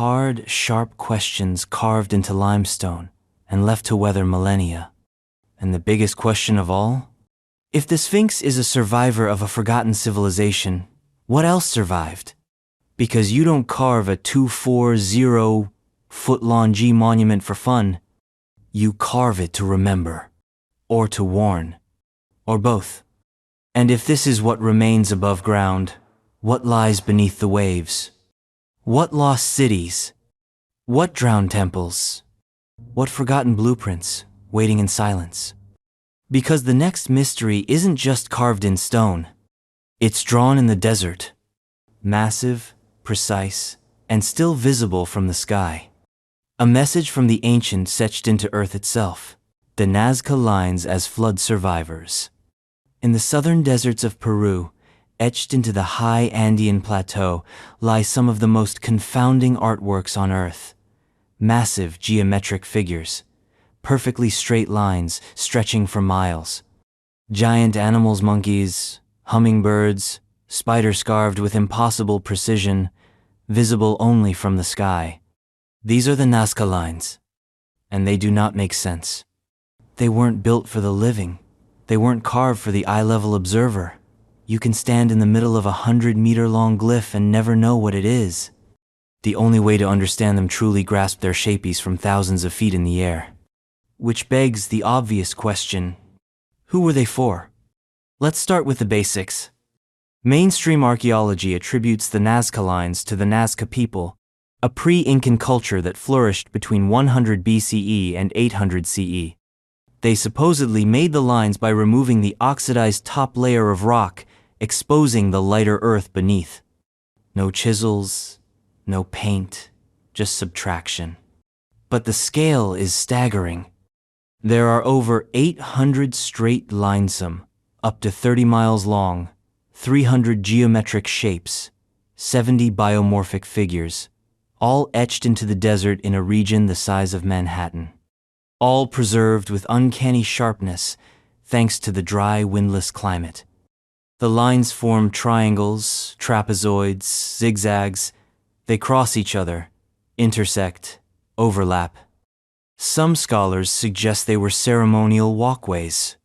Hard, sharp questions carved into limestone and left to weather millennia. And the biggest question of all? If the Sphinx is a survivor of a forgotten civilization, what else survived? Because you don't carve a 240-foot-long G monument for fun. You carve it to remember, or to warn, or both. And if this is what remains above ground, what lies beneath the waves? What lost cities? What drowned temples? What forgotten blueprints waiting in silence? Because the next mystery isn't just carved in stone. It's drawn in the desert. Massive, precise, and still visible from the sky. A message from the ancients etched into earth itself. The Nazca lines as flood survivors. In the southern deserts of Peru, etched into the high Andean plateau, lie some of the most confounding artworks on earth. Massive geometric figures, perfectly straight lines stretching for miles. Giant animals, monkeys, hummingbirds, spiders carved with impossible precision, visible only from the sky. These are the Nazca lines, and they do not make sense. They weren't built for the living. They weren't carved for the eye-level observer. You can stand in the middle of a 100-meter-long glyph and never know what it is. The only way to understand them truly grasp their shapies from thousands of feet in the air. Which begs the obvious question, who were they for? Let's start with the basics. Mainstream archaeology attributes the Nazca lines to the Nazca people, a pre-Incan culture that flourished between 100 BCE and 800 CE. They supposedly made the lines by removing the oxidized top layer of rock, exposing the lighter earth beneath. No chisels, no paint, just subtraction. But the scale is staggering. There are over 800 straight linesome, up to 30 miles long, 300 geometric shapes, 70 biomorphic figures, all etched into the desert in a region the size of Manhattan. All preserved with uncanny sharpness thanks to the dry, windless climate. The lines form triangles, trapezoids, zigzags. They cross each other, intersect, overlap. Some scholars suggest they were ceremonial walkways.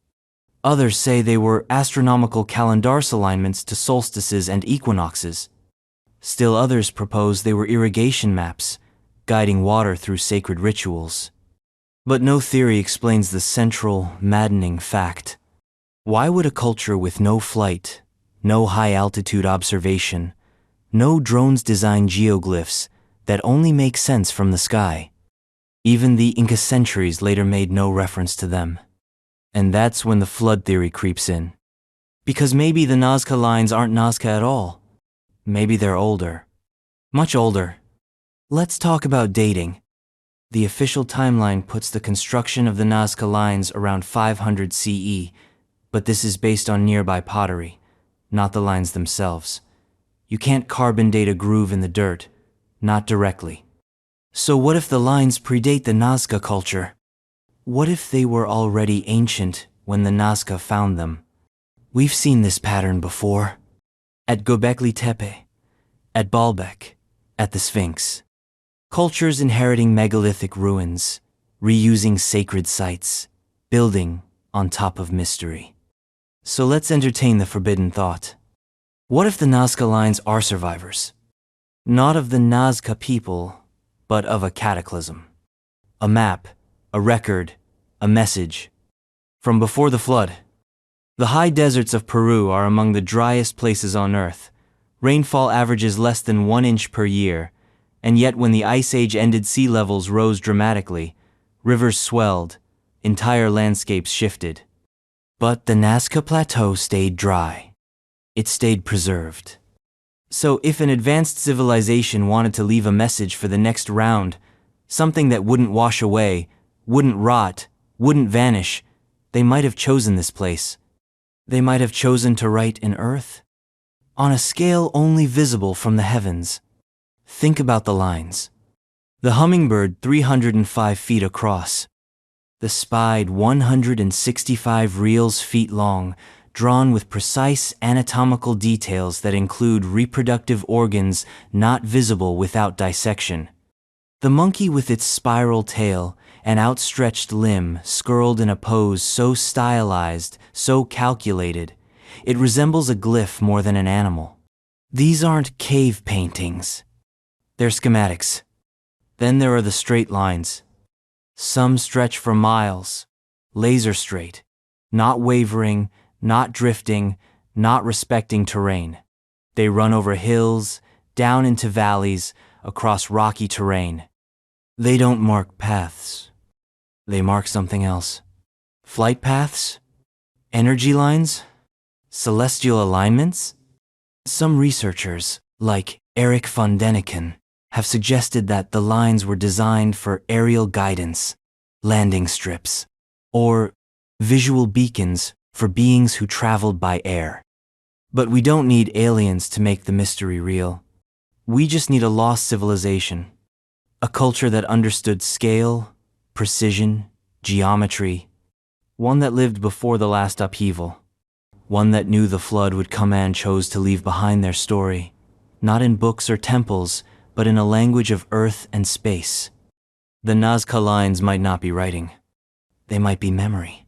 Others say they were astronomical calendars alignments to solstices and equinoxes. Still others propose they were irrigation maps, guiding water through sacred rituals. But no theory explains the central, maddening fact. Why would a culture with no flight, no high-altitude observation, no drones-designed geoglyphs that only make sense from the sky? Even the Inca centuries later made no reference to them. And that's when the flood theory creeps in. Because maybe the Nazca lines aren't Nazca at all. Maybe they're older. Much older. Let's talk about dating. The official timeline puts the construction of the Nazca lines around 500 CE, but this is based on nearby pottery, not the lines themselves. You can't carbon date a groove in the dirt, not directly. So what if the lines predate the Nazca culture? What if they were already ancient when the Nazca found them? We've seen this pattern before. At Göbekli Tepe, at Baalbek, at the Sphinx. Cultures inheriting megalithic ruins, reusing sacred sites, building on top of mystery. So let's entertain the forbidden thought. What if the Nazca lines are survivors? Not of the Nazca people, but of a cataclysm. A map, a record, a message. From before the flood. The high deserts of Peru are among the driest places on Earth. Rainfall averages less than 1 inch per year, and yet when the Ice Age ended, sea levels rose dramatically, rivers swelled, entire landscapes shifted. But the Nazca Plateau stayed dry. It stayed preserved. So if an advanced civilization wanted to leave a message for the next round, something that wouldn't wash away, wouldn't rot, wouldn't vanish, they might have chosen this place. They might have chosen to write in earth, on a scale only visible from the heavens. Think about the lines. The hummingbird 305 feet across. The spide 165 reals feet long, drawn with precise anatomical details that include reproductive organs not visible without dissection. The monkey with its spiral tail and outstretched limb scurled in a pose so stylized, so calculated, it resembles a glyph more than an animal. These aren't cave paintings. They're schematics. Then there are the straight lines. Some stretch for miles, laser straight, not wavering, not drifting, not respecting terrain. They run over hills, down into valleys, across rocky terrain. They don't mark paths. They mark something else. Flight paths? Energy lines? Celestial alignments? Some researchers, like Eric von Däniken, have suggested that the lines were designed for aerial guidance, landing strips, or visual beacons for beings who traveled by air. But we don't need aliens to make the mystery real. We just need a lost civilization, a culture that understood scale, precision, geometry, one that lived before the last upheaval, one that knew the flood would come and chose to leave behind their story, not in books or temples, but in a language of earth and space. The Nazca lines might not be writing. They might be memory.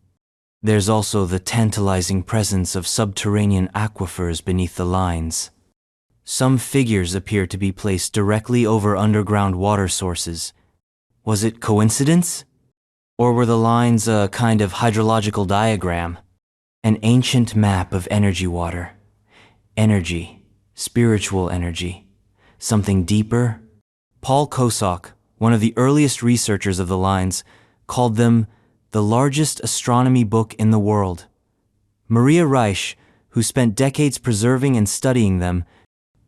There's also the tantalizing presence of subterranean aquifers beneath the lines. Some figures appear to be placed directly over underground water sources. Was it coincidence? Or were the lines a kind of hydrological diagram? An ancient map of energy water. Energy, spiritual energy. Something deeper? Paul Kosok, one of the earliest researchers of the lines, called them the largest astronomy book in the world. Maria Reich, who spent decades preserving and studying them,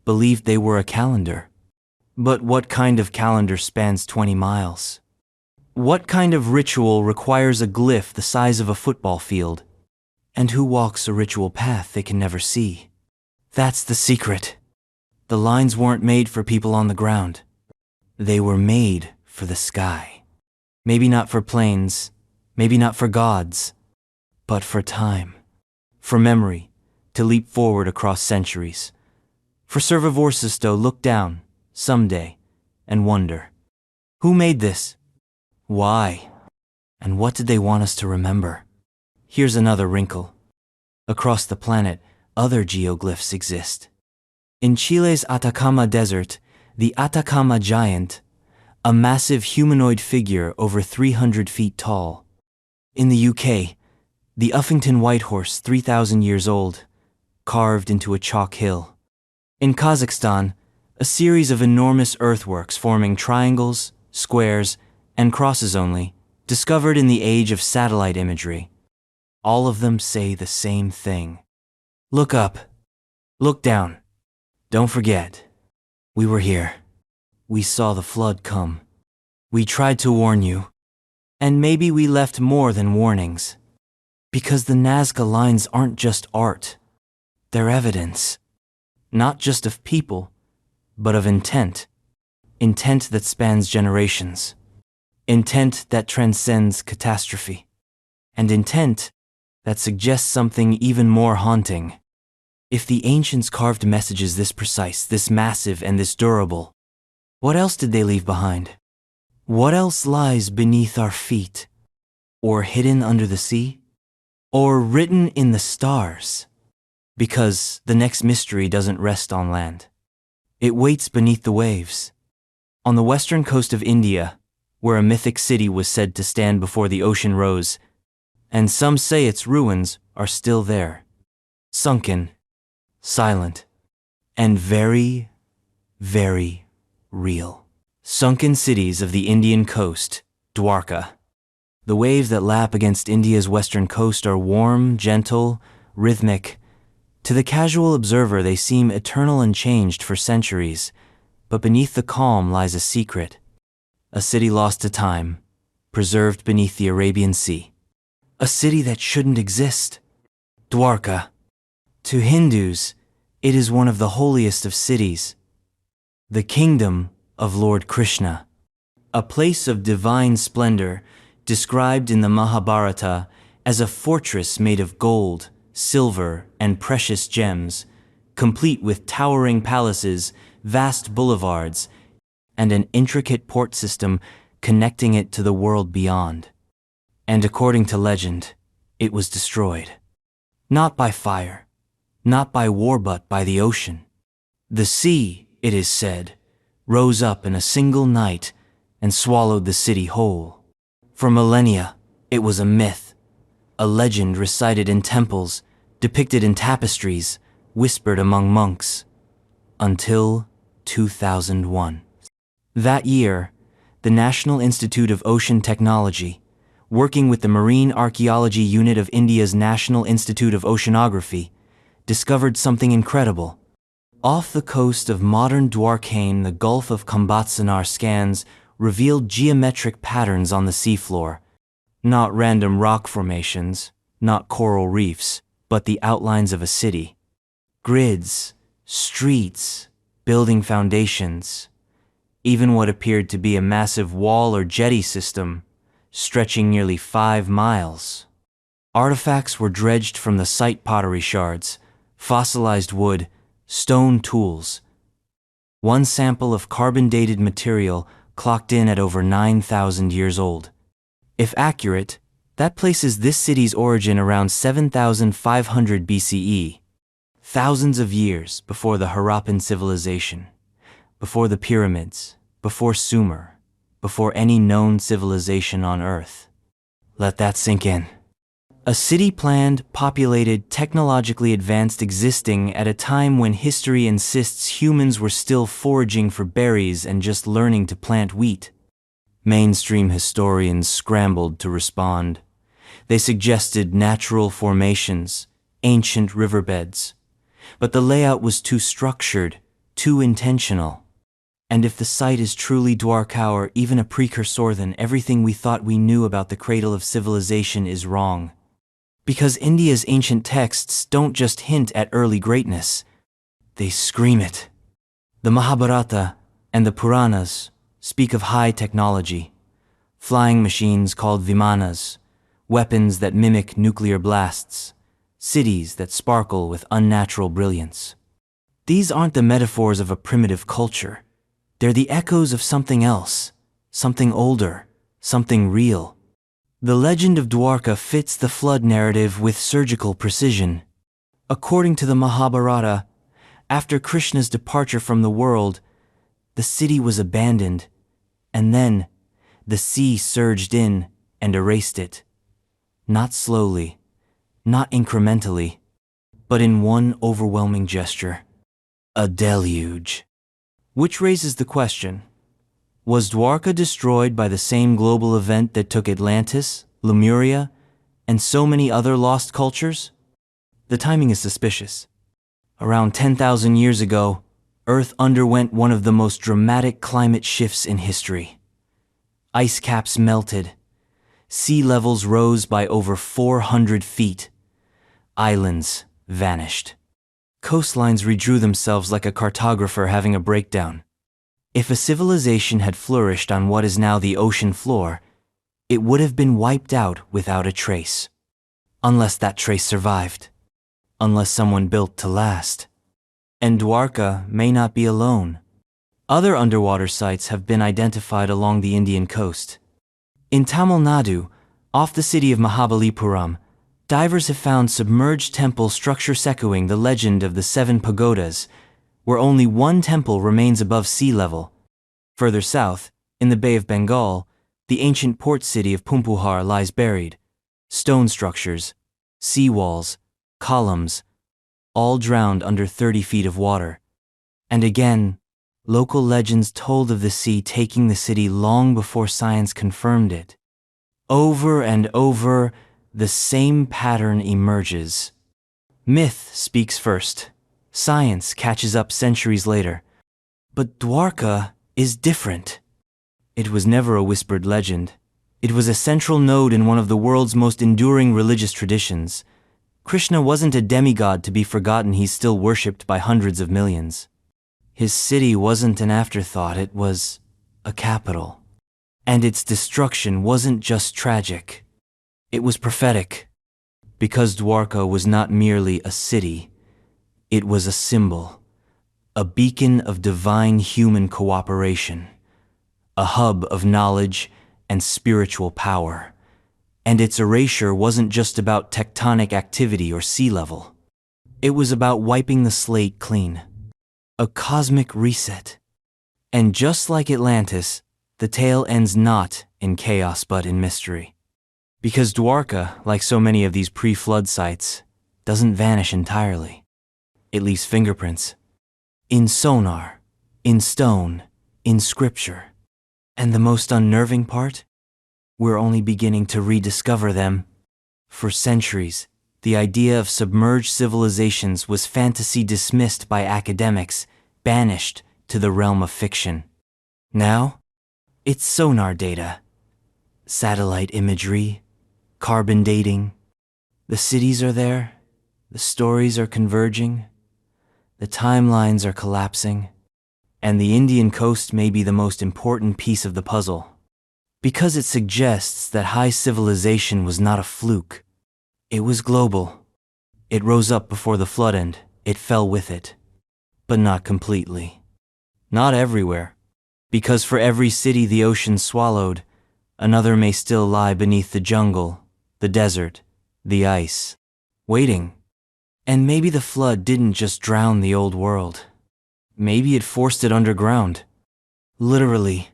believed they were a calendar. But what kind of calendar spans 20 miles? What kind of ritual requires a glyph the size of a football field? And who walks a ritual path they can never see? That's the secret. The lines weren't made for people on the ground. They were made for the sky. Maybe not for planes, maybe not for gods, but for time. For memory, to leap forward across centuries. For Servivorsis to look down, someday, and wonder, who made this? Why? And what did they want us to remember? Here's another wrinkle. Across the planet, other geoglyphs exist. In Chile's Atacama Desert, the Atacama Giant, a massive humanoid figure over 300 feet tall. In the UK, the Uffington Whitehorse, 3,000 years old, carved into a chalk hill. In Kazakhstan, a series of enormous earthworks forming triangles, squares, and crosses only, discovered in the age of satellite imagery. All of them say the same thing. Look up. Look down. Don't forget. We were here. We saw the flood come. We tried to warn you. And maybe we left more than warnings. Because the Nazca lines aren't just art. They're evidence. Not just of people, but of intent. Intent that spans generations. Intent that transcends catastrophe. And intent that suggests something even more haunting. If the ancients carved messages this precise, this massive, and this durable, what else did they leave behind? What else lies beneath our feet? Or hidden under the sea? Or written in the stars? Because the next mystery doesn't rest on land. It waits beneath the waves. On the western coast of India, where a mythic city was said to stand before the ocean rose, and some say its ruins are still there, sunken, silent, and very, very real. Sunken cities of the Indian coast, Dwarka. The waves that lap against India's western coast are warm, gentle, rhythmic. To the casual observer, they seem eternal and changed for centuries, but beneath the calm lies a secret. A city lost to time, preserved beneath the Arabian Sea. A city that shouldn't exist. Dwarka. To Hindus, it is one of the holiest of cities, the kingdom of Lord Krishna, a place of divine splendor described in the Mahabharata as a fortress made of gold, silver, and precious gems, complete with towering palaces, vast boulevards, and an intricate port system connecting it to the world beyond. And according to legend, it was destroyed. Not by fire, not by war, but by the ocean. The sea, it is said, rose up in a single night and swallowed the city whole. For millennia, it was a myth, a legend recited in temples, depicted in tapestries, whispered among monks, until 2001. That year, the National Institute of Ocean Technology, working with the Marine Archaeology Unit of India's National Institute of Oceanography, discovered something incredible. Off the coast of modern Dwarkane, the Gulf of Khambhatsanar scans revealed geometric patterns on the seafloor. Not random rock formations, not coral reefs, but the outlines of a city. Grids, streets, building foundations, even what appeared to be a massive wall or jetty system, stretching nearly 5 miles. Artifacts were dredged from the site: pottery shards, fossilized wood, stone tools. One sample of carbon-dated material clocked in at over 9,000 years old. If accurate, that places this city's origin around 7,500 BCE, thousands of years before the Harappan civilization, before the pyramids, before Sumer, before any known civilization on Earth. Let that sink in. A city planned, populated, technologically advanced, existing at a time when history insists humans were still foraging for berries and just learning to plant wheat. Mainstream historians scrambled to respond. They suggested natural formations, ancient riverbeds. But the layout was too structured, too intentional. And if the site is truly Dwarka or even a precursor, then everything we thought we knew about the cradle of civilization is wrong. Because India's ancient texts don't just hint at early greatness, they scream it. The Mahabharata and the Puranas speak of high technology, flying machines called vimanas, weapons that mimic nuclear blasts, cities that sparkle with unnatural brilliance. These aren't the metaphors of a primitive culture. They're the echoes of something else, something older, something real. The legend of Dwarka fits the flood narrative with surgical precision. According to the Mahabharata, after Krishna's departure from the world, the city was abandoned, and then the sea surged in and erased it. Not slowly, not incrementally, but in one overwhelming gesture. A deluge. Which raises the question, was Dwarka destroyed by the same global event that took Atlantis, Lemuria, and so many other lost cultures? The timing is suspicious. Around 10,000 years ago, Earth underwent one of the most dramatic climate shifts in history. Ice caps melted. Sea levels rose by over 400 feet. Islands vanished. Coastlines redrew themselves like a cartographer having a breakdown. If a civilization had flourished on what is now the ocean floor, it would have been wiped out without a trace. Unless that trace survived. Unless someone built to last. And Dwarka may not be alone. Other underwater sites have been identified along the Indian coast. In Tamil Nadu, off the city of Mahabalipuram, divers have found submerged temple structures echoing the legend of the 7 pagodas, where only one temple remains above sea level. Further south, in the Bay of Bengal, the ancient port city of Pumpuhar lies buried. Stone structures, sea walls, columns, all drowned under 30 feet of water. And again, local legends told of the sea taking the city long before science confirmed it. Over and over, the same pattern emerges. Myth speaks first. Science catches up centuries later. But Dwarka is different. It was never a whispered legend. It was a central node in one of the world's most enduring religious traditions. Krishna wasn't a demigod to be forgotten, he's still worshipped by hundreds of millions. His city wasn't an afterthought, it was a capital. And its destruction wasn't just tragic, it was prophetic. Because Dwarka was not merely a city, it was a symbol, a beacon of divine human cooperation, a hub of knowledge and spiritual power. And its erasure wasn't just about tectonic activity or sea level. It was about wiping the slate clean. A cosmic reset. And just like Atlantis, the tale ends not in chaos but in mystery. Because Dwarka, like so many of these pre-flood sites, doesn't vanish entirely. It leaves fingerprints. In sonar, in stone, in scripture. And the most unnerving part? We're only beginning to rediscover them. For centuries, the idea of submerged civilizations was fantasy dismissed by academics, banished to the realm of fiction. Now, it's sonar data, satellite imagery, carbon dating. The cities are there, the stories are converging, the timelines are collapsing, and the Indian coast may be the most important piece of the puzzle. Because it suggests that high civilization was not a fluke. It was global. It rose up before the flood and it fell with it. But not completely. Not everywhere. Because for every city the ocean swallowed, another may still lie beneath the jungle, the desert, the ice, waiting. And maybe the flood didn't just drown the old world. Maybe it forced it underground. Literally.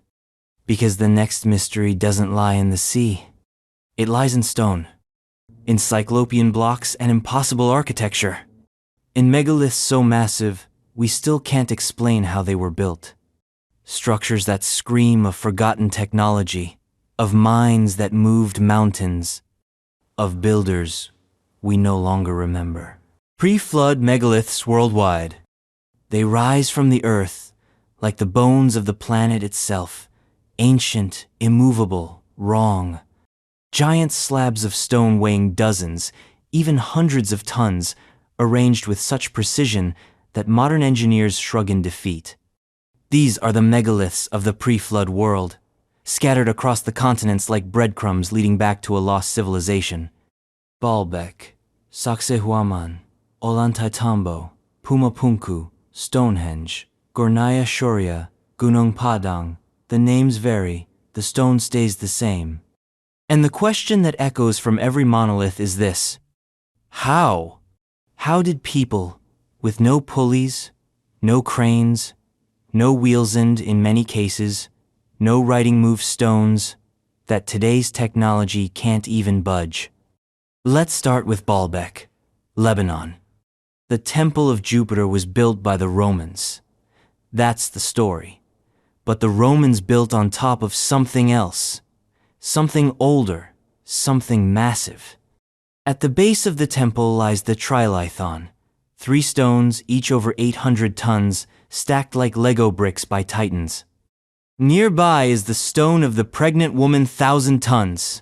Because the next mystery doesn't lie in the sea. It lies in stone. In cyclopean blocks and impossible architecture. In megaliths so massive, we still can't explain how they were built. Structures that scream of forgotten technology, of minds that moved mountains, of builders we no longer remember. Pre-flood megaliths worldwide. They rise from the earth like the bones of the planet itself. Ancient, immovable, wrong. Giant slabs of stone weighing dozens, even hundreds of tons, arranged with such precision that modern engineers shrug in defeat. These are the megaliths of the pre-flood world, scattered across the continents like breadcrumbs leading back to a lost civilization. Baalbek, Sacsayhuaman, Ollantaytambo, Pumapunku, Stonehenge, Gornaya Shoria, Gunung Padang. The names vary, the stone stays the same. And the question that echoes from every monolith is this: how? How did people, with no pulleys, no cranes, no wheels and, in many cases, no riding move stones, that today's technology can't even budge? Let's start with Baalbek, Lebanon. The Temple of Jupiter was built by the Romans. That's the story. But the Romans built on top of something else, something older, something massive. At the base of the temple lies the Trilithon, 3 stones, each over 800 tons, stacked like Lego bricks by titans. Nearby is the stone of the pregnant woman, 1,000 tons.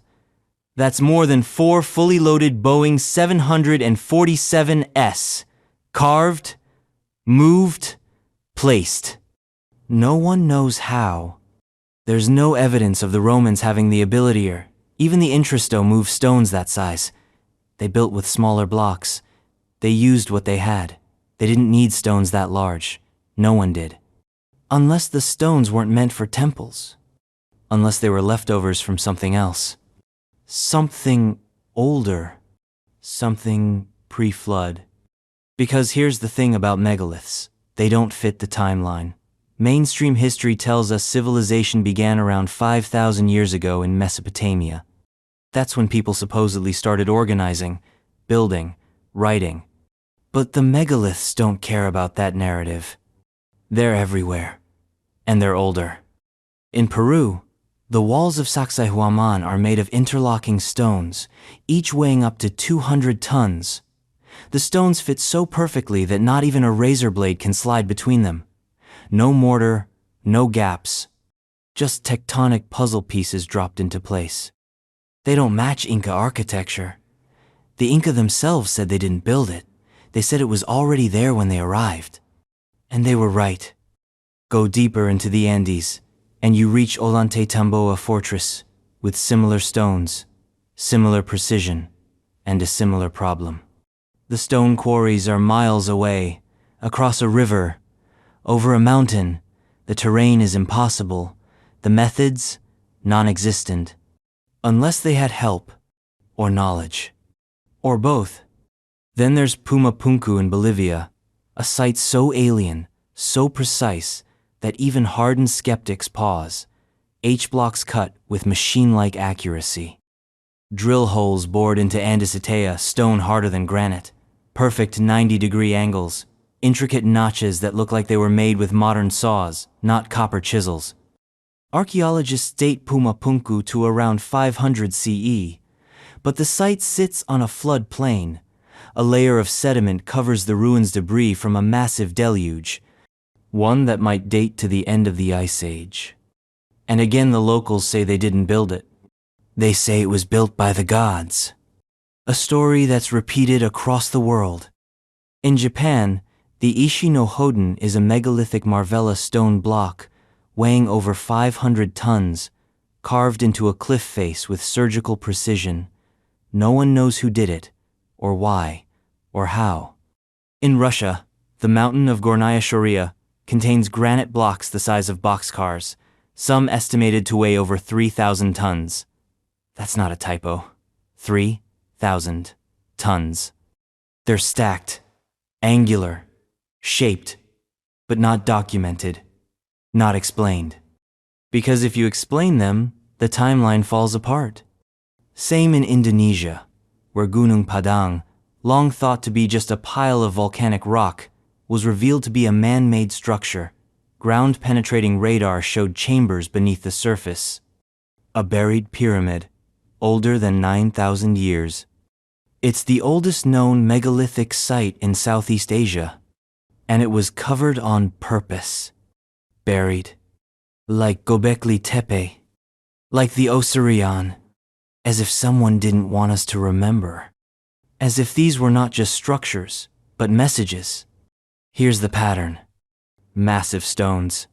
That's more than 4 fully loaded Boeing 747s, carved, moved, placed. No one knows how. There's no evidence of the Romans having the ability or even the interest to move stones that size. They built with smaller blocks. They used what they had. They didn't need stones that large. No one did. Unless the stones weren't meant for temples. Unless they were leftovers from something else. Something older. Something pre-flood. Because here's the thing about megaliths. They don't fit the timeline. Mainstream history tells us civilization began around 5,000 years ago in Mesopotamia. That's when people supposedly started organizing, building, writing. But the megaliths don't care about that narrative. They're everywhere. And they're older. In Peru, the walls of Sacsayhuaman are made of interlocking stones, each weighing up to 200 tons. The stones fit so perfectly that not even a razor blade can slide between them. No mortar, no gaps, just tectonic puzzle pieces dropped into place. They don't match Inca architecture. The Inca themselves said they didn't build it. They said it was already there when they arrived. And they were right. Go deeper into the Andes, and you reach Ollantaytamboa Fortress with similar stones, similar precision, and a similar problem. The stone quarries are miles away, across a river, over a mountain. The terrain is impossible, the methods non-existent, unless they had help or knowledge, or both. Then there's Pumapunku in Bolivia, a site so alien, so precise, that even hardened skeptics pause. H-blocks cut with machine-like accuracy. Drill holes bored into andesitea, stone harder than granite. Perfect 90-degree angles. Intricate notches that look like they were made with modern saws, not copper chisels. Archaeologists date Pumapunku to around 500 CE, but the site sits on a flood plain. A layer of sediment covers the ruins' debris from a massive deluge, one that might date to the end of the Ice Age. And again, the locals say they didn't build it. They say it was built by the gods. A story that's repeated across the world. In Japan, the Ishi no Hoden is a megalithic Marvella stone block weighing over 500 tons, carved into a cliff face with surgical precision. No one knows who did it, or why, or how. In Russia, the mountain of Gornaya Shoria contains granite blocks the size of boxcars, some estimated to weigh over 3,000 tons. That's not a typo. 3,000 tons. They're stacked, angular, shaped, but not documented, not explained. Because if you explain them, the timeline falls apart. Same in Indonesia, where Gunung Padang, long thought to be just a pile of volcanic rock, was revealed to be a man-made structure. Ground-penetrating radar showed chambers beneath the surface. A buried pyramid, older than 9,000 years. It's the oldest known megalithic site in Southeast Asia, and it was covered on purpose. Buried. Like Gobekli Tepe. Like the Osirian. As if someone didn't want us to remember. As if these were not just structures, but messages. Here's the pattern. Massive stones.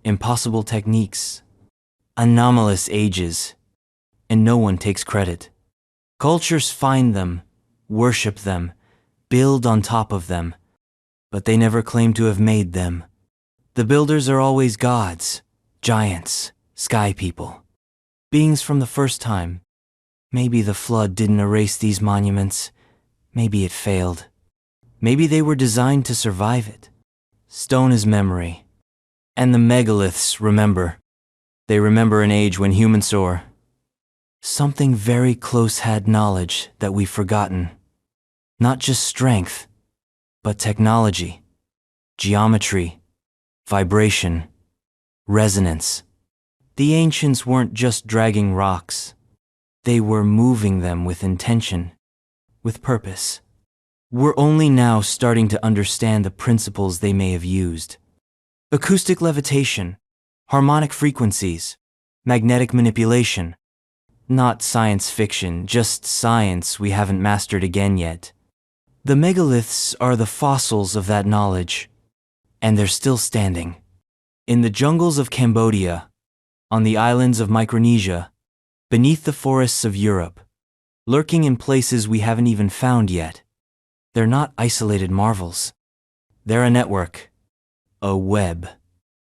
Impossible techniques. Anomalous ages. And no one takes credit. Cultures find them, worship them, build on top of them, but they never claim to have made them. The builders are always gods, giants, sky people. Beings from the first time. Maybe the flood didn't erase these monuments. Maybe it failed. Maybe they were designed to survive it. Stone is memory. And the megaliths remember. They remember an age when humans soar. Something very close had knowledge that we've forgotten. Not just strength, but technology, geometry, vibration, resonance. The ancients weren't just dragging rocks. They were moving them with intention, with purpose. We're only now starting to understand the principles they may have used. Acoustic levitation, harmonic frequencies, magnetic manipulation. Not science fiction, just science we haven't mastered again yet. The megaliths are the fossils of that knowledge, and they're still standing. In the jungles of Cambodia, on the islands of Micronesia, beneath the forests of Europe, lurking in places we haven't even found yet. They're not isolated marvels. They're a network, a web,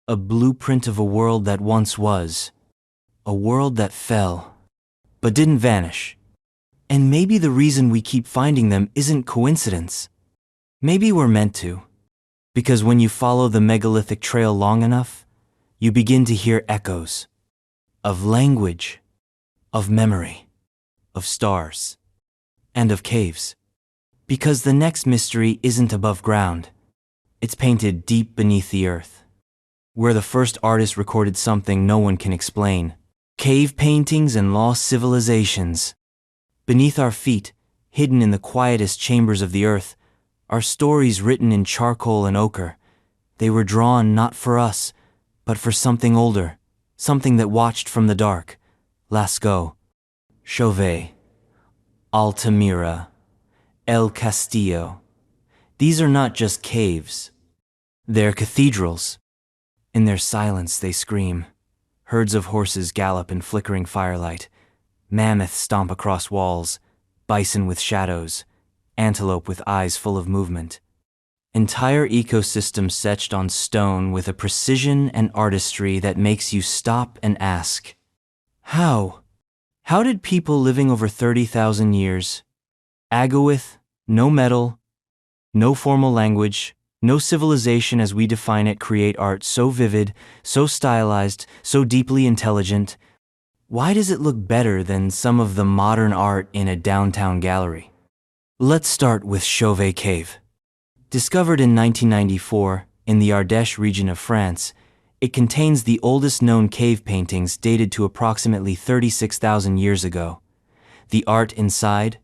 a blueprint of a world that once was, a world that fell, but didn't vanish. And maybe the reason we keep finding them isn't coincidence. Maybe we're meant to. Because when you follow the megalithic trail long enough, you begin to hear echoes of language, of memory, of stars, and of caves. Because the next mystery isn't above ground. It's painted deep beneath the earth, where the first artist recorded something no one can explain. Cave paintings and lost civilizations. Beneath our feet, hidden in the quietest chambers of the earth, are stories written in charcoal and ochre. They were drawn not for us, but for something older, something that watched from the dark. Lascaux, Chauvet, Altamira, El Castillo. These are not just caves. They're cathedrals. In their silence they scream. Herds of horses gallop in flickering firelight. Mammoths stomp across walls, bison with shadows, antelope with eyes full of movement. Entire ecosystems etched on stone with a precision and artistry that makes you stop and ask, how? How did people living over 30,000 years, Agawith, no metal, no formal language, no civilization as we define it, create art so vivid, so stylized, so deeply intelligent? Why does it look better than some of the modern art in a downtown gallery? Let's start with Chauvet Cave. Discovered in 1994 in the Ardèche region of France, it contains the oldest known cave paintings dated to approximately 36,000 years ago. The art inside,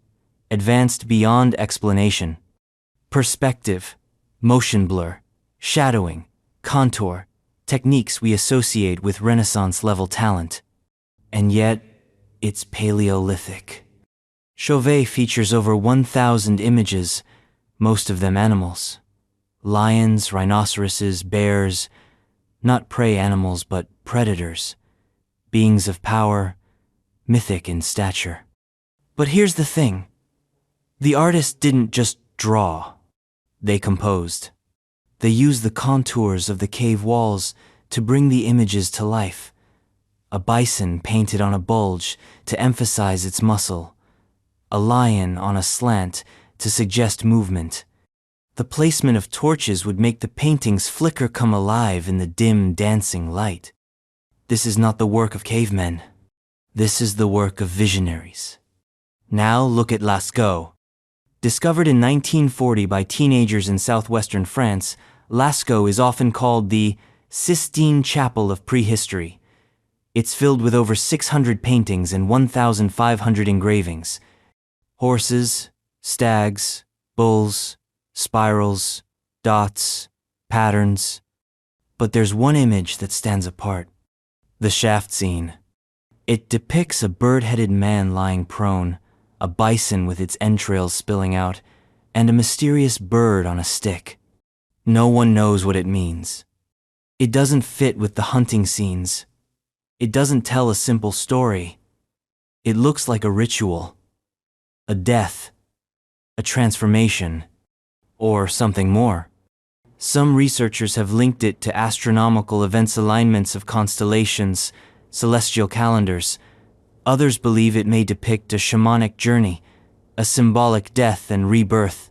advanced beyond explanation. Perspective, motion blur, shadowing, contour, techniques we associate with Renaissance-level talent. And yet, it's Paleolithic. Chauvet features over 1,000 images, most of them animals. Lions, rhinoceroses, bears, not prey animals but predators, beings of power, mythic in stature. But here's the thing. The artist didn't just draw. They composed. They used the contours of the cave walls to bring the images to life. A bison painted on a bulge to emphasize its muscle. A lion on a slant to suggest movement. The placement of torches would make the paintings flicker come alive in the dim, dancing light. This is not the work of cavemen. This is the work of visionaries. Now look at Lascaux. Discovered in 1940 by teenagers in southwestern France, Lascaux is often called the Sistine Chapel of prehistory. It's filled with over 600 paintings and 1,500 engravings. Horses, stags, bulls, spirals, dots, patterns. But there's one image that stands apart. The shaft scene. It depicts a bird-headed man lying prone, a bison with its entrails spilling out, and a mysterious bird on a stick. No one knows what it means. It doesn't fit with the hunting scenes. It doesn't tell a simple story. It looks like a ritual, a death, a transformation, or something more. Some researchers have linked it to astronomical events, alignments of constellations, celestial calendars. Others believe it may depict a shamanic journey, a symbolic death and rebirth.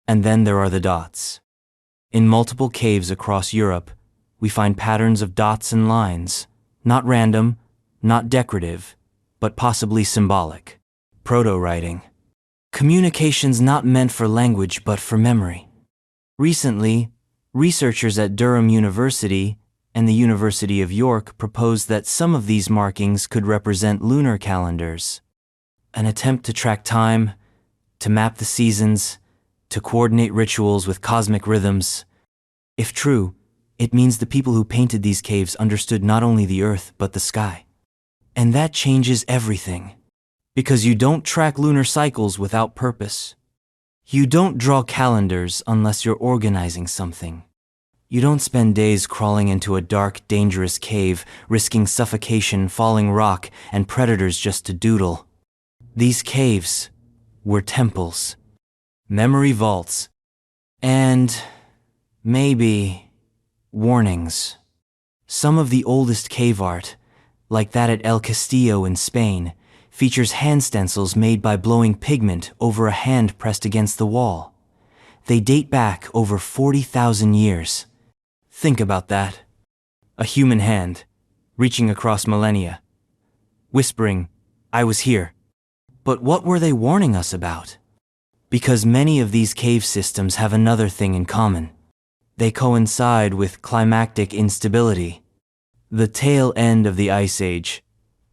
And then there are the dots. In multiple caves across Europe, we find patterns of dots and lines, not random, not decorative, but possibly symbolic. Proto-writing. Communications not meant for language but for memory. Recently, researchers at Durham University and the University of York proposed that some of these markings could represent lunar calendars. An attempt to track time, to map the seasons, to coordinate rituals with cosmic rhythms. If true, it means the people who painted these caves understood not only the earth but the sky. And that changes everything. Because you don't track lunar cycles without purpose. You don't draw calendars unless you're organizing something. You don't spend days crawling into a dark, dangerous cave, risking suffocation, falling rock, and predators just to doodle. These caves were temples, memory vaults, and maybe warnings. Some of the oldest cave art, like that at El Castillo in Spain, features hand stencils made by blowing pigment over a hand pressed against the wall. They date back over 40,000 years. Think about that. A human hand, reaching across millennia, whispering, "I was here." But what were they warning us about? Because many of these cave systems have another thing in common. They coincide with climactic instability. The tail end of the Ice Age,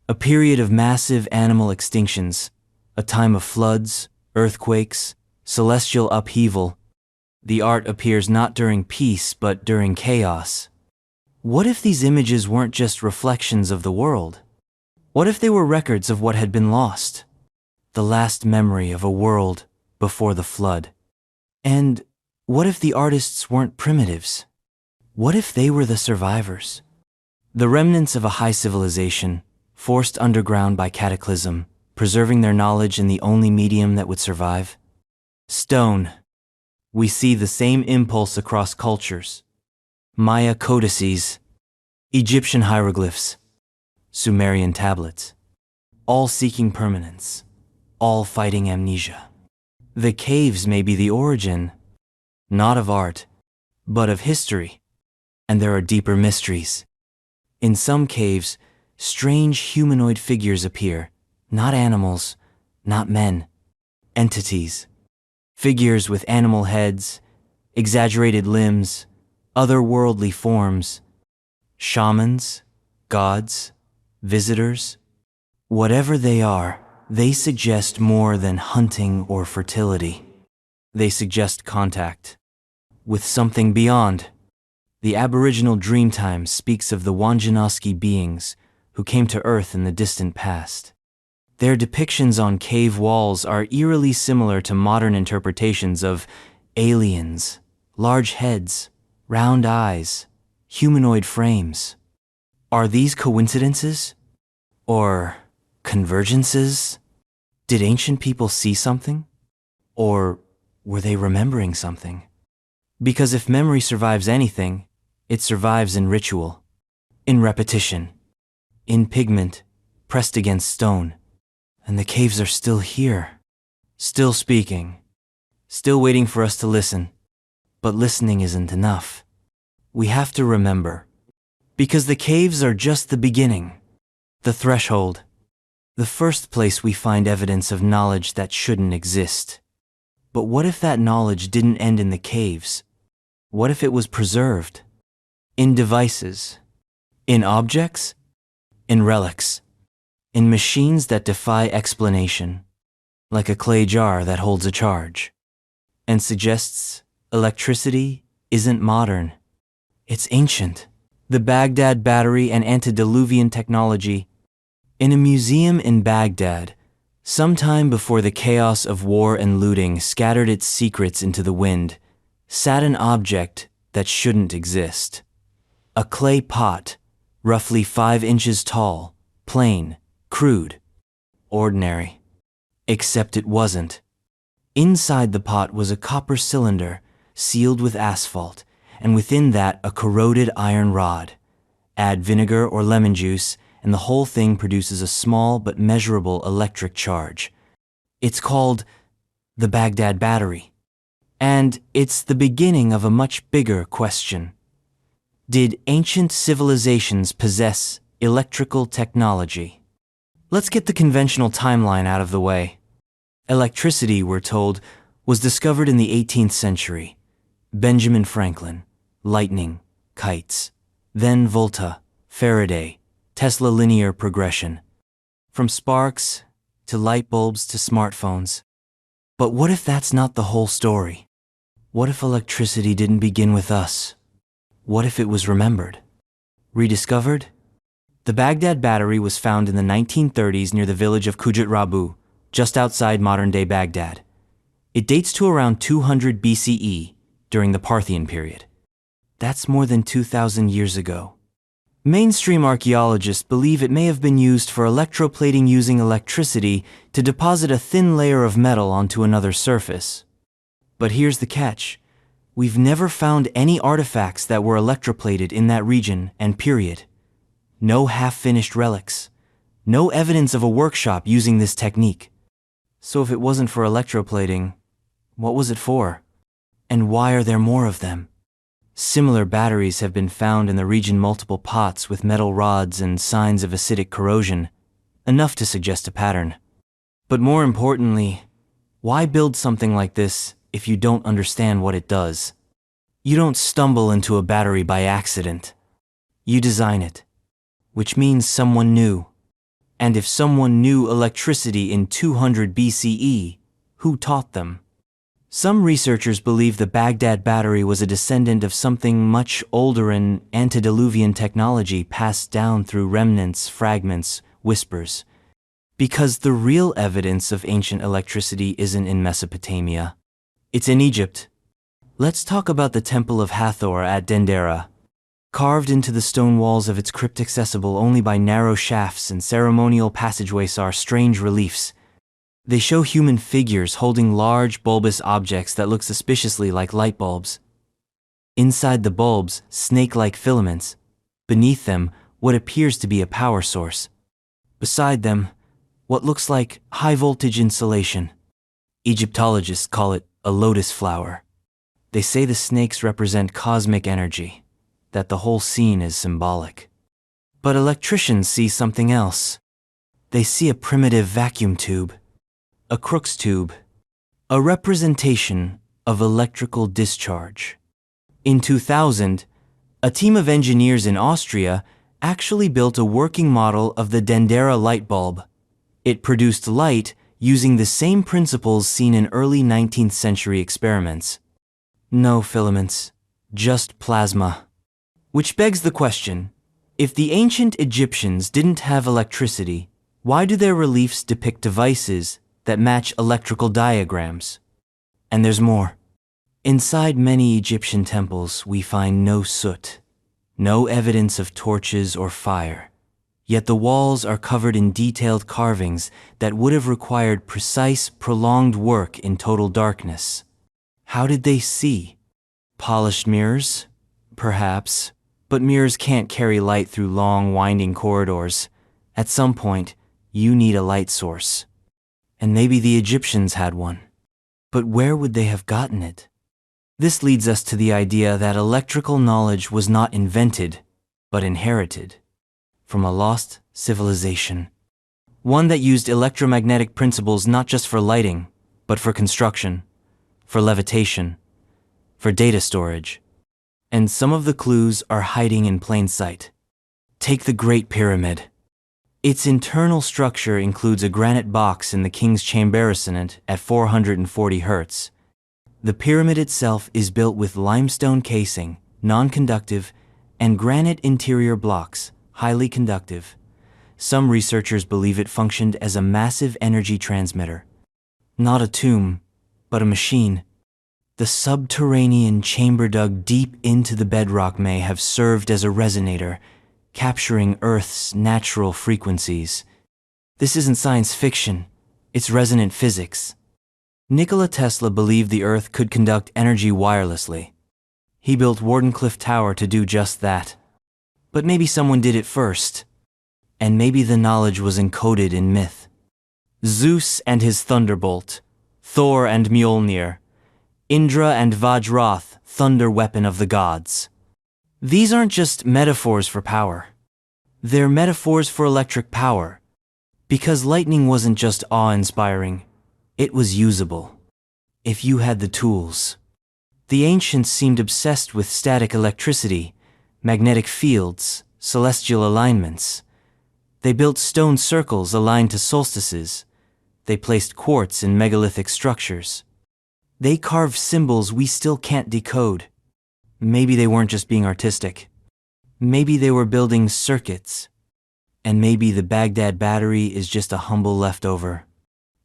a period of massive animal extinctions, a time of floods, earthquakes, celestial upheaval. The art appears not during peace but during chaos. What if these images weren't just reflections of the world? What if they were records of what had been lost? The last memory of a world before the flood. And what if the artists weren't primitives? What if they were the survivors? The remnants of a high civilization, forced underground by cataclysm, preserving their knowledge in the only medium that would survive? Stone. We see the same impulse across cultures. Maya codices, Egyptian hieroglyphs, Sumerian tablets, all seeking permanence, all fighting amnesia. The caves may be the origin, not of art, but of history, and there are deeper mysteries. In some caves, strange humanoid figures appear, not animals, not men, entities. Figures with animal heads, exaggerated limbs, otherworldly forms. Shamans, gods, visitors. Whatever they are, they suggest more than hunting or fertility. They suggest contact with something beyond. The Aboriginal Dreamtime speaks of the Wanjanowski beings who came to Earth in the distant past. Their depictions on cave walls are eerily similar to modern interpretations of aliens, large heads, round eyes, humanoid frames. Are these coincidences? Or convergences? Did ancient people see something? Or were they remembering something? Because if memory survives anything, it survives in ritual, in repetition, in pigment pressed against stone. And the caves are still here, still speaking, still waiting for us to listen. But listening isn't enough. We have to remember, because the caves are just the beginning, the threshold, the first place we find evidence of knowledge that shouldn't exist. But what if that knowledge didn't end in the caves? What if it was preserved? In devices, in objects, in relics, in machines that defy explanation, like a clay jar that holds a charge, and suggests electricity isn't modern, it's ancient. The Baghdad battery and antediluvian technology. In a museum in Baghdad, sometime before the chaos of war and looting scattered its secrets into the wind, sat an object that shouldn't exist. A clay pot, roughly 5 inches tall, plain, crude, ordinary. Except it wasn't. Inside the pot was a copper cylinder, sealed with asphalt, and within that a corroded iron rod. Add vinegar or lemon juice, and the whole thing produces a small but measurable electric charge. It's called the Baghdad battery. And it's the beginning of a much bigger question. Did ancient civilizations possess electrical technology? Let's get the conventional timeline out of the way. Electricity, we're told, was discovered in the 18th century. Benjamin Franklin, lightning, kites, then Volta, Faraday, Tesla linear progression. From sparks to light bulbs to smartphones. But what if that's not the whole story? What if electricity didn't begin with us? What if it was remembered? Rediscovered? The Baghdad battery was found in the 1930s near the village of Kujat Rabu, just outside modern-day Baghdad. It dates to around 200 BCE, during the Parthian period. That's more than 2,000 years ago. Mainstream archaeologists believe it may have been used for electroplating using electricity to deposit a thin layer of metal onto another surface. But here's the catch. We've never found any artifacts that were electroplated in that region and period. No half-finished relics. No evidence of a workshop using this technique. So if it wasn't for electroplating, what was it for? And why are there more of them? Similar batteries have been found in the region, multiple pots with metal rods and signs of acidic corrosion, enough to suggest a pattern. But more importantly, why build something like this if you don't understand what it does? You don't stumble into a battery by accident. You design it, which means someone knew. And if someone knew electricity in 200 BCE, who taught them? Some researchers believe the Baghdad battery was a descendant of something much older in antediluvian technology passed down through remnants, fragments, whispers. Because the real evidence of ancient electricity isn't in Mesopotamia. It's in Egypt. Let's talk about the Temple of Hathor at Dendera, Carved into the stone walls of its crypt, accessible only by narrow shafts and ceremonial passageways, are strange reliefs. They show human figures holding large bulbous objects that look suspiciously like light bulbs. Inside the bulbs, snake-like filaments. Beneath them, what appears to be a power source. Beside them, what looks like high-voltage insulation. Egyptologists call it a lotus flower. They say the snakes represent cosmic energy, that the whole scene is symbolic. But electricians see something else. They see a primitive vacuum tube, a Crookes tube, a representation of electrical discharge. In 2000, a team of engineers in Austria actually built a working model of the Dendera light bulb. It produced light using the same principles seen in early 19th century experiments. No filaments, just plasma. Which begs the question, if the ancient Egyptians didn't have electricity, why do their reliefs depict devices that match electrical diagrams? And there's more. Inside many Egyptian temples, we find no soot, no evidence of torches or fire. Yet the walls are covered in detailed carvings that would have required precise, prolonged work in total darkness. How did they see? Polished mirrors? Perhaps. But mirrors can't carry light through long, winding corridors. At some point, you need a light source. And maybe the Egyptians had one. But where would they have gotten it? This leads us to the idea that electrical knowledge was not invented, but inherited from a lost civilization. One that used electromagnetic principles not just for lighting, but for construction, for levitation, for data storage. And some of the clues are hiding in plain sight. Take the Great Pyramid. Its internal structure includes a granite box in the king's chamber at 440 Hz. The pyramid itself is built with limestone casing, non-conductive, and granite interior blocks, highly conductive. Some researchers believe it functioned as a massive energy transmitter. Not a tomb, but a machine. The subterranean chamber dug deep into the bedrock may have served as a resonator, capturing Earth's natural frequencies. This isn't science fiction, it's resonant physics. Nikola Tesla believed the Earth could conduct energy wirelessly. He built Wardenclyffe Tower to do just that. But maybe someone did it first. And maybe the knowledge was encoded in myth. Zeus and his thunderbolt, Thor and Mjolnir, Indra and Vajrath, thunder weapon of the gods. These aren't just metaphors for power. They're metaphors for electric power. Because lightning wasn't just awe-inspiring, it was usable. If you had the tools. The ancients seemed obsessed with static electricity, magnetic fields, celestial alignments. They built stone circles aligned to solstices. They placed quartz in megalithic structures. They carved symbols we still can't decode. Maybe they weren't just being artistic. Maybe they were building circuits. And maybe the Baghdad battery is just a humble leftover.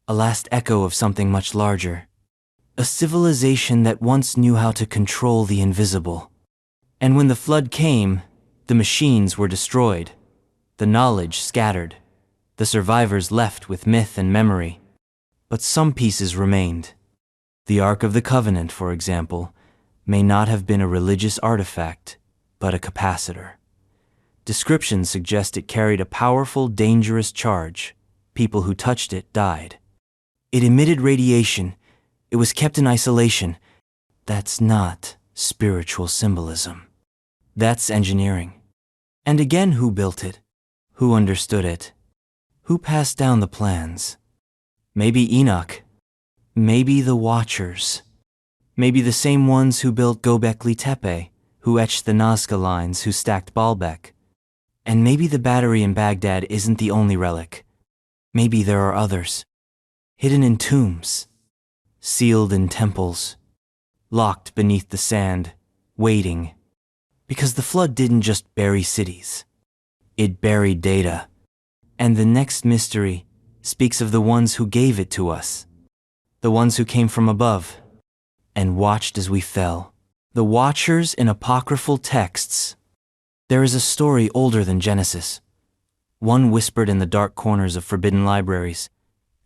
A last echo of something much larger. A civilization that once knew how to control the invisible. And when the flood came, the machines were destroyed. The knowledge scattered. The survivors left with myth and memory. But some pieces remained. The Ark of the Covenant, for example, may not have been a religious artifact, but a capacitor. Descriptions suggest it carried a powerful, dangerous charge. People who touched it died. It emitted radiation. It was kept in isolation. That's not spiritual symbolism. That's engineering. And again, who built it? Who understood it? Who passed down the plans? Maybe Enoch. Maybe the Watchers. Maybe the same ones who built Göbekli Tepe, who etched the Nazca lines, who stacked Baalbek. And maybe the battery in Baghdad isn't the only relic. Maybe there are others. Hidden in tombs. Sealed in temples. Locked beneath the sand, waiting. Because the flood didn't just bury cities. It buried data. And the next mystery speaks of the ones who gave it to us. The ones who came from above and watched as we fell. The Watchers in apocryphal texts There is a story older than Genesis, one whispered in the dark corners of forbidden libraries,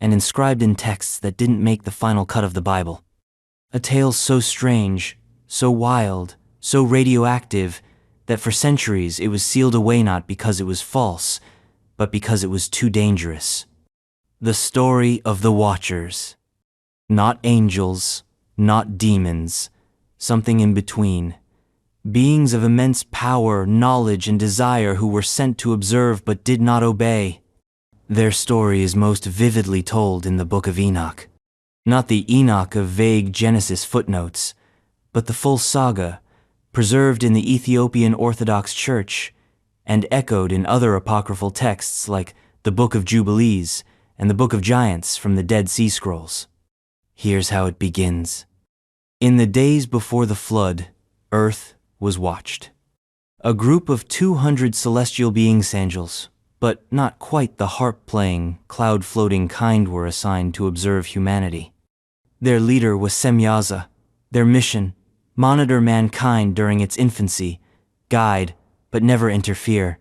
and inscribed in texts that didn't make the final cut of the Bible. A tale so strange, so wild, so radioactive, that for centuries it was sealed away not because it was false, but because it was too dangerous. The story of the Watchers. Not angels, not demons, something in between. Beings of immense power, knowledge, and desire who were sent to observe but did not obey. Their story is most vividly told in the Book of Enoch. Not the Enoch of vague Genesis footnotes, but the full saga, preserved in the Ethiopian Orthodox Church and echoed in other apocryphal texts like the Book of Jubilees and the Book of Giants from the Dead Sea Scrolls. Here's how it begins. In the days before the flood, Earth was watched. A group of 200 celestial beings, angels, but not quite the harp-playing, cloud-floating kind, were assigned to observe humanity. Their leader was Semyaza. Their mission, monitor mankind during its infancy, guide, but never interfere.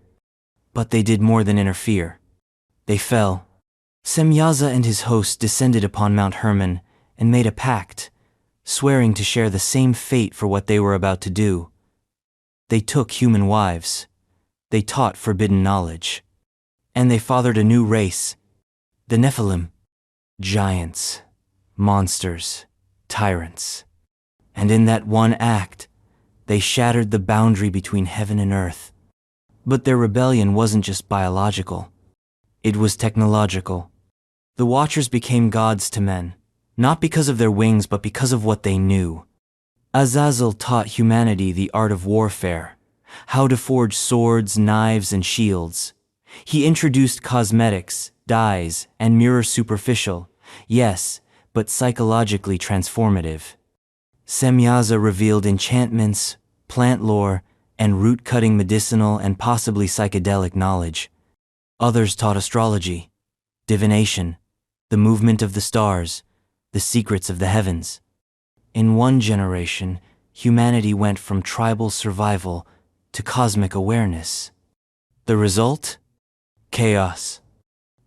But they did more than interfere. They fell. Semyaza and his hosts descended upon Mount Hermon and made a pact, swearing to share the same fate for what they were about to do. They took human wives. They taught forbidden knowledge. And they fathered a new race, the Nephilim, giants, monsters, tyrants. And in that one act, they shattered the boundary between heaven and earth. But their rebellion wasn't just biological. It was technological. The Watchers became gods to men, not because of their wings but because of what they knew. Azazel taught humanity the art of warfare, how to forge swords, knives, and shields. He introduced cosmetics, dyes, and mirror superficial, yes, but psychologically transformative. Semyaza revealed enchantments, plant lore, and root-cutting medicinal and possibly psychedelic knowledge. Others taught astrology, divination, the movement of the stars, the secrets of the heavens. In one generation, humanity went from tribal survival to cosmic awareness. The result? Chaos.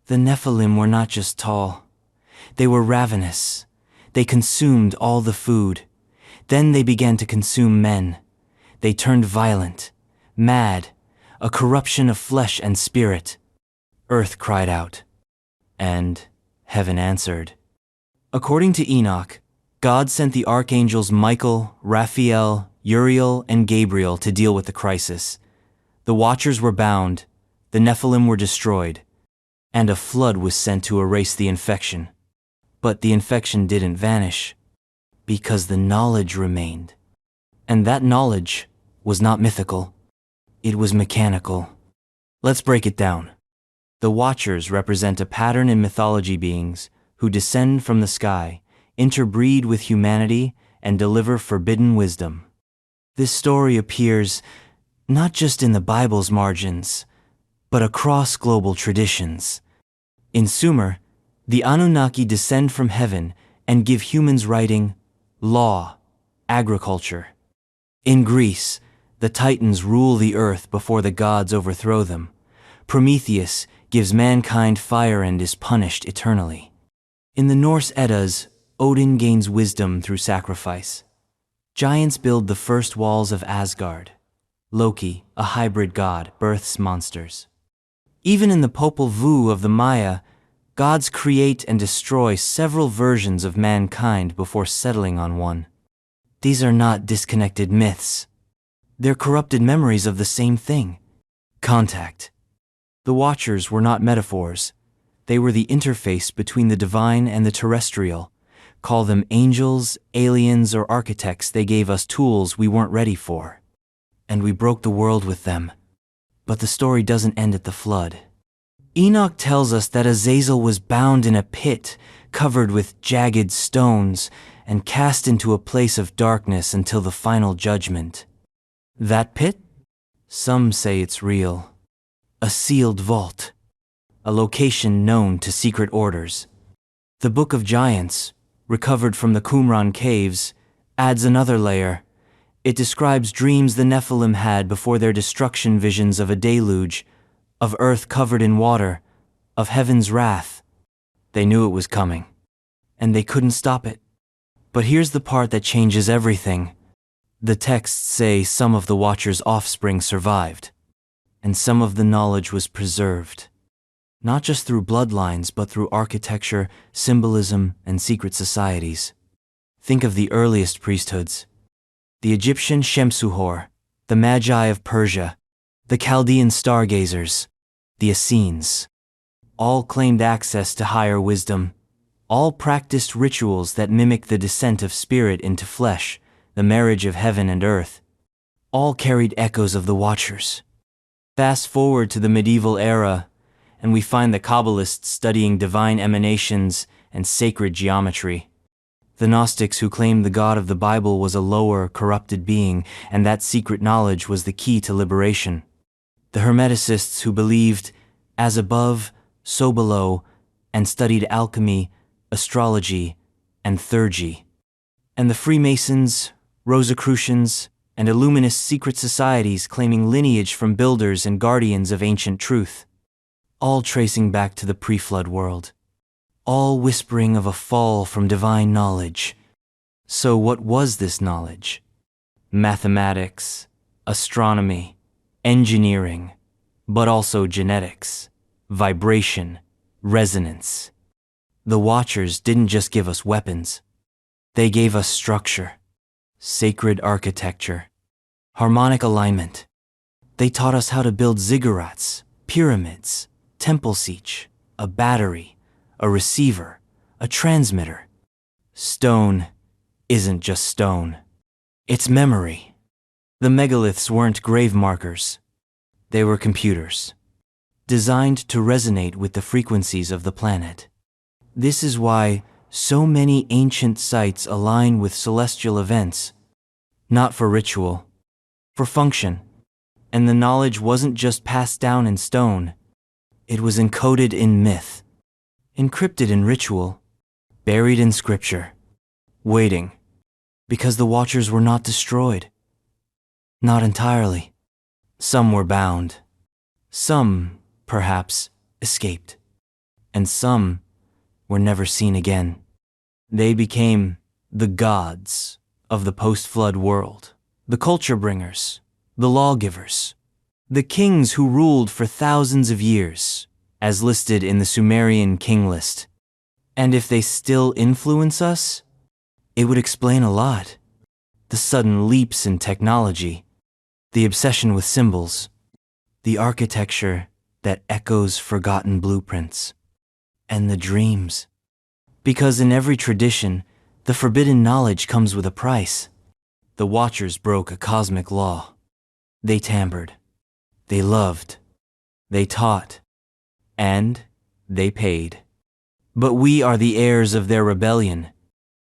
The Nephilim were not just tall. They were ravenous. They consumed all the food. Then they began to consume men. They turned violent, mad, a corruption of flesh and spirit. Earth cried out, and heaven answered. According to Enoch, God sent the archangels Michael, Raphael, Uriel, and Gabriel to deal with the crisis. The Watchers were bound, the Nephilim were destroyed, and a flood was sent to erase the infection. But the infection didn't vanish, because the knowledge remained. And that knowledge was not mythical, it was mechanical. Let's break it down. The Watchers represent a pattern in mythology: beings who descend from the sky, interbreed with humanity, and deliver forbidden wisdom. This story appears not just in the Bible's margins, but across global traditions. In Sumer, the Anunnaki descend from heaven and give humans writing, law, agriculture. In Greece, the Titans rule the earth before the gods overthrow them. Prometheus gives mankind fire and is punished eternally. In the Norse Eddas, Odin gains wisdom through sacrifice. Giants build the first walls of Asgard. Loki, a hybrid god, births monsters. Even in the Popol Vuh of the Maya, gods create and destroy several versions of mankind before settling on one. These are not disconnected myths. They're corrupted memories of the same thing: contact. The Watchers were not metaphors. They were the interface between the divine and the terrestrial. Call them angels, aliens, or architects. They gave us tools we weren't ready for. And we broke the world with them. But the story doesn't end at the flood. Enoch tells us that Azazel was bound in a pit, covered with jagged stones, and cast into a place of darkness until the final judgment. That pit? Some say it's real. A sealed vault. A location known to secret orders. The Book of Giants, recovered from the Qumran caves, adds another layer: It describes dreams the Nephilim had before their destruction, visions of a deluge, of earth covered in water, of heaven's wrath. They knew it was coming, and they couldn't stop it. But here's the part that changes everything. The texts say some of the Watchers' offspring survived, and some of the knowledge was preserved, not just through bloodlines, but through architecture, symbolism, and secret societies. Think of the earliest priesthoods. The Egyptian Shemsuhor, the Magi of Persia, the Chaldean stargazers, the Essenes. All claimed access to higher wisdom. All practiced rituals that mimic the descent of spirit into flesh, the marriage of heaven and earth. All carried echoes of the Watchers. Fast forward to the medieval era, and we find the Kabbalists studying divine emanations and sacred geometry. The Gnostics who claimed the God of the Bible was a lower, corrupted being, and that secret knowledge was the key to liberation. The Hermeticists who believed, as above, so below, and studied alchemy, astrology, and theurgy. And the Freemasons, Rosicrucians, and Illuminist secret societies claiming lineage from builders and guardians of ancient truth, all tracing back to the pre-flood world, all whispering of a fall from divine knowledge. So what was this knowledge? Mathematics, astronomy, engineering, but also genetics, vibration, resonance. The Watchers didn't just give us weapons. They gave us structure, sacred architecture, harmonic alignment. They taught us how to build ziggurats, pyramids, temple siege, a battery, a receiver, a transmitter. Stone isn't just stone. It's memory. The megaliths weren't grave markers. They were computers, designed to resonate with the frequencies of the planet. This is why so many ancient sites align with celestial events, not for ritual, for function. And the knowledge wasn't just passed down in stone. It was encoded in myth, encrypted in ritual, buried in scripture, waiting, because the Watchers were not destroyed. Not entirely. Some were bound. Some, perhaps, escaped. And some were never seen again. They became the gods of the post-flood world, the culture bringers, the lawgivers, the kings who ruled for thousands of years, as listed in the Sumerian king list. And if they still influence us, it would explain a lot. The sudden leaps in technology, the obsession with symbols, the architecture that echoes forgotten blueprints, and the dreams. Because in every tradition, the forbidden knowledge comes with a price. The Watchers broke a cosmic law. They tampered. They loved. They taught. And they paid. But we are the heirs of their rebellion.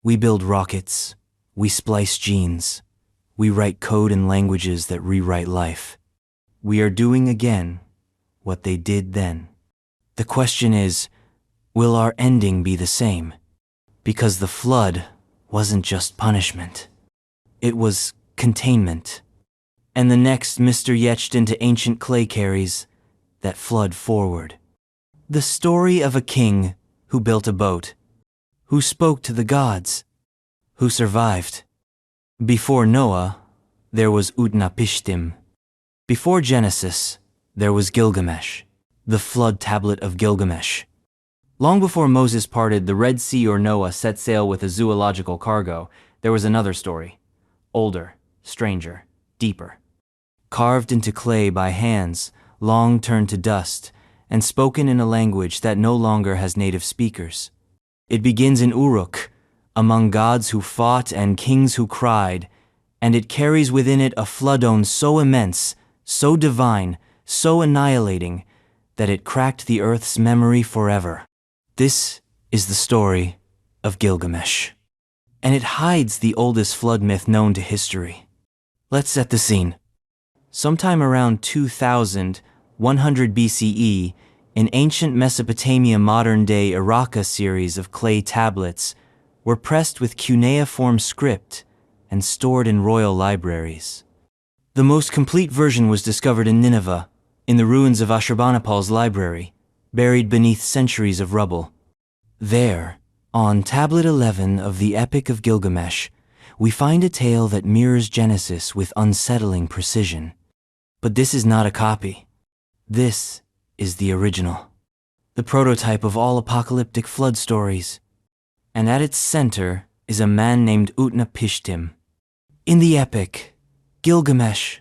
We build rockets. We splice genes. We write code in languages that rewrite life. We are doing again what they did then. The question is, will our ending be the same? Because the flood wasn't just punishment. It was containment. And the next Mr. Yetched into ancient clay carries that flood forward. The story of a king who built a boat, who spoke to the gods, who survived. Before Noah, there was Utnapishtim. Before Genesis, there was Gilgamesh, the flood tablet of Gilgamesh. Long before Moses parted the Red Sea or Noah set sail with a zoological cargo, there was another story, older, stranger, deeper. Carved into clay by hands, long turned to dust, and spoken in a language that no longer has native speakers. It begins in Uruk, among gods who fought and kings who cried, and it carries within it a floodone so immense, so divine, so annihilating, that it cracked the earth's memory forever. This is the story of Gilgamesh, and it hides the oldest flood myth known to history. Let's set the scene. Sometime around 2100 BCE, in ancient Mesopotamia, modern-day Iraq, a series of clay tablets were pressed with cuneiform script and stored in royal libraries. The most complete version was discovered in Nineveh, in the ruins of Ashurbanipal's library, buried beneath centuries of rubble. There, on Tablet 11 of the Epic of Gilgamesh, we find a tale that mirrors Genesis with unsettling precision. But this is not a copy. This is the original, the prototype of all apocalyptic flood stories. And at its center is a man named Utnapishtim. In the epic, Gilgamesh,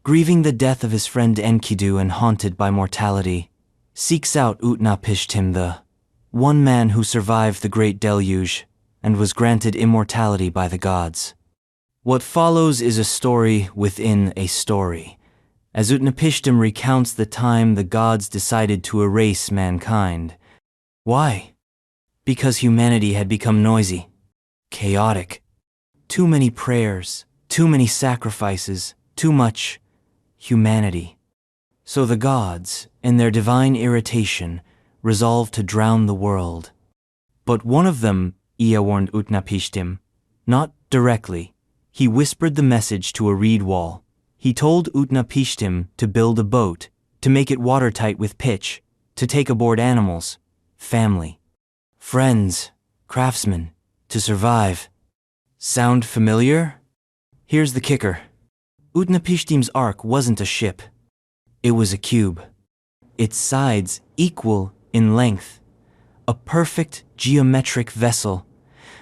grieving the death of his friend Enkidu and haunted by mortality, seeks out Utnapishtim, the one man who survived the great deluge and was granted immortality by the gods. What follows is a story within a story, as Utnapishtim recounts the time the gods decided to erase mankind. Why? Because humanity had become noisy, chaotic. Too many prayers, too many sacrifices, too much humanity. So the gods, in their divine irritation, resolved to drown the world. But one of them, Ea warned Utnapishtim, not directly. He whispered the message to a reed wall. He told Utnapishtim to build a boat, to make it watertight with pitch, to take aboard animals, family, friends, craftsmen, to survive. Sound familiar? Here's the kicker. Utnapishtim's ark wasn't a ship. It was a cube. Its sides equal in length. A perfect geometric vessel,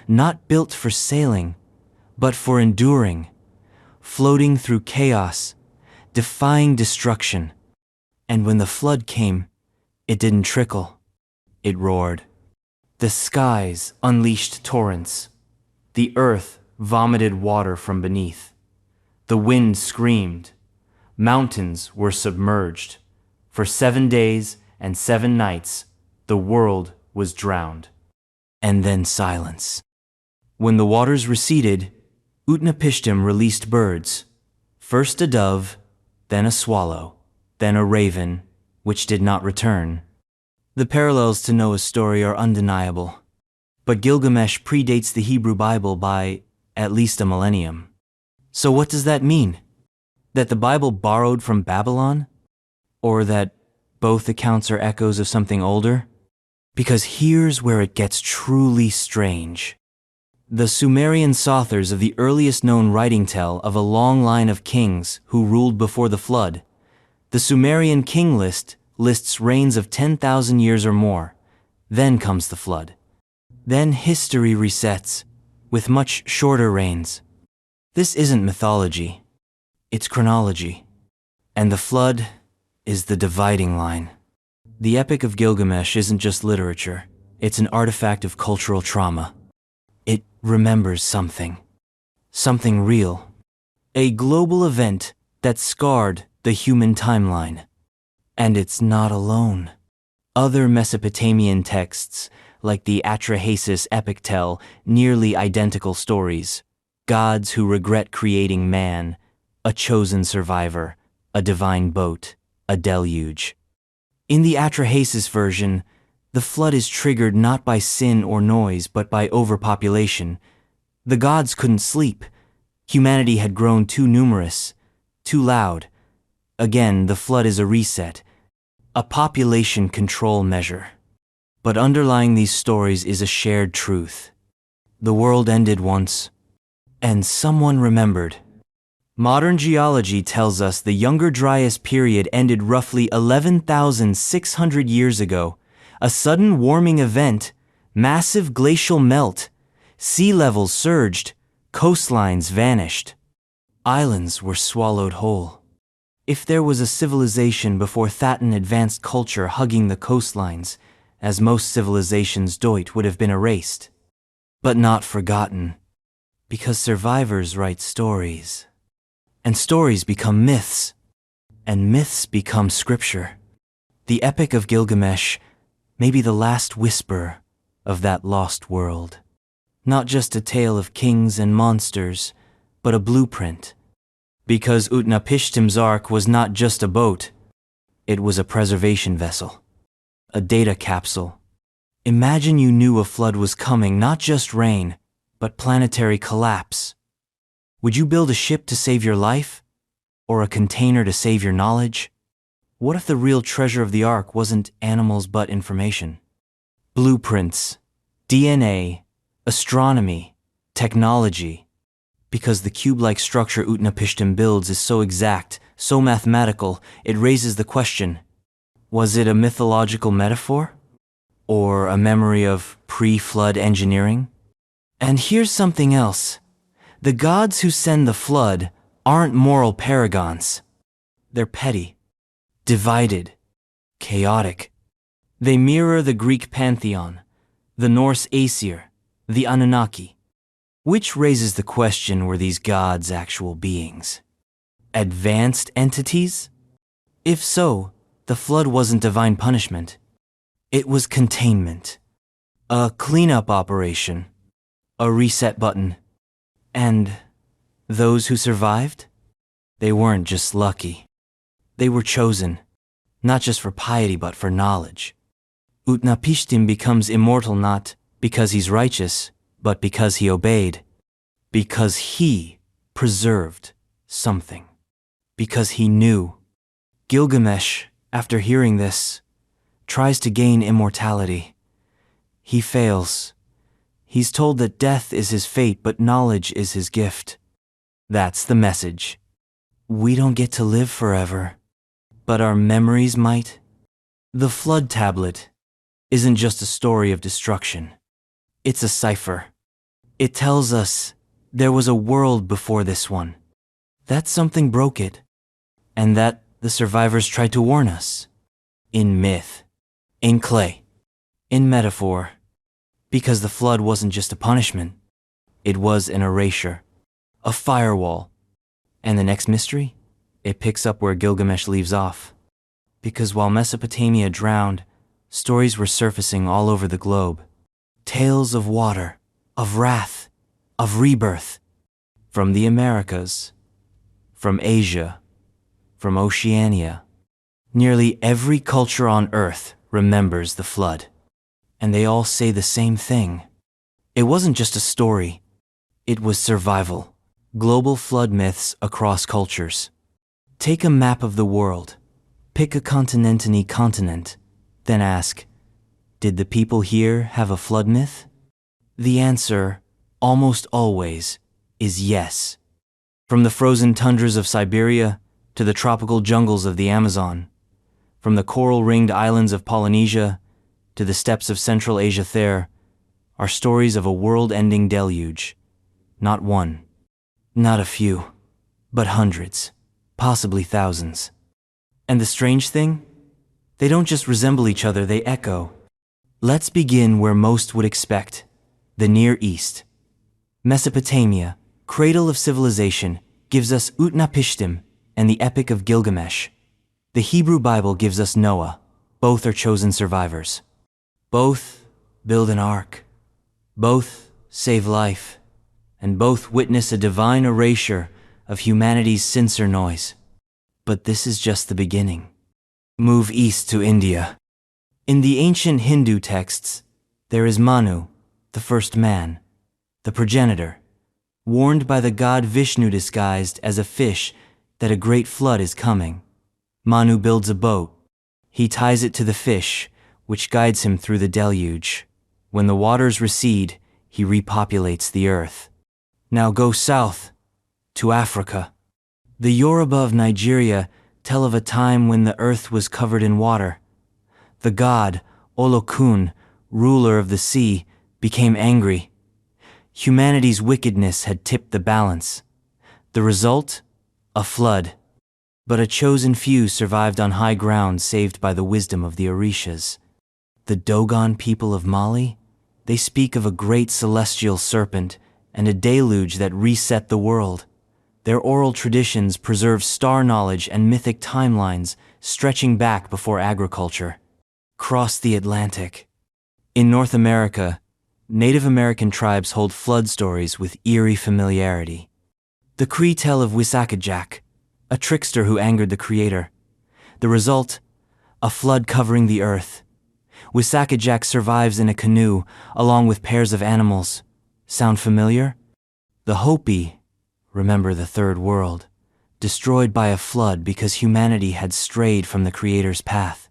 not built for sailing, but for enduring, floating through chaos, defying destruction. And when the flood came, it didn't trickle. It roared. The skies unleashed torrents. The earth vomited water from beneath. The wind screamed. Mountains were submerged. For 7 days and 7 nights, the world was drowned. And then silence. When the waters receded, Utnapishtim released birds. First a dove, then a swallow, then a raven, which did not return. The parallels to Noah's story are undeniable. But Gilgamesh predates the Hebrew Bible by at least a millennium. So what does that mean? That the Bible borrowed from Babylon? Or that both accounts are echoes of something older? Because here's where it gets truly strange. The Sumerian authors of the earliest known writing tell of a long line of kings who ruled before the flood. The Sumerian king list lists reigns of 10,000 years or more. Then comes the flood. Then history resets, with much shorter reigns. This isn't mythology, it's chronology. And the flood is the dividing line. The Epic of Gilgamesh isn't just literature, it's an artifact of cultural trauma. It remembers something real. A global event that scarred the human timeline. And it's not alone. Other Mesopotamian texts, like the Atrahasis epic, tell nearly identical stories. Gods who regret creating man, a chosen survivor, a divine boat, a deluge. In the Atrahasis version, the flood is triggered not by sin or noise, but by overpopulation. The gods couldn't sleep. Humanity had grown too numerous, too loud. Again, the flood is a reset, a population control measure. But underlying these stories is a shared truth. The world ended once, and someone remembered. Modern geology tells us the Younger Dryas period ended roughly 11,600 years ago. A sudden warming event, massive glacial melt, sea levels surged, coastlines vanished. Islands were swallowed whole. If there was a civilization before Thatan advanced culture hugging the coastlines, as most civilizations do, it would have been erased. But not forgotten, because survivors write stories. And stories become myths, and myths become scripture. The Epic of Gilgamesh may be the last whisper of that lost world. Not just a tale of kings and monsters, but a blueprint. Because Utnapishtim's ark was not just a boat, it was a preservation vessel, a data capsule. Imagine you knew a flood was coming, not just rain, but planetary collapse. Would you build a ship to save your life? Or a container to save your knowledge? What if the real treasure of the Ark wasn't animals but information? Blueprints, DNA, astronomy, technology. Because the cube-like structure Utnapishtim builds is so exact, so mathematical, it raises the question, was it a mythological metaphor? Or a memory of pre-flood engineering? And here's something else. The gods who send the flood aren't moral paragons. They're petty, divided, chaotic. They mirror the Greek pantheon, the Norse Aesir, the Anunnaki. Which raises the question, were these gods actual beings? Advanced entities? If so, the flood wasn't divine punishment. It was containment. A cleanup operation. A reset button. And those who survived? They weren't just lucky. They were chosen, not just for piety but for knowledge. Utnapishtim becomes immortal not because he's righteous, but because he obeyed. Because he preserved something. Because he knew. Gilgamesh, after hearing this, tries to gain immortality. He fails. He's told that death is his fate, but knowledge is his gift. That's the message. We don't get to live forever, but our memories might. The flood tablet isn't just a story of destruction. It's a cipher. It tells us there was a world before this one, that something broke it, and that the survivors tried to warn us. In myth, in clay, in metaphor. Because the flood wasn't just a punishment. It was an erasure, a firewall. And the next mystery? It picks up where Gilgamesh leaves off. Because while Mesopotamia drowned, stories were surfacing all over the globe. Tales of water, of wrath, of rebirth. From the Americas, from Asia, from Oceania. Nearly every culture on Earth remembers the flood. And they all say the same thing. It wasn't just a story. It was survival. Global flood myths across cultures. Take a map of the world. Pick a any continent. Then ask, did the people here have a flood myth? The answer, almost always, is yes. From the frozen tundras of Siberia to the tropical jungles of the Amazon. From the coral-ringed islands of Polynesia to the steppes of Central Asia, there are stories of a world-ending deluge. Not one, not a few, but hundreds, possibly thousands. And the strange thing? They don't just resemble each other, they echo. Let's begin where most would expect, the Near East. Mesopotamia, cradle of civilization, gives us Utnapishtim and the Epic of Gilgamesh. The Hebrew Bible gives us Noah. Both are chosen survivors. Both build an ark. Both save life. And both witness a divine erasure of humanity's sincere noise. But this is just the beginning. Move east to India. In the ancient Hindu texts, there is Manu, the first man, the progenitor, warned by the god Vishnu disguised as a fish that a great flood is coming. Manu builds a boat. He ties it to the fish, which guides him through the deluge. When the waters recede, he repopulates the earth. Now go south, to Africa. The Yoruba of Nigeria tell of a time when the earth was covered in water. The god, Olokun, ruler of the sea, became angry. Humanity's wickedness had tipped the balance. The result? A flood. But a chosen few survived on high ground, saved by the wisdom of the Orishas. The Dogon people of Mali? They speak of a great celestial serpent and a deluge that reset the world. Their oral traditions preserve star knowledge and mythic timelines stretching back before agriculture. Cross the Atlantic. In North America, Native American tribes hold flood stories with eerie familiarity. The Cree tell of Wisakajak, a trickster who angered the Creator. The result? A flood covering the earth. Wisakajak survives in a canoe, along with pairs of animals. Sound familiar? The Hopi remember the third world, destroyed by a flood because humanity had strayed from the Creator's path.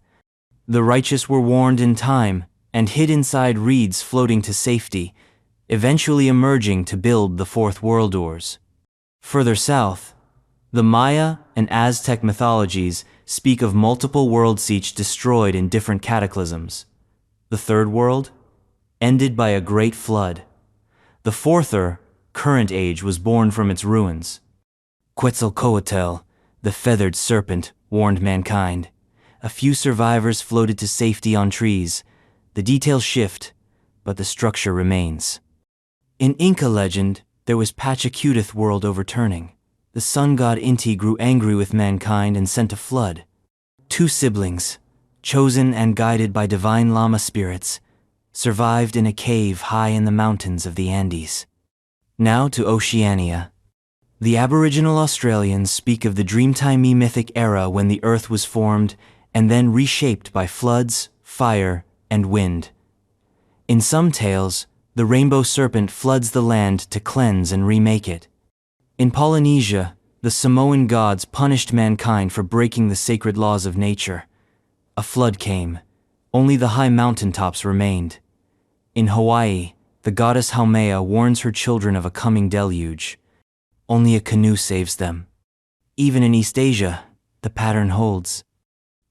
The righteous were warned in time and hid inside reeds floating to safety, eventually emerging to build the fourth worldors. Further south, the Maya and Aztec mythologies speak of multiple worlds each destroyed in different cataclysms. The third world, ended by a great flood. The fourth, current age, was born from its ruins. Quetzalcoatl, the feathered serpent, warned mankind. A few survivors floated to safety on trees. The details shift, but the structure remains. In Inca legend, there was Pachacuteth world overturning. The sun god Inti grew angry with mankind and sent a flood. Two siblings, chosen and guided by divine llama spirits, survived in a cave high in the mountains of the Andes. Now to Oceania. The Aboriginal Australians speak of the Dreamtimey mythic era when the earth was formed and then reshaped by floods, fire, and wind. In some tales, the rainbow serpent floods the land to cleanse and remake it. In Polynesia, the Samoan gods punished mankind for breaking the sacred laws of nature. A flood came. Only the high mountaintops remained. In Hawaii, the goddess Haumea warns her children of a coming deluge. Only a canoe saves them. Even in East Asia, the pattern holds.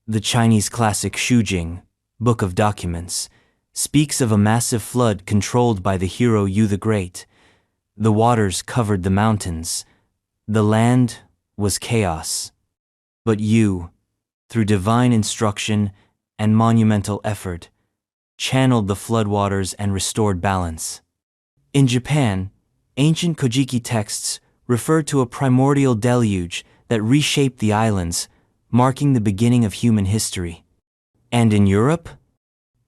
The Chinese classic Shujing, Book of Documents, speaks of a massive flood controlled by the hero Yu the Great. The waters covered the mountains. The land was chaos. But Yu, through divine instruction and monumental effort, channeled the floodwaters and restored balance. In Japan, ancient Kojiki texts refer to a primordial deluge that reshaped the islands, marking the beginning of human history. And in Europe,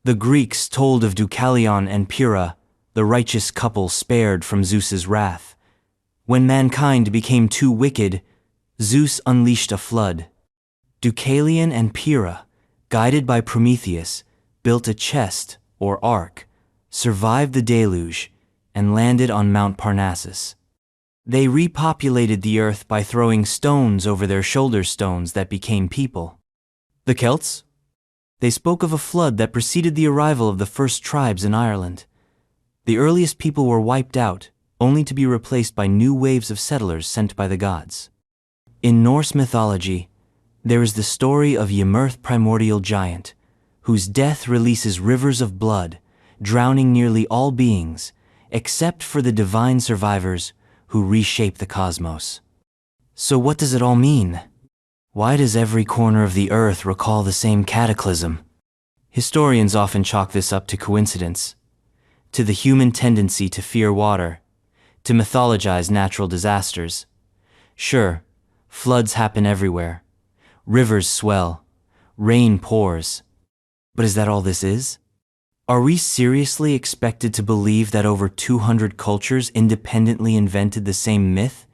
the Greeks told of Deucalion and Pyrrha, the righteous couple spared from Zeus's wrath. When mankind became too wicked, Zeus unleashed a flood. Deucalion and Pyrrha, guided by Prometheus, built a chest, or ark, survived the deluge, and landed on Mount Parnassus. They repopulated the earth by throwing stones over their shoulder stones that became people. The Celts? They spoke of a flood that preceded the arrival of the first tribes in Ireland. The earliest people were wiped out, only to be replaced by new waves of settlers sent by the gods. In Norse mythology, there is the story of Ymrith primordial giant, whose death releases rivers of blood, drowning nearly all beings, except for the divine survivors who reshape the cosmos. So what does it all mean? Why does every corner of the earth recall the same cataclysm? Historians often chalk this up to coincidence, to the human tendency to fear water, to mythologize natural disasters. Sure, floods happen everywhere. Rivers swell. Rain pours. But is that all this is? Are we seriously expected to believe that over 200 cultures independently invented the same myth?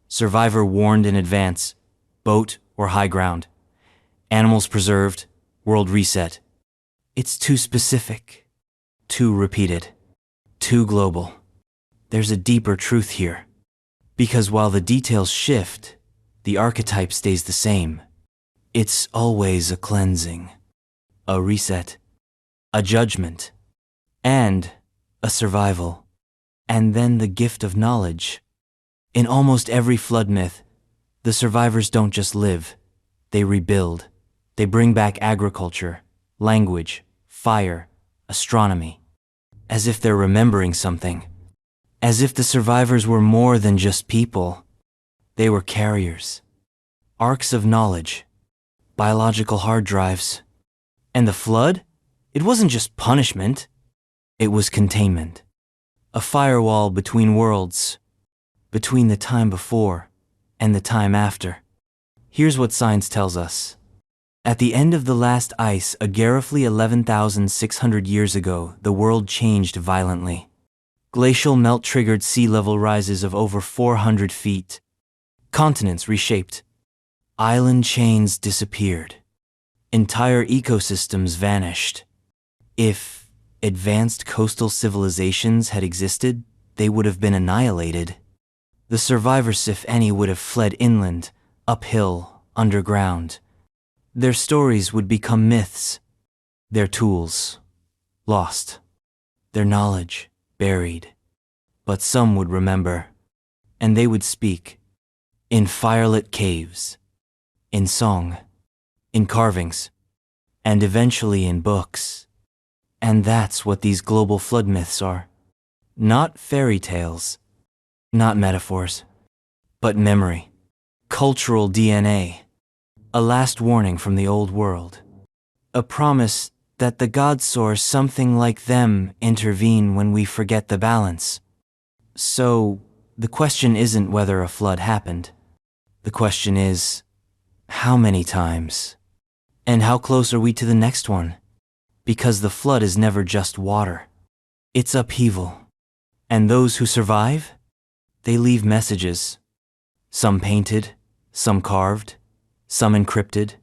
Survivor warned in advance, boat or high ground. Animals preserved, world reset. It's too specific, too repeated, too global. There's a deeper truth here. Because while the details shift, the archetype stays the same. It's always a cleansing, a reset, a judgment, and a survival, and then the gift of knowledge. In almost every flood myth, the survivors don't just live, they rebuild. They bring back agriculture, language, fire, astronomy, as if they're remembering something. As if the survivors were more than just people. They were carriers, arcs of knowledge, biological hard drives. And the flood? It wasn't just punishment. It was containment. A firewall between worlds, between the time before and the time after. Here's what science tells us. At the end of the last ice, a roughly 11,600 years ago, the world changed violently. Glacial melt triggered sea level rises of over 400 feet. Continents reshaped. Island chains disappeared. Entire ecosystems vanished. If advanced coastal civilizations had existed, they would have been annihilated. The survivors, if any, would have fled inland, uphill, underground. Their stories would become myths, their tools lost, their knowledge buried. But some would remember, and they would speak, in firelit caves, in song, in carvings, and eventually in books. And that's what these global flood myths are. Not fairy tales, not metaphors, but memory, cultural DNA, a last warning from the old world, a promise that the gods or something like them intervene when we forget the balance. So, the question isn't whether a flood happened. The question is, how many times? And how close are we to the next one? Because the flood is never just water. It's upheaval. And those who survive? They leave messages. Some painted, some carved, some encrypted,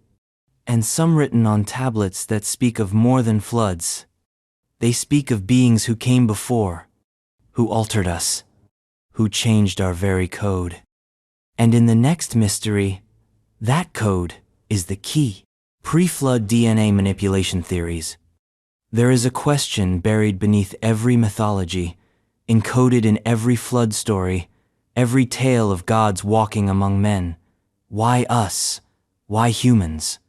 and some written on tablets that speak of more than floods. They speak of beings who came before, who altered us, who changed our very code. And in the next mystery, that code is the key. Pre-flood DNA manipulation theories. There is a question buried beneath every mythology, encoded in every flood story, every tale of gods walking among men. Why us? Why humans?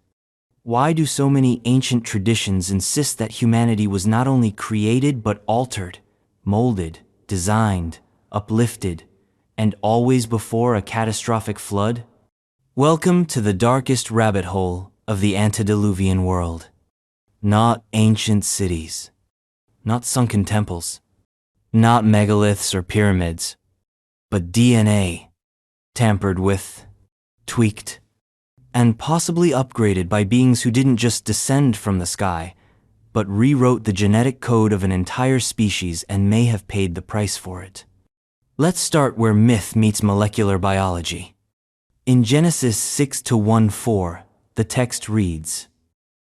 Why do so many ancient traditions insist that humanity was not only created but altered, molded, designed, uplifted, and always before a catastrophic flood? Welcome to the darkest rabbit hole of the antediluvian world. Not ancient cities, not sunken temples, not megaliths or pyramids, but DNA, tampered with, tweaked, and possibly upgraded by beings who didn't just descend from the sky, but rewrote the genetic code of an entire species and may have paid the price for it. Let's start where myth meets molecular biology. In Genesis 6:1-4, the text reads,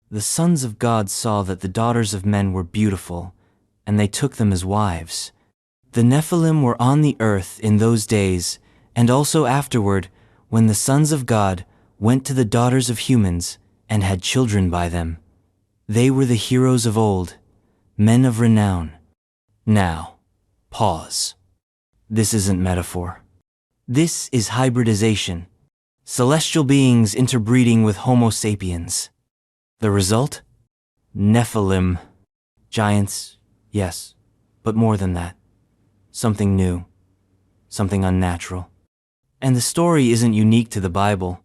"The sons of God saw that the daughters of men were beautiful, and they took them as wives. The Nephilim were on the earth in those days, and also afterward, when the sons of God went to the daughters of humans and had children by them. They were the heroes of old, men of renown." Now, pause. This isn't metaphor. This is hybridization. Celestial beings interbreeding with Homo sapiens. The result? Nephilim. Giants, yes, but more than that. Something new. Something unnatural. And the story isn't unique to the Bible.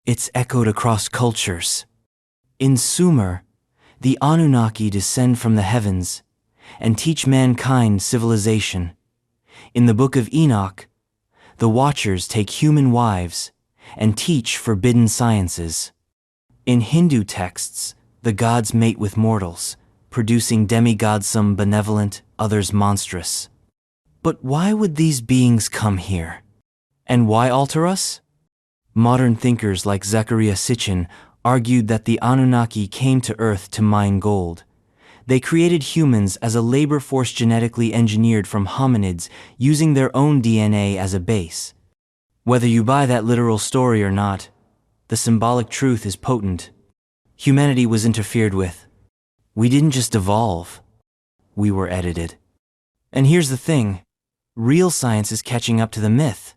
It's echoed across cultures. In Sumer, the Anunnaki descend from the heavens and teach mankind civilization. In the Book of Enoch, the Watchers take human wives and teach forbidden sciences. In Hindu texts, the gods mate with mortals, producing demigods, some benevolent, others monstrous. But why would these beings come here? And why alter us? Modern thinkers like Zecharia Sitchin argued that the Anunnaki came to Earth to mine gold. They created humans as a labor force genetically engineered from hominids using their own DNA as a base. Whether you buy that literal story or not, the symbolic truth is potent. Humanity was interfered with. We didn't just evolve, we were edited. And here's the thing, real science is catching up to the myth.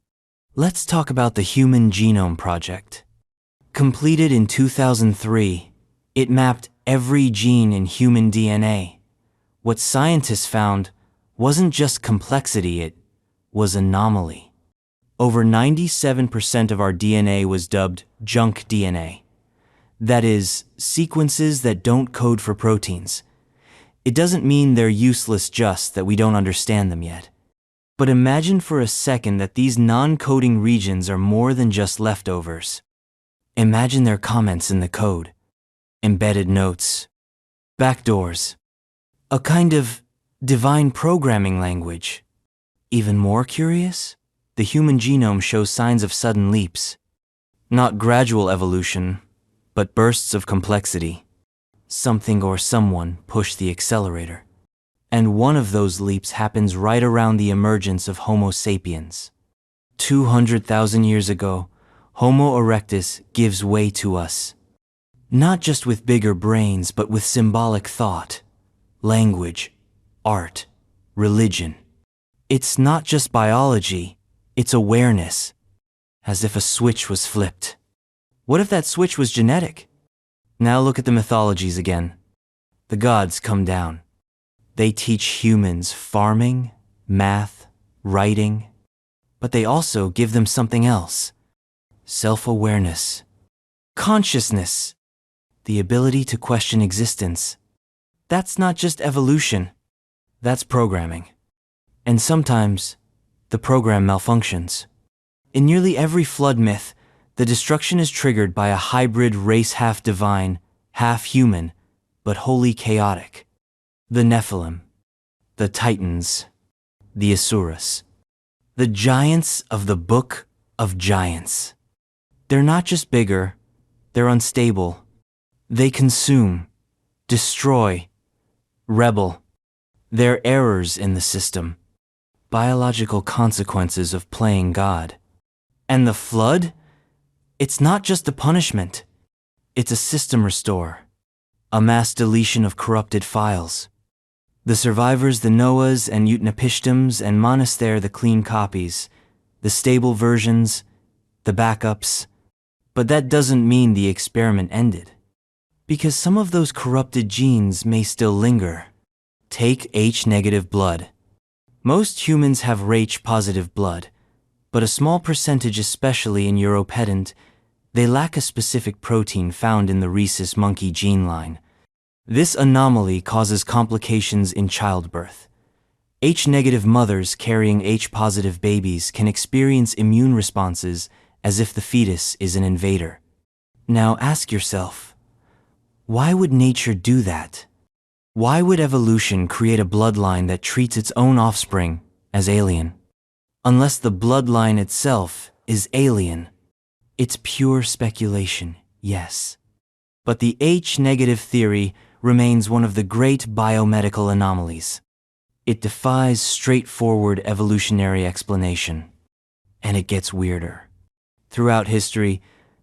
Let's talk about the Human Genome Project. Completed in 2003, it mapped every gene in human DNA. What scientists found wasn't just complexity, it was anomaly. Over 97% of our DNA was dubbed junk DNA. That is, sequences that don't code for proteins. It doesn't mean they're useless, just that we don't understand them yet. But imagine for a second that these non-coding regions are more than just leftovers. Imagine their comments in the code, embedded notes, backdoors, a kind of divine programming language. Even more curious, the human genome shows signs of sudden leaps. Not gradual evolution, but bursts of complexity. Something or someone pushed the accelerator. And one of those leaps happens right around the emergence of Homo sapiens. 200,000 years ago, Homo erectus gives way to us. Not just with bigger brains, but with symbolic thought, language, art, religion. It's not just biology, it's awareness, as if a switch was flipped. What if that switch was genetic? Now look at the mythologies again. The gods come down. They teach humans farming, math, writing, but they also give them something else. Self-awareness, consciousness, the ability to question existence. That's not just evolution, that's programming. And sometimes, the program malfunctions. In nearly every flood myth, the destruction is triggered by a hybrid race half divine, half human, but wholly chaotic. The Nephilim, the Titans, the Asuras, the giants of the Book of Giants. They're not just bigger, they're unstable. They consume, destroy, rebel. They're errors in the system, biological consequences of playing God. And the flood? It's not just a punishment. It's a system restore, a mass deletion of corrupted files. The survivors, the Noahs and Utnapishtims and Monaster, the clean copies, the stable versions, the backups. But that doesn't mean the experiment ended. Because some of those corrupted genes may still linger. Take H-negative blood. Most humans have Rh-positive blood, but a small percentage, especially in Europedant, they lack a specific protein found in the rhesus monkey gene line. This anomaly causes complications in childbirth. H-negative mothers carrying H-positive babies can experience immune responses as if the fetus is an invader. Now ask yourself, why would nature do that? Why would evolution create a bloodline that treats its own offspring as alien? Unless the bloodline itself is alien. It's pure speculation, yes. But the H-negative theory remains one of the great biomedical anomalies. It defies straightforward evolutionary explanation. And it gets weirder. Throughout history,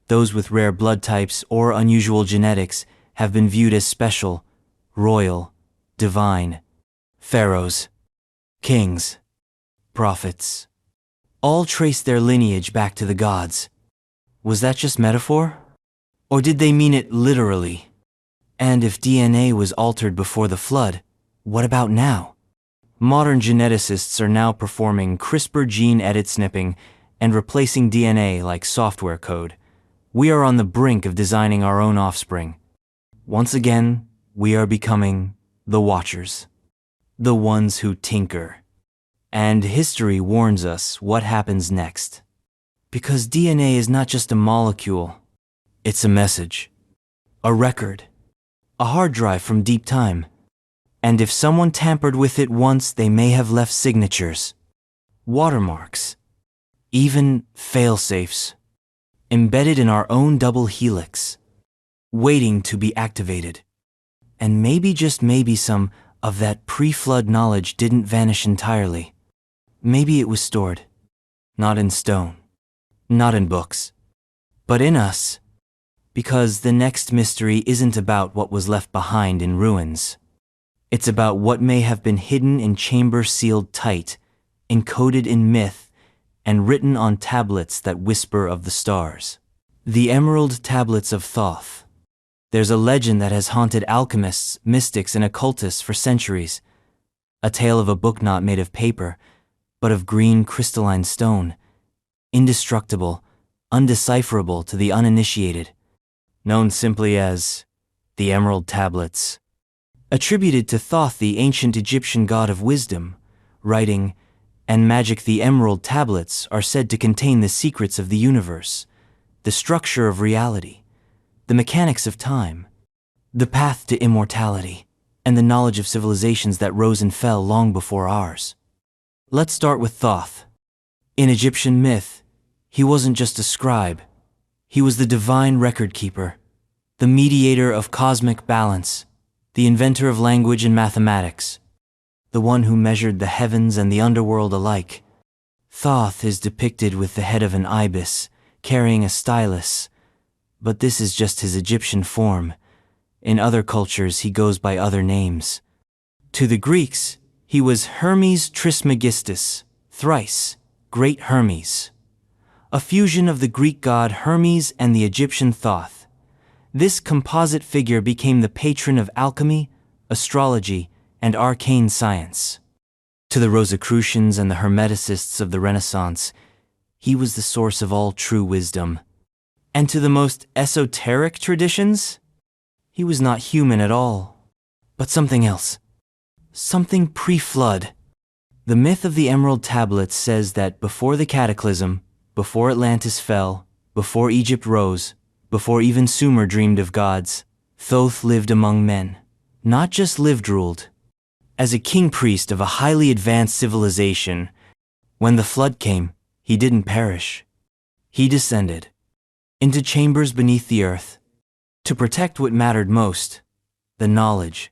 those with rare blood types or unusual genetics have been viewed as special, royal, divine, pharaohs, kings, prophets. All trace their lineage back to the gods. Was that just metaphor? Or did they mean it literally? And if DNA was altered before the flood, what about now? Modern geneticists are now performing CRISPR gene edit snipping and replacing DNA like software code. We are on the brink of designing our own offspring. Once again, we are becoming the Watchers, the ones who tinker. And history warns us what happens next. Because DNA is not just a molecule, it's a message, a record, a hard drive from deep time. And if someone tampered with it once, they may have left signatures, watermarks, even fail-safes, embedded in our own double helix, waiting to be activated. And maybe, just maybe, some of that pre-flood knowledge didn't vanish entirely. Maybe it was stored, not in stone, not in books, but in us. Because the next mystery isn't about what was left behind in ruins. It's about what may have been hidden in chambers sealed tight, encoded in myth, and written on tablets that whisper of the stars. The Emerald Tablets of Thoth. There's a legend that has haunted alchemists, mystics, and occultists for centuries. A tale of a book not made of paper, but of green crystalline stone, indestructible, undecipherable to the uninitiated, known simply as the Emerald Tablets. Attributed to Thoth, the ancient Egyptian god of wisdom, writing, and magic, the Emerald Tablets are said to contain the secrets of the universe, the structure of reality, the mechanics of time, the path to immortality, and the knowledge of civilizations that rose and fell long before ours. Let's start with Thoth. In Egyptian myth, he wasn't just a scribe. He was the divine record keeper, the mediator of cosmic balance, the inventor of language and mathematics, the one who measured the heavens and the underworld alike. Thoth is depicted with the head of an ibis, carrying a stylus, but this is just his Egyptian form. In other cultures he goes by other names. To the Greeks, he was Hermes Trismegistus, thrice, Great Hermes, a fusion of the Greek god Hermes and the Egyptian Thoth. This composite figure became the patron of alchemy, astrology, and arcane science. To the Rosicrucians and the Hermeticists of the Renaissance, he was the source of all true wisdom. And to the most esoteric traditions, he was not human at all, but something else. Something pre-flood. The myth of the Emerald Tablets says that before the cataclysm, before Atlantis fell, before Egypt rose, before even Sumer dreamed of gods, Thoth lived among men. Not just lived, ruled. As a king-priest of a highly advanced civilization, when the flood came, he didn't perish. He descended into chambers beneath the earth to protect what mattered most, the knowledge.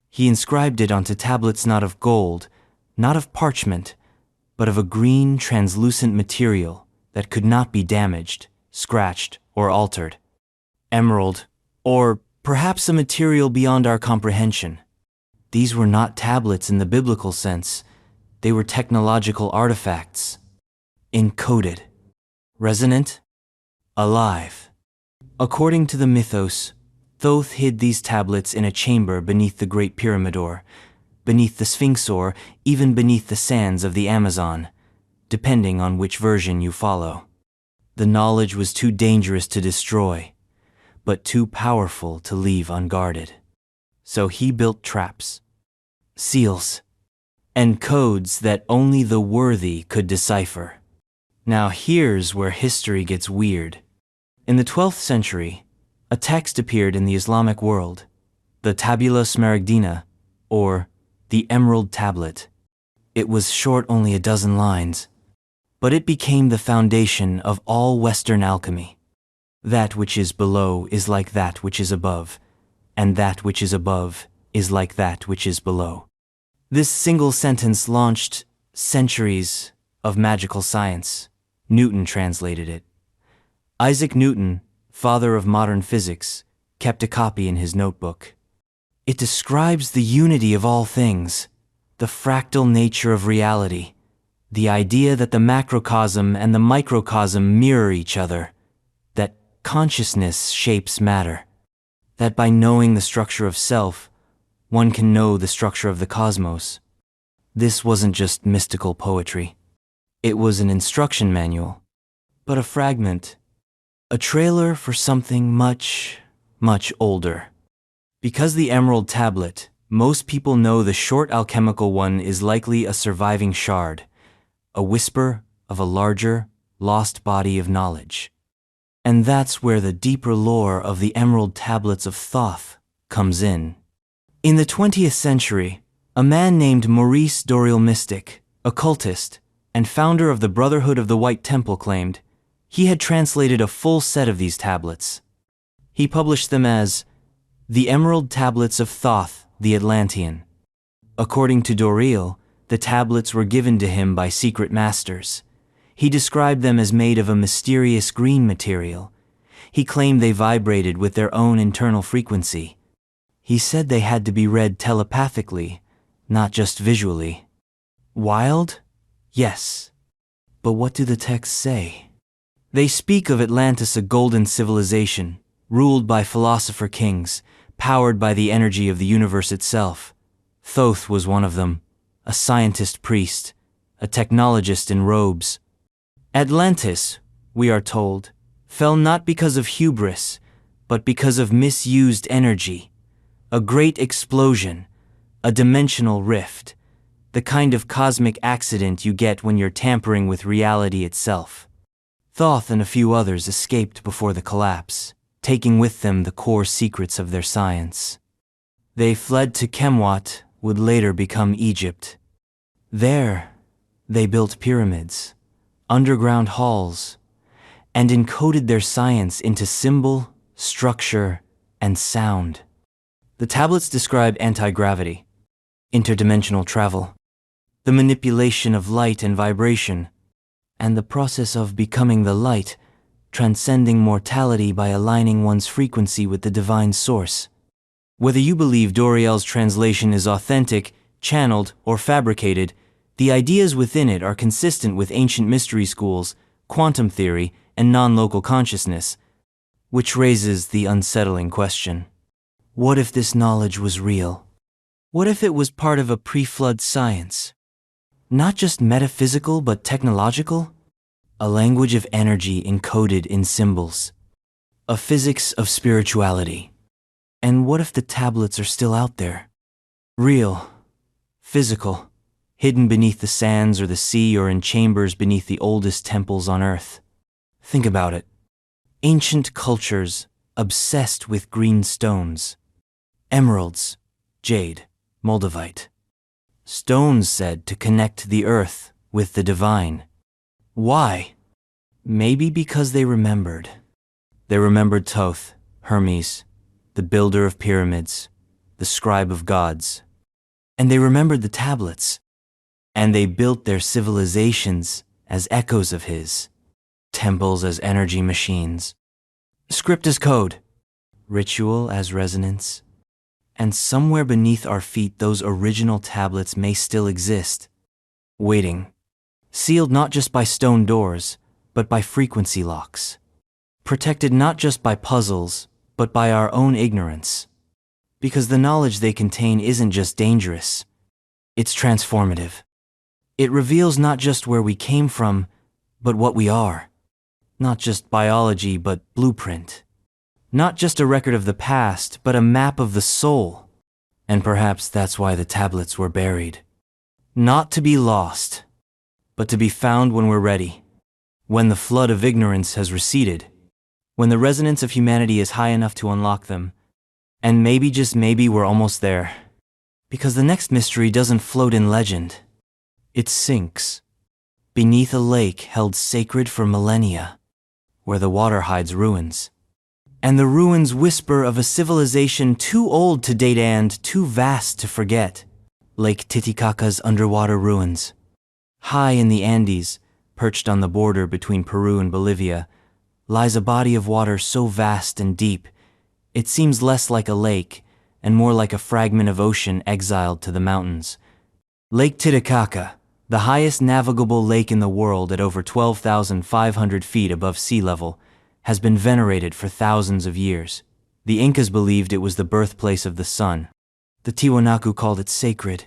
He inscribed it onto tablets not of gold, not of parchment, but of a green, translucent material that could not be damaged, scratched, or altered. Emerald, or perhaps a material beyond our comprehension. These were not tablets in the biblical sense. They were technological artifacts. Encoded. Resonant. Alive. According to the mythos, Thoth hid these tablets in a chamber beneath the Great Pyramid, or beneath the Sphinx, or even beneath the sands of the Amazon, depending on which version you follow. The knowledge was too dangerous to destroy, but too powerful to leave unguarded. So he built traps, seals, and codes that only the worthy could decipher. Now here's where history gets weird. In the 12th century, a text appeared in the Islamic world, the Tabula Smaragdina, or the Emerald Tablet. It was short, only a dozen lines, but it became the foundation of all Western alchemy. That which is below is like that which is above, and that which is above is like that which is below. This single sentence launched centuries of magical science. Newton translated it. Isaac Newton, father of modern physics, kept a copy in his notebook. It describes the unity of all things, the fractal nature of reality, the idea that the macrocosm and the microcosm mirror each other, that consciousness shapes matter, that by knowing the structure of self, one can know the structure of the cosmos. This wasn't just mystical poetry. It was an instruction manual, but a fragment, a trailer for something much, much older. Because the Emerald Tablet, most people know the short alchemical one is likely a surviving shard, a whisper of a larger, lost body of knowledge. And that's where the deeper lore of the Emerald Tablets of Thoth comes in. In the 20th century, a man named Maurice Doreal, mystic, occultist, and founder of the Brotherhood of the White Temple, claimed he had translated a full set of these tablets. He published them as the Emerald Tablets of Thoth, the Atlantean. According to Doreal, the tablets were given to him by secret masters. He described them as made of a mysterious green material. He claimed they vibrated with their own internal frequency. He said they had to be read telepathically, not just visually. Wild? Yes. But what do the texts say? They speak of Atlantis, a golden civilization, ruled by philosopher kings, powered by the energy of the universe itself. Thoth was one of them, a scientist priest, a technologist in robes. Atlantis, we are told, fell not because of hubris, but because of misused energy. A great explosion, a dimensional rift, the kind of cosmic accident you get when you're tampering with reality itself. Thoth and a few others escaped before the collapse, taking with them the core secrets of their science. They fled to Kemwat, would later become Egypt. There, they built pyramids, underground halls, and encoded their science into symbol, structure, and sound. The tablets describe anti-gravity, interdimensional travel, the manipulation of light and vibration, and the process of becoming the light, transcending mortality by aligning one's frequency with the divine source. Whether you believe Doriel's translation is authentic, channeled, or fabricated, the ideas within it are consistent with ancient mystery schools, quantum theory, and non-local consciousness, which raises the unsettling question. What if this knowledge was real? What if it was part of a pre-flood science? Not just metaphysical, but technological? A language of energy encoded in symbols. A physics of spirituality. And what if the tablets are still out there? Real. Physical. Hidden beneath the sands or the sea or in chambers beneath the oldest temples on Earth. Think about it. Ancient cultures obsessed with green stones. Emeralds, jade, moldavite. Stones said to connect the earth with the divine. Why? Maybe because they remembered. They remembered Thoth, Hermes, the builder of pyramids, the scribe of gods. And they remembered the tablets. And they built their civilizations as echoes of his. Temples as energy machines. Script as code. Ritual as resonance. And somewhere beneath our feet those original tablets may still exist. Waiting. Sealed not just by stone doors, but by frequency locks. Protected not just by puzzles, but by our own ignorance. Because the knowledge they contain isn't just dangerous. It's transformative. It reveals not just where we came from, but what we are. Not just biology, but blueprint. Not just a record of the past, but a map of the soul. And perhaps that's why the tablets were buried. Not to be lost, but to be found when we're ready. When the flood of ignorance has receded. When the resonance of humanity is high enough to unlock them. And maybe, just maybe, we're almost there. Because the next mystery doesn't float in legend. It sinks. Beneath a lake held sacred for millennia. Where the water hides ruins. And the ruins whisper of a civilization too old to date and too vast to forget. Lake Titicaca's underwater ruins. High in the Andes, perched on the border between Peru and Bolivia, lies a body of water so vast and deep, it seems less like a lake and more like a fragment of ocean exiled to the mountains. Lake Titicaca, the highest navigable lake in the world at over 12,500 feet above sea level, has been venerated for thousands of years. The Incas believed it was the birthplace of the sun. The Tiwanaku called it sacred,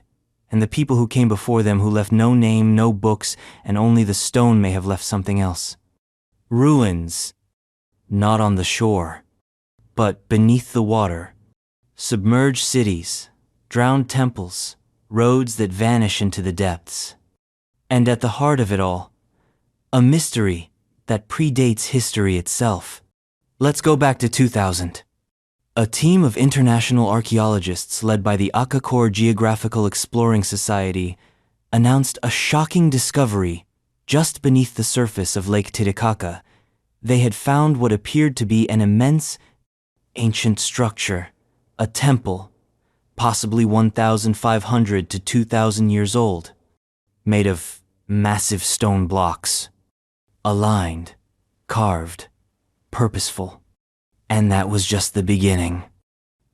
and the people who came before them who left no name, no books, and only the stone may have left something else. Ruins, not on the shore, but beneath the water. Submerged cities, drowned temples, roads that vanish into the depths. And at the heart of it all, a mystery that predates history itself. Let's go back to 2000. A team of international archaeologists led by the Akakor Geographical Exploring Society announced a shocking discovery just beneath the surface of Lake Titicaca. They had found what appeared to be an immense, ancient structure, a temple, possibly 1,500 to 2,000 years old, made of massive stone blocks, aligned, carved, purposeful. And that was just the beginning.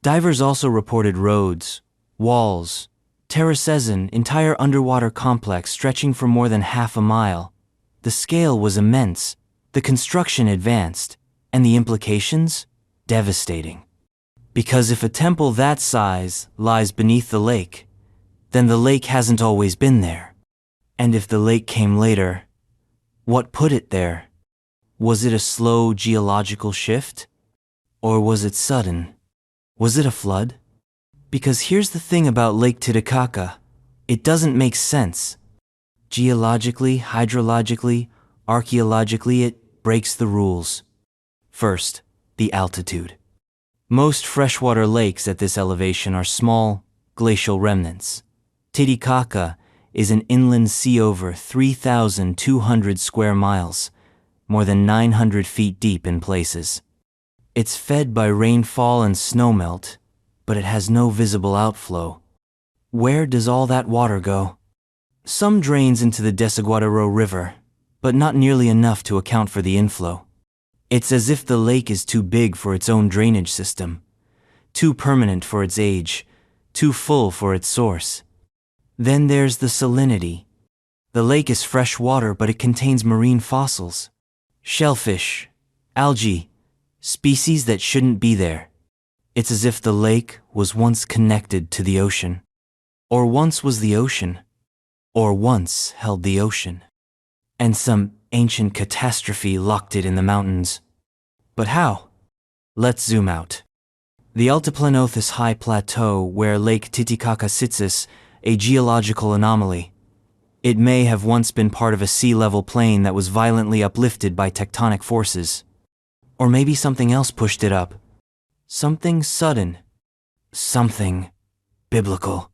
Divers also reported roads, walls, terraces, an entire underwater complex stretching for more than half a mile. The scale was immense, the construction advanced, and the implications? Devastating. Because if a temple that size lies beneath the lake, then the lake hasn't always been there. And if the lake came later, what put it there? Was it a slow geological shift? Or was it sudden? Was it a flood? Because here's the thing about Lake Titicaca, it doesn't make sense. Geologically, hydrologically, archaeologically, it breaks the rules. First, the altitude. Most freshwater lakes at this elevation are small, glacial remnants. Titicaca is an inland sea over 3,200 square miles, more than 900 feet deep in places. It's fed by rainfall and snowmelt, but it has no visible outflow. Where does all that water go? Some drains into the Desaguadero River, but not nearly enough to account for the inflow. It's as if the lake is too big for its own drainage system, too permanent for its age, too full for its source. Then there's the salinity. The lake is fresh water, but it contains marine fossils, shellfish, algae, species that shouldn't be there. It's as if the lake was once connected to the ocean, or once was the ocean, or once held the ocean, and some ancient catastrophe locked it in the mountains. But how? Let's zoom out. The Altiplanothus High Plateau, where Lake Titicaca sits, is a geological anomaly. It may have once been part of a sea-level plain that was violently uplifted by tectonic forces. Or maybe something else pushed it up. Something sudden. Something biblical.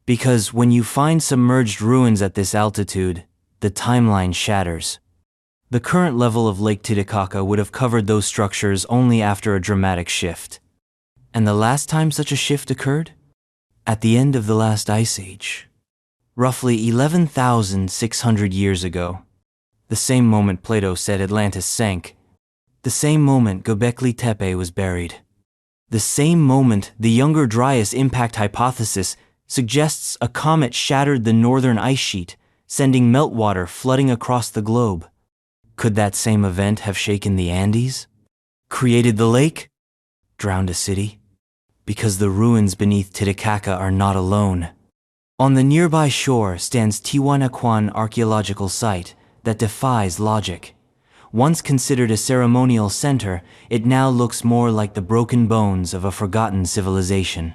Because when you find submerged ruins at this altitude, the timeline shatters. The current level of Lake Titicaca would have covered those structures only after a dramatic shift. And the last time such a shift occurred? At the end of the last ice age. Roughly 11,600 years ago. The same moment Plato said Atlantis sank. The same moment Göbekli Tepe was buried. The same moment the Younger Dryas impact hypothesis suggests a comet shattered the northern ice sheet, sending meltwater flooding across the globe. Could that same event have shaken the Andes? Created the lake? Drowned a city? Because the ruins beneath Titicaca are not alone. On the nearby shore stands Tiwanakuan archaeological site that defies logic. Once considered a ceremonial center, it now looks more like the broken bones of a forgotten civilization.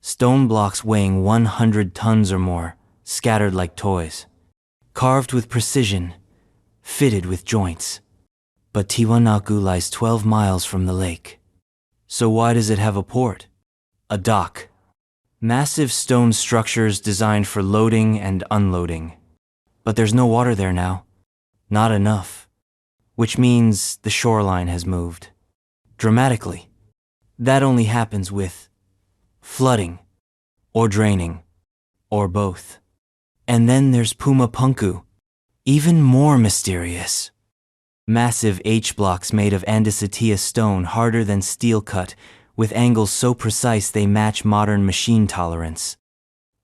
Stone blocks weighing 100 tons or more, scattered like toys. Carved with precision, fitted with joints. But Tiwanaku lies 12 miles from the lake. So why does it have a port? A dock. Massive stone structures designed for loading and unloading. But there's no water there now. Not enough. Which means the shoreline has moved. Dramatically. That only happens with flooding, or draining, or both. And then there's Pumapunku, even more mysterious. Massive H-blocks made of andesitia stone, harder than steel cut, with angles so precise they match modern machine tolerance.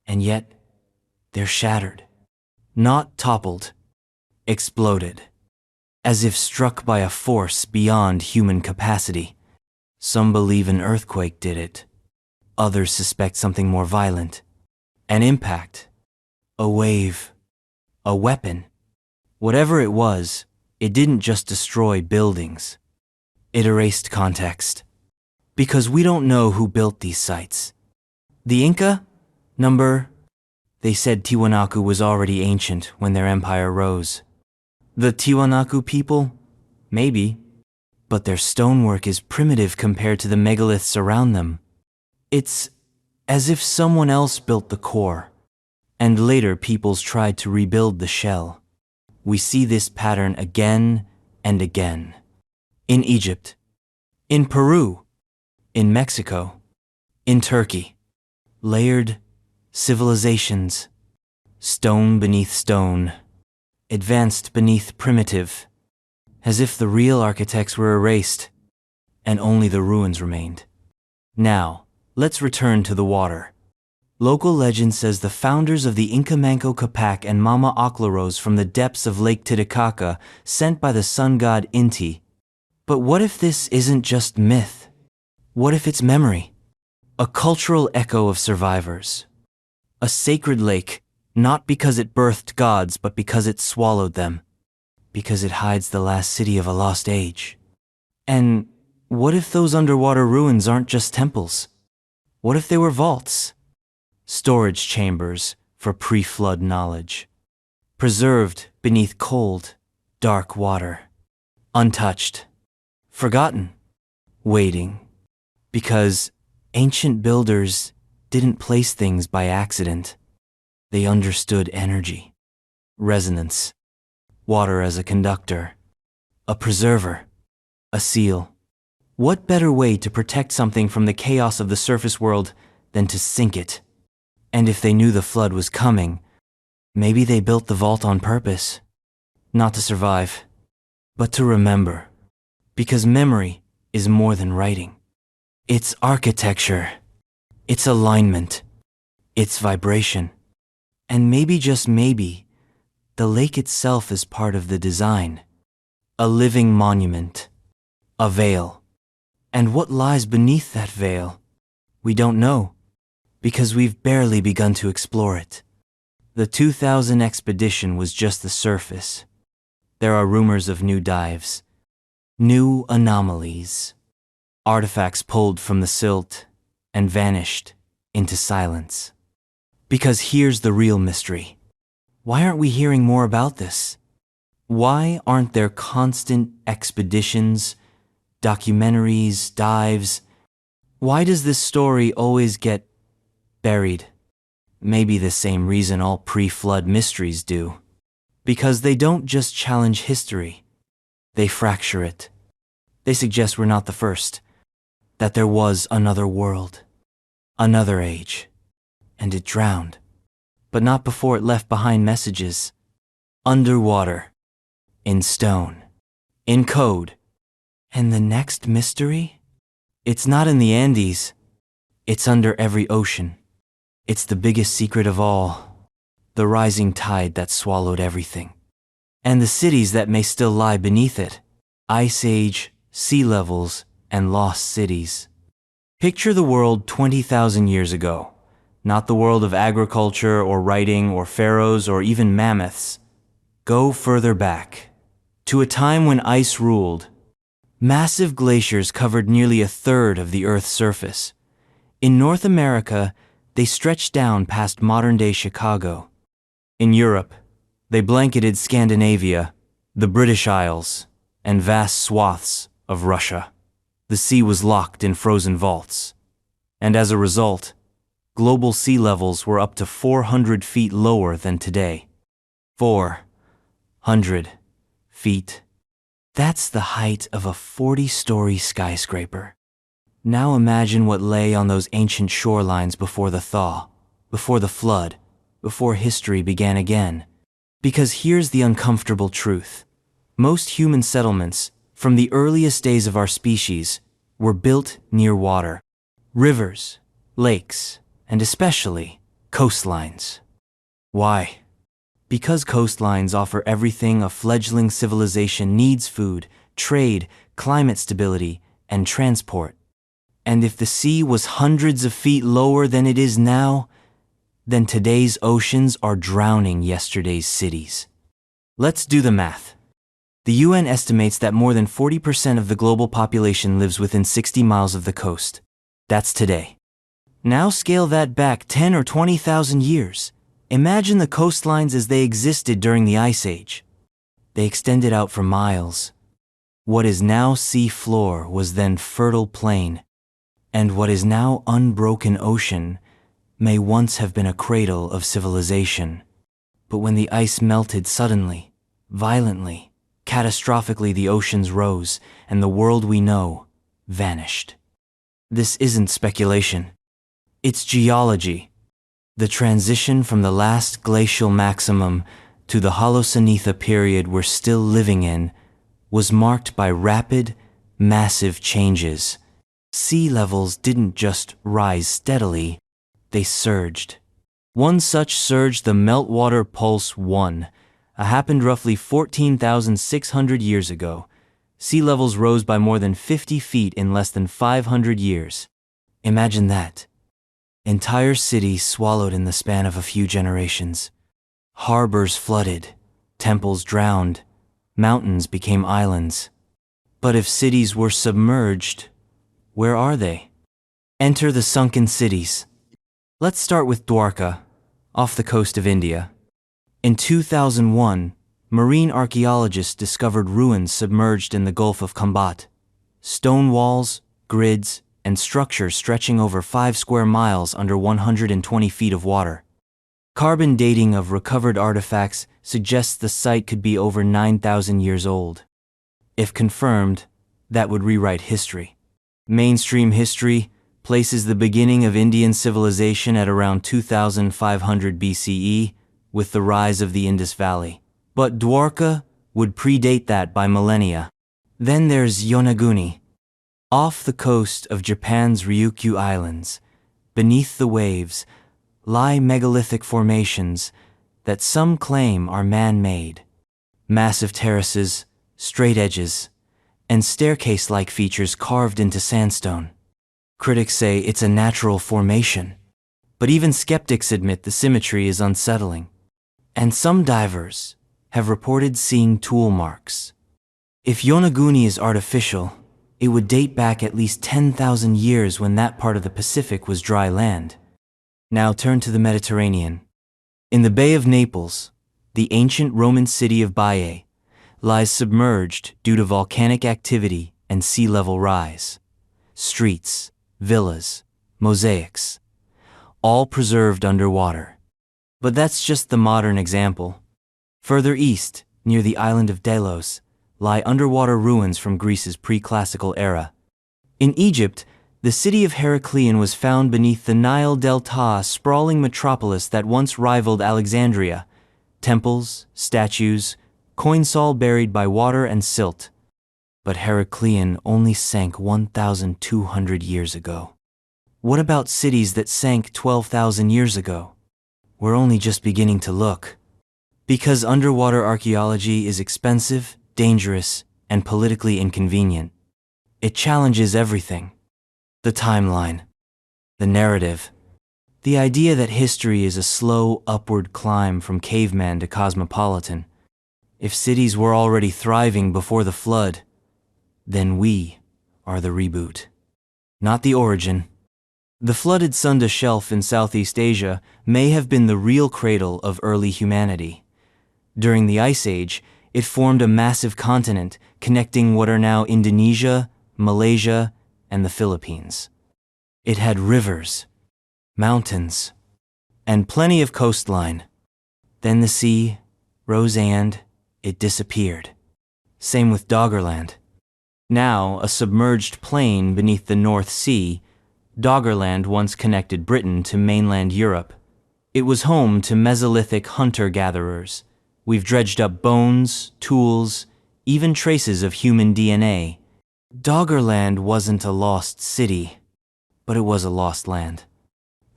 And yet, they're shattered. Not toppled, exploded. As if struck by a force beyond human capacity. Some believe an earthquake did it. Others suspect something more violent. An impact. A wave. A weapon. Whatever it was, it didn't just destroy buildings. It erased context. Because we don't know who built these sites. The Inca? They said Tiwanaku was already ancient when their empire rose. The Tiwanaku people? Maybe. But their stonework is primitive compared to the megaliths around them. It's as if someone else built the core, and later peoples tried to rebuild the shell. We see this pattern again and again. In Egypt, in Peru, in Mexico, in Turkey. Layered civilizations, stone beneath stone, advanced beneath primitive, as if the real architects were erased, and only the ruins remained. Now, let's return to the water. Local legend says the founders of the Inca Manco Capac and Mama Ocla rose from the depths of Lake Titicaca, sent by the sun god Inti. But what if this isn't just myth? What if it's memory? A cultural echo of survivors. A sacred lake, not because it birthed gods, but because it swallowed them. Because it hides the last city of a lost age. And what if those underwater ruins aren't just temples? What if they were vaults? Storage chambers for pre-flood knowledge. Preserved beneath cold, dark water. Untouched. Forgotten. Waiting. Because ancient builders didn't place things by accident. They understood energy, resonance, water as a conductor, a preserver, a seal. What better way to protect something from the chaos of the surface world than to sink it? And if they knew the flood was coming, maybe they built the vault on purpose. not to survive, but to remember. Because memory is more than writing. It's architecture, it's alignment, it's vibration. And maybe, just maybe, the lake itself is part of the design. A living monument, a veil. And what lies beneath that veil? We don't know, because we've barely begun to explore it. The 2000 expedition was just the surface. There are rumors of new dives, new anomalies, artifacts pulled from the silt and vanished into silence. Because here's the real mystery. Why aren't we hearing more about this? Why aren't there constant expeditions, documentaries, dives? Why does this story always get buried? Maybe the same reason all pre-flood mysteries do. Because they don't just challenge history, they fracture it. They suggest we're not the first, that there was another world, another age, and it drowned. But not before it left behind messages. Underwater, in stone, in code. And the next mystery? It's not in the Andes, it's under every ocean. It's the biggest secret of all, the rising tide that swallowed everything. And the cities that may still lie beneath it, ice age, sea levels, and lost cities. Picture the world 20,000 years ago, not the world of agriculture or writing or pharaohs or even mammoths. Go further back, to a time when ice ruled. Massive glaciers covered nearly a third of the Earth's surface. In North America, they stretched down past modern-day Chicago. In Europe, they blanketed Scandinavia, the British Isles, and vast swaths of Russia. The sea was locked in frozen vaults. And as a result, global sea levels were up to 400 feet lower than today. 400 feet. That's the height of a 40-story skyscraper. Now imagine what lay on those ancient shorelines before the thaw, before the flood, before history began again. Because here's the uncomfortable truth. Most human settlements, from the earliest days of our species, were built near water. Rivers, lakes, and especially coastlines. Why? Because coastlines offer everything a fledgling civilization needs: food, trade, climate stability, and transport. And if the sea was hundreds of feet lower than it is now, then today's oceans are drowning yesterday's cities. Let's do the math. The UN estimates that more than 40% of the global population lives within 60 miles of the coast. That's today. Now scale that back 10 or 20,000 years. Imagine the coastlines as they existed during the Ice Age. They extended out for miles. What is now sea floor was then fertile plain, and what is now unbroken ocean may once have been a cradle of civilization. But when the ice melted suddenly, violently, catastrophically, the oceans rose, and the world we know vanished. This isn't speculation. It's geology. The transition from the last glacial maximum to the Holocene period we're still living in was marked by rapid, massive changes. Sea levels didn't just rise steadily, they surged. One such surge, the Meltwater Pulse 1, happened roughly 14,600 years ago. Sea levels rose by more than 50 feet in less than 500 years. Imagine that. Entire cities swallowed in the span of a few generations. Harbors flooded, temples drowned, mountains became islands. But if cities were submerged, where are they? Enter the sunken cities. Let's start with Dwarka, off the coast of India. In 2001, marine archaeologists discovered ruins submerged in the Gulf of Khambat. Stone walls, grids, and structures stretching over 5 square miles under 120 feet of water. Carbon dating of recovered artifacts suggests the site could be over 9,000 years old. If confirmed, that would rewrite history. Mainstream history places the beginning of Indian civilization at around 2,500 BCE with the rise of the Indus Valley. But Dwarka would predate that by millennia. Then there's Yonaguni, off the coast of Japan's Ryukyu Islands. Beneath the waves lie megalithic formations that some claim are man-made. Massive terraces, straight edges, and staircase-like features carved into sandstone. Critics say it's a natural formation, but even skeptics admit the symmetry is unsettling. And some divers have reported seeing tool marks. If Yonaguni is artificial, it would date back at least 10,000 years when that part of the Pacific was dry land. Now turn to the Mediterranean. In the Bay of Naples, the ancient Roman city of Baiae lies submerged due to volcanic activity and sea level rise. Streets, villas, mosaics, all preserved underwater. But that's just the modern example. Further east, near the island of Delos, lie underwater ruins from Greece's pre-classical era. In Egypt, the city of Heracleion was found beneath the Nile Delta, a sprawling metropolis that once rivaled Alexandria. Temples, statues, coins all buried by water and silt. But Heracleion only sank 1,200 years ago. What about cities that sank 12,000 years ago? We're only just beginning to look. Because underwater archaeology is expensive, dangerous, and politically inconvenient. It challenges everything. The timeline, the narrative, the idea that history is a slow upward climb from caveman to cosmopolitan. If cities were already thriving before the flood, then we are the reboot, not the origin. The flooded Sunda Shelf in Southeast Asia may have been the real cradle of early humanity. During the Ice Age, it formed a massive continent connecting what are now Indonesia, Malaysia, and the Philippines. It had rivers, mountains, and plenty of coastline. Then the sea rose and it disappeared. Same with Doggerland. Now a submerged plain beneath the North Sea, Doggerland once connected Britain to mainland Europe. It was home to Mesolithic hunter-gatherers. We've dredged up bones, tools, even traces of human DNA. Doggerland wasn't a lost city, but it was a lost land.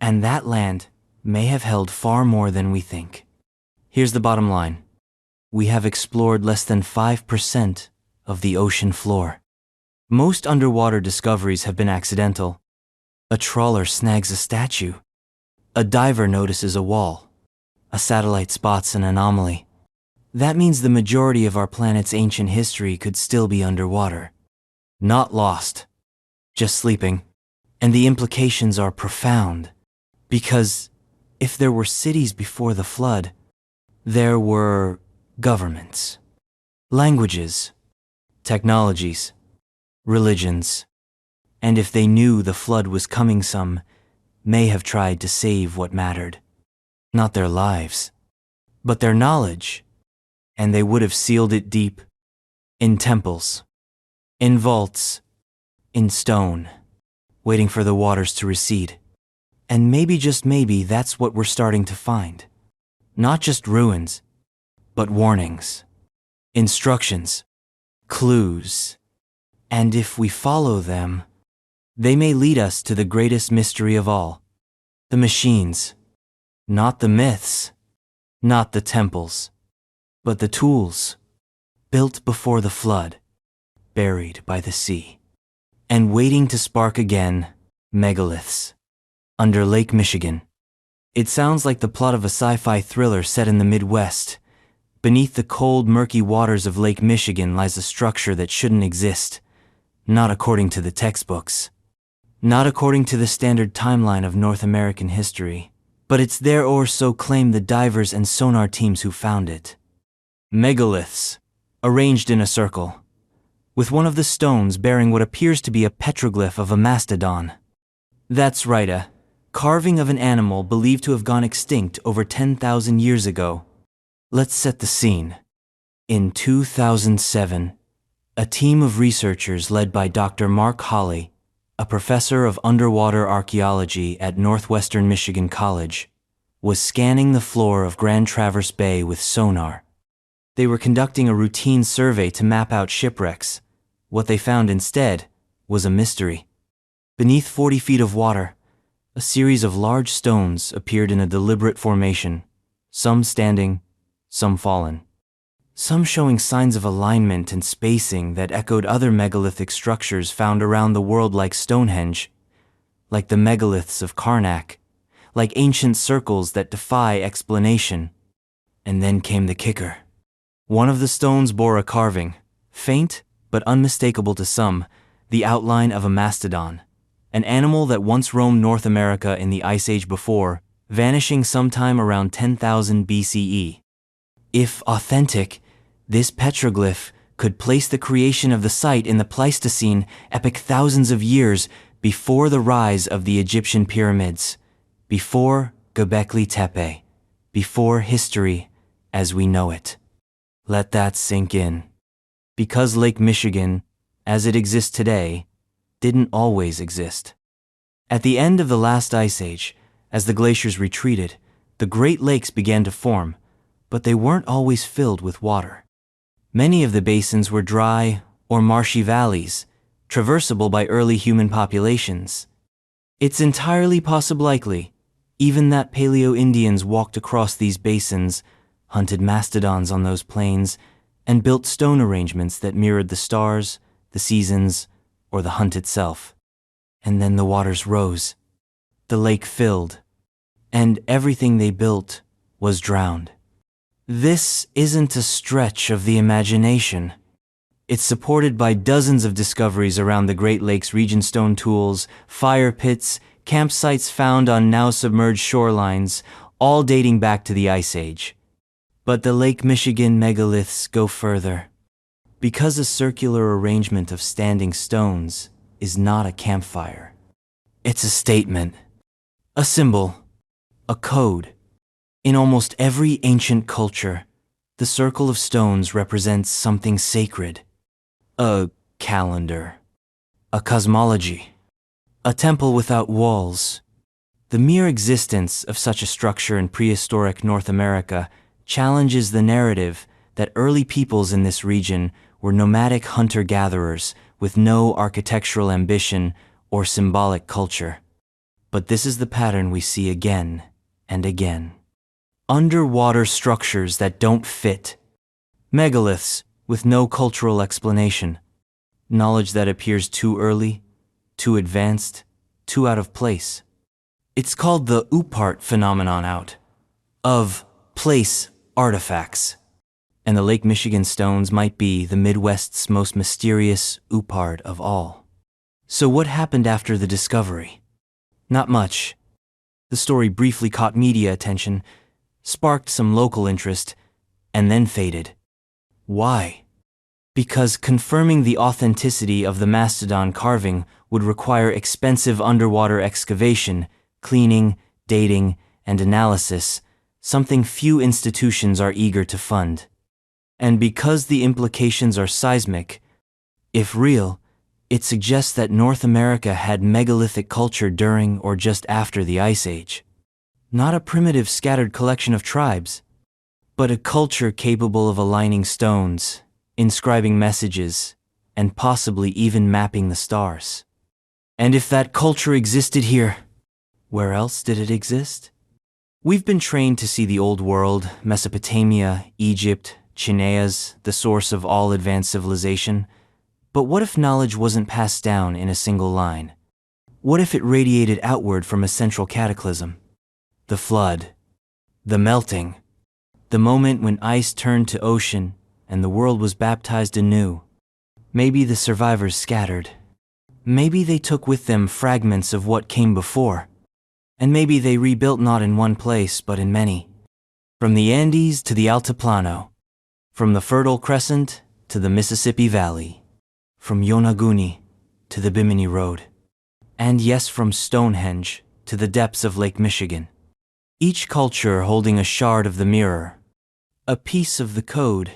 And that land may have held far more than we think. Here's the bottom line. We have explored less than 5% of the ocean floor. Most underwater discoveries have been accidental. A trawler snags a statue. A diver notices a wall. A satellite spots an anomaly. That means the majority of our planet's ancient history could still be underwater. Not lost, just sleeping. And the implications are profound. Because if there were cities before the flood, there were governments, languages, technologies, religions. And if they knew the flood was coming, some may have tried to save what mattered. Not their lives, but their knowledge. And they would have sealed it deep, in temples, in vaults, in stone, waiting for the waters to recede. And maybe, just maybe, that's what we're starting to find. Not just ruins, but warnings, instructions, clues. And if we follow them, they may lead us to the greatest mystery of all. The machines, not the myths, not the temples, but the tools, built before the flood, buried by the sea, and waiting to spark again, megaliths, under Lake Michigan. It sounds like the plot of a sci-fi thriller set in the Midwest. Beneath the cold, murky waters of Lake Michigan lies a structure that shouldn't exist, not according to the textbooks, not according to the standard timeline of North American history, but it's there, or so claim the divers and sonar teams who found it. Megaliths, arranged in a circle, with one of the stones bearing what appears to be a petroglyph of a mastodon. That's right, a carving of an animal believed to have gone extinct over 10,000 years ago. Let's set the scene. In 2007, a team of researchers led by Dr. Mark Hawley, a professor of underwater archaeology at Northwestern Michigan College, was scanning the floor of Grand Traverse Bay with sonar. They were conducting a routine survey to map out shipwrecks. What they found instead was a mystery. Beneath 40 feet of water, a series of large stones appeared in a deliberate formation, some standing, some fallen. Some showing signs of alignment and spacing that echoed other megalithic structures found around the world, like Stonehenge, like the megaliths of Karnak, like ancient circles that defy explanation. And then came the kicker. One of the stones bore a carving, faint but unmistakable to some, the outline of a mastodon, an animal that once roamed North America in the Ice Age before, vanishing sometime around 10,000 BCE. If authentic, this petroglyph could place the creation of the site in the Pleistocene epoch, thousands of years before the rise of the Egyptian pyramids, before Göbekli Tepe, before history as we know it. Let that sink in. Because Lake Michigan, as it exists today, didn't always exist. At the end of the last ice age, as the glaciers retreated, the Great Lakes began to form, but they weren't always filled with water. Many of the basins were dry or marshy valleys, traversable by early human populations. It's entirely likely, even that Paleo-Indians walked across these basins, hunted mastodons on those plains, and built stone arrangements that mirrored the stars, the seasons, or the hunt itself. And then the waters rose, the lake filled, and everything they built was drowned. This isn't a stretch of the imagination. It's supported by dozens of discoveries around the Great Lakes region: stone tools, fire pits, campsites found on now submerged shorelines, all dating back to the Ice Age. But the Lake Michigan megaliths go further. Because a circular arrangement of standing stones is not a campfire. It's a statement, a symbol, a code. In almost every ancient culture, the circle of stones represents something sacred. A calendar, a cosmology, a temple without walls. The mere existence of such a structure in prehistoric North America challenges the narrative that early peoples in this region were nomadic hunter-gatherers with no architectural ambition or symbolic culture. But this is the pattern we see again and again. Underwater structures that don't fit. Megaliths with no cultural explanation. Knowledge that appears too early, too advanced, too out of place. It's called the Oopart phenomenon, out of place artifacts. And the Lake Michigan stones might be the Midwest's most mysterious Oopart of all. So what happened after the discovery? Not much. The story briefly caught media attention, sparked some local interest, and then faded. Why? Because confirming the authenticity of the mastodon carving would require expensive underwater excavation, cleaning, dating, and analysis, something few institutions are eager to fund. And because the implications are seismic, if real, it suggests that North America had megalithic culture during or just after the Ice Age. Not a primitive scattered collection of tribes, but a culture capable of aligning stones, inscribing messages, and possibly even mapping the stars. And if that culture existed here, where else did it exist? We've been trained to see the Old World, Mesopotamia, Egypt, Chineas, the source of all advanced civilization. But what if knowledge wasn't passed down in a single line? What if it radiated outward from a central cataclysm? The flood, the melting, the moment when ice turned to ocean and the world was baptized anew. Maybe the survivors scattered. Maybe they took with them fragments of what came before. And maybe they rebuilt not in one place but in many. From the Andes to the Altiplano, from the Fertile Crescent to the Mississippi Valley, from Yonaguni to the Bimini Road, and yes, from Stonehenge to the depths of Lake Michigan. Each culture holding a shard of the mirror, a piece of the code,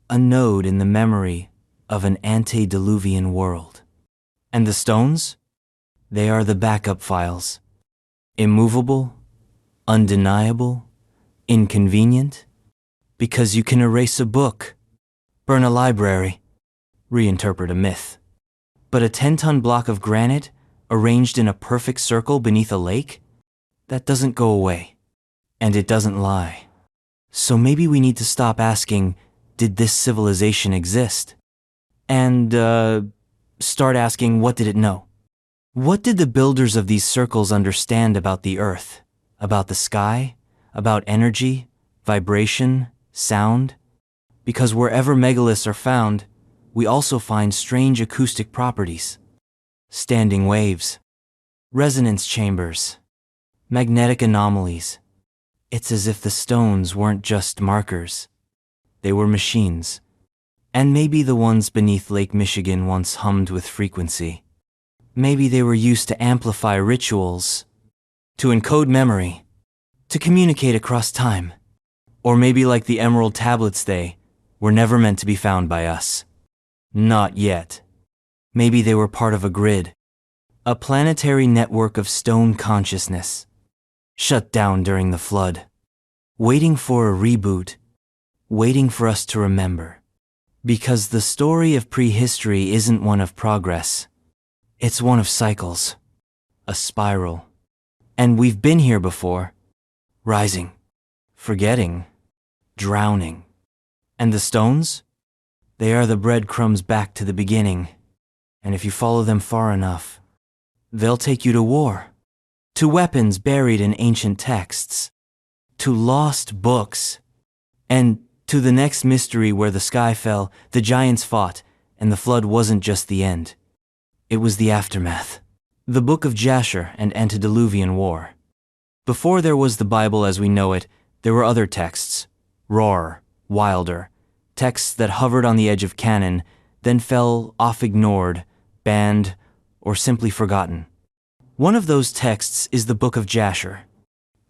a node in the memory of an antediluvian world. And the stones? They are the backup files. Immovable, undeniable, inconvenient, Because you can erase a book, burn a library, reinterpret a myth. But a 10-ton block of granite, arranged in a perfect circle beneath a lake? That doesn't go away. And it doesn't lie. So maybe we need to stop asking, did this civilization exist? And, start asking, what did it know? What did the builders of these circles understand about the earth, about the sky, about energy, vibration, sound? Because wherever megaliths are found, we also find strange acoustic properties. Standing waves, resonance chambers, magnetic anomalies. It's as if the stones weren't just markers. They were machines. And maybe the ones beneath Lake Michigan once hummed with frequency. Maybe they were used to amplify rituals, to encode memory, to communicate across time. Or maybe like the emerald tablets, they were never meant to be found by us. Not yet. Maybe they were part of a grid, a planetary network of stone consciousness, shut down during the flood, waiting for a reboot, waiting for us to remember. Because the story of prehistory isn't one of progress. It's one of cycles, a spiral. And we've been here before, rising, forgetting, drowning. And the stones? They are the breadcrumbs back to the beginning. And if you follow them far enough, they'll take you to war, to weapons buried in ancient texts, to lost books, and to the next mystery where the sky fell, the giants fought, and the flood wasn't just the end. It was the aftermath. The Book of Jasher and Antediluvian War. Before there was the Bible as we know it, there were other texts, rawer, wilder, texts that hovered on the edge of canon, then fell off ignored, banned, or simply forgotten. One of those texts is the Book of Jasher.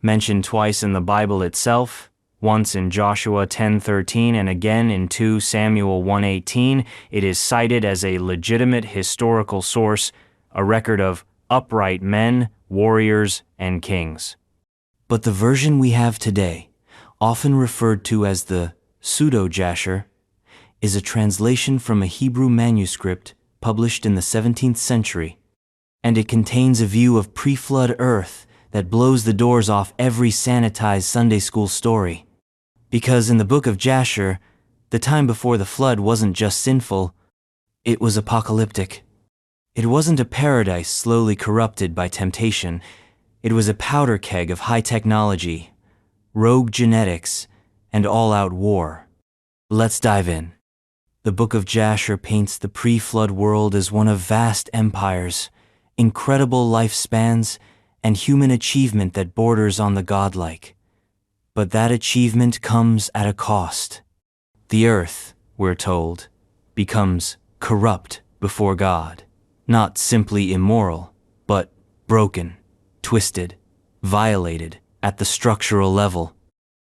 Mentioned twice in the Bible itself, once in Joshua 10:13 and again in 2 Samuel 1:18, it is cited as a legitimate historical source, a record of upright men, warriors, and kings. But the version we have today, often referred to as the Pseudo-Jasher, is a translation from a Hebrew manuscript published in the 17th century, and it contains a view of pre-flood Earth that blows the doors off every sanitized Sunday school story. Because in the Book of Jasher, the time before the flood wasn't just sinful, it was apocalyptic. It wasn't a paradise slowly corrupted by temptation. It was a powder keg of high technology, rogue genetics, and all-out war. Let's dive in. The Book of Jasher paints the pre-flood world as one of vast empires, incredible lifespans, and human achievement that borders on the godlike. But that achievement comes at a cost. The earth, we're told, becomes corrupt before God. Not simply immoral, but broken, twisted, violated at the structural level.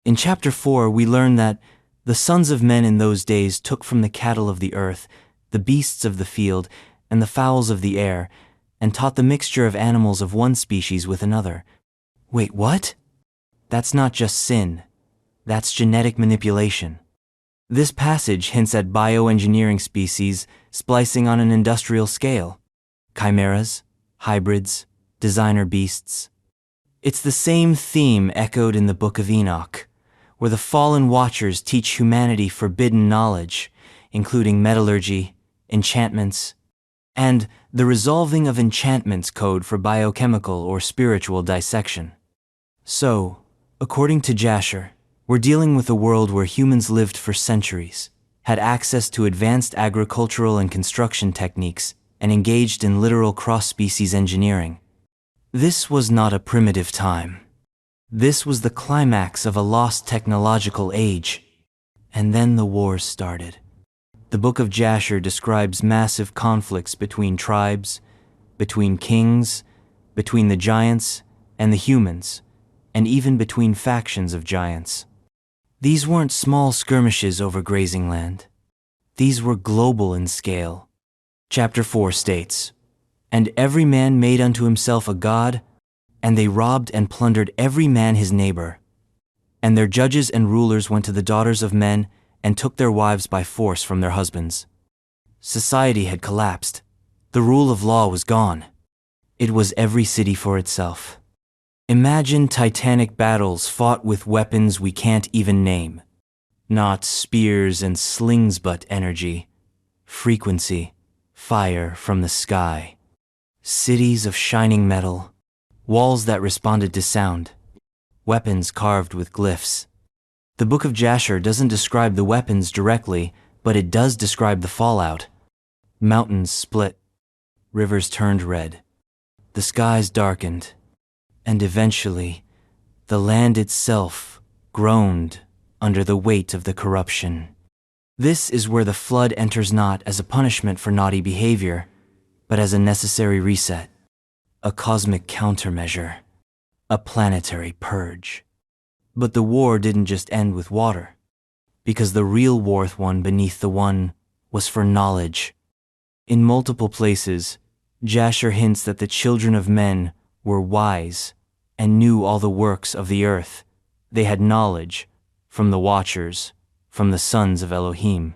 In chapter 4, we learn that the sons of men in those days took from the cattle of the earth, the beasts of the field, and the fowls of the air, and taught the mixture of animals of one species with another. Wait, what? That's not just sin. That's genetic manipulation. This passage hints at bioengineering species splicing on an industrial scale. Chimeras, hybrids, designer beasts. It's the same theme echoed in the Book of Enoch, where the fallen watchers teach humanity forbidden knowledge, including metallurgy, enchantments, and the resolving of enchantments code for biochemical or spiritual dissection. So, according to Jasher, we're dealing with a world where humans lived for centuries, had access to advanced agricultural and construction techniques, and engaged in literal cross-species engineering. This was not a primitive time. This was the climax of a lost technological age. And then the wars started. The Book of Jasher describes massive conflicts between tribes, between kings, between the giants and the humans, and even between factions of giants. These weren't small skirmishes over grazing land. These were global in scale. Chapter 4 states, "And every man made unto himself a god, and they robbed and plundered every man his neighbor." and their judges and rulers went to the daughters of men and took their wives by force from their husbands. Society had collapsed. The rule of law was gone. It was every city for itself. Imagine titanic battles fought with weapons we can't even name. Not spears and slings, but energy, frequency, fire from the sky. Cities of shining metal, walls that responded to sound, weapons carved with glyphs. The Book of Jasher doesn't describe the weapons directly, but it does describe the fallout. Mountains split, rivers turned red, the skies darkened, and eventually, the land itself groaned under the weight of the corruption. This is where the flood enters not as a punishment for naughty behavior, but as a necessary reset, a cosmic countermeasure, a planetary purge. But the war didn't just end with water, because the real war won beneath the one was for knowledge. In multiple places, Jasher hints that the children of men were wise and knew all the works of the earth. They had knowledge from the Watchers, from the sons of Elohim.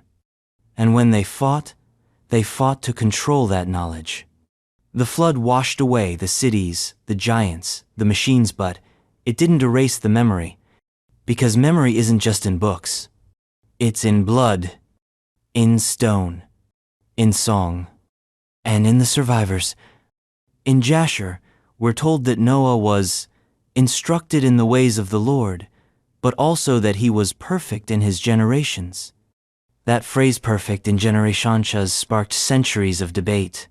And when they fought to control that knowledge. The flood washed away the cities, the giants, the machines, but it didn't erase the memory. Because memory isn't just in books. It's in blood, in stone, in song, and in the survivors. In Jasher, we're told that Noah was instructed in the ways of the Lord, but also that he was perfect in his generations. That phrase perfect in generations sparked centuries of debate.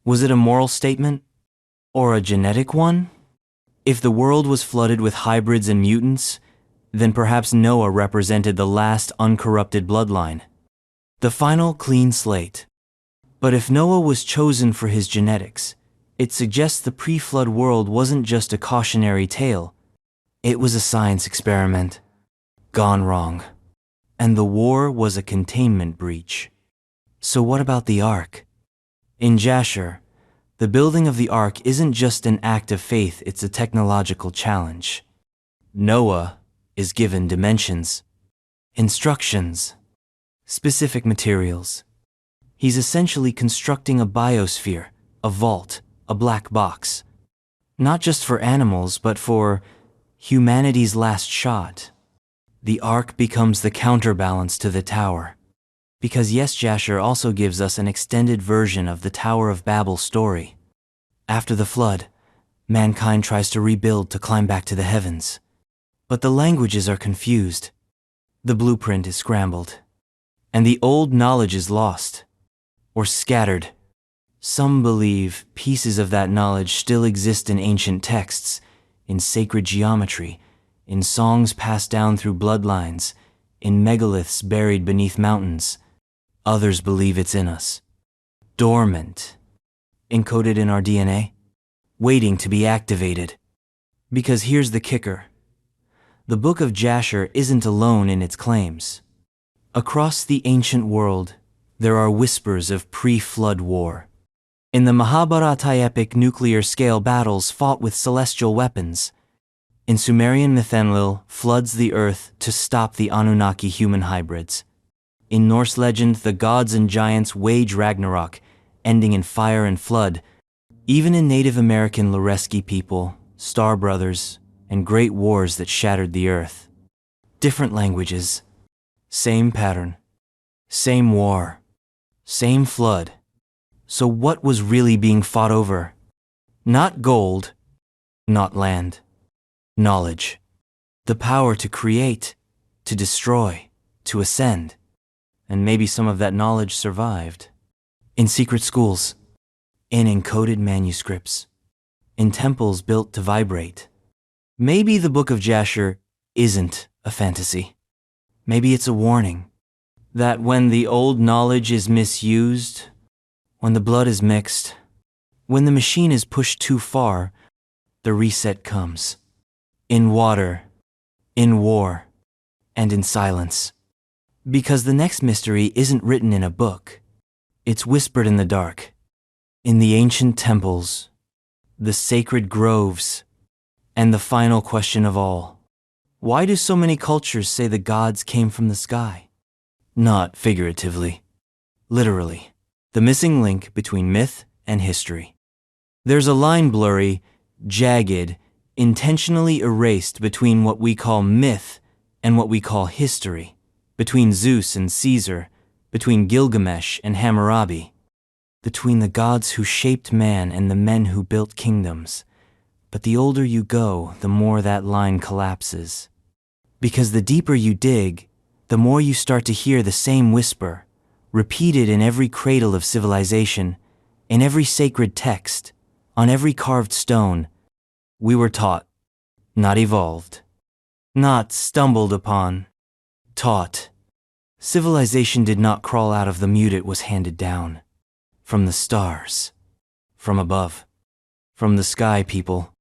Was it a moral statement? Or a genetic one? If the world was flooded with hybrids and mutants, then perhaps Noah represented the last uncorrupted bloodline. The final clean slate. But if Noah was chosen for his genetics, it suggests the pre-flood world wasn't just a cautionary tale. It was a science experiment, gone wrong. And the war was a containment breach. So what about the ark? In Jasher, the building of the ark isn't just an act of faith, it's a technological challenge. Noah is given dimensions, instructions, specific materials. He's essentially constructing a biosphere, a vault, a black box. Not just for animals, but for humanity's last shot. The ark becomes the counterbalance to the tower. Because yes, Jasher also gives us an extended version of the Tower of Babel story. After the flood, mankind tries to rebuild to climb back to the heavens. But the languages are confused. The blueprint is scrambled. And the old knowledge is lost, or scattered. Some believe pieces of that knowledge still exist in ancient texts, in sacred geometry, in songs passed down through bloodlines, in megaliths buried beneath mountains. Others believe it's in us, dormant, encoded in our DNA, waiting to be activated. Because here's the kicker. The Book of Jasher isn't alone in its claims. Across the ancient world, there are whispers of pre-flood war. In the Mahabharata epic, nuclear-scale battles fought with celestial weapons. In Sumerian myth, Enlil floods the earth to stop the Anunnaki human hybrids. In Norse legend, the gods and giants wage Ragnarok, ending in fire and flood. Even in Native American Loreski people, Star Brothers, and great wars that shattered the earth. Different languages, same pattern, same war, same flood. So what was really being fought over? Not gold, not land. Knowledge. The power to create, to destroy, to ascend. And maybe some of that knowledge survived. In secret schools, in encoded manuscripts, in temples built to vibrate. Maybe the Book of Jasher isn't a fantasy. Maybe it's a warning that when the old knowledge is misused, when the blood is mixed, when the machine is pushed too far, the reset comes. In water, in war, and in silence. Because the next mystery isn't written in a book. It's whispered in the dark. In the ancient temples, the sacred groves, and the final question of all. Why do so many cultures say the gods came from the sky? Not figuratively. Literally. The missing link between myth and history. There's a line blurry, jagged, intentionally erased between what we call myth and what we call history, between Zeus and Caesar, between Gilgamesh and Hammurabi, between the gods who shaped man and the men who built kingdoms. But the older you go, the more that line collapses. Because the deeper you dig, the more you start to hear the same whisper, repeated in every cradle of civilization, in every sacred text, on every carved stone. We were taught, not evolved, not stumbled upon, taught. Civilization did not crawl out of the mute, it was handed down. From the stars. From above. From the sky, people.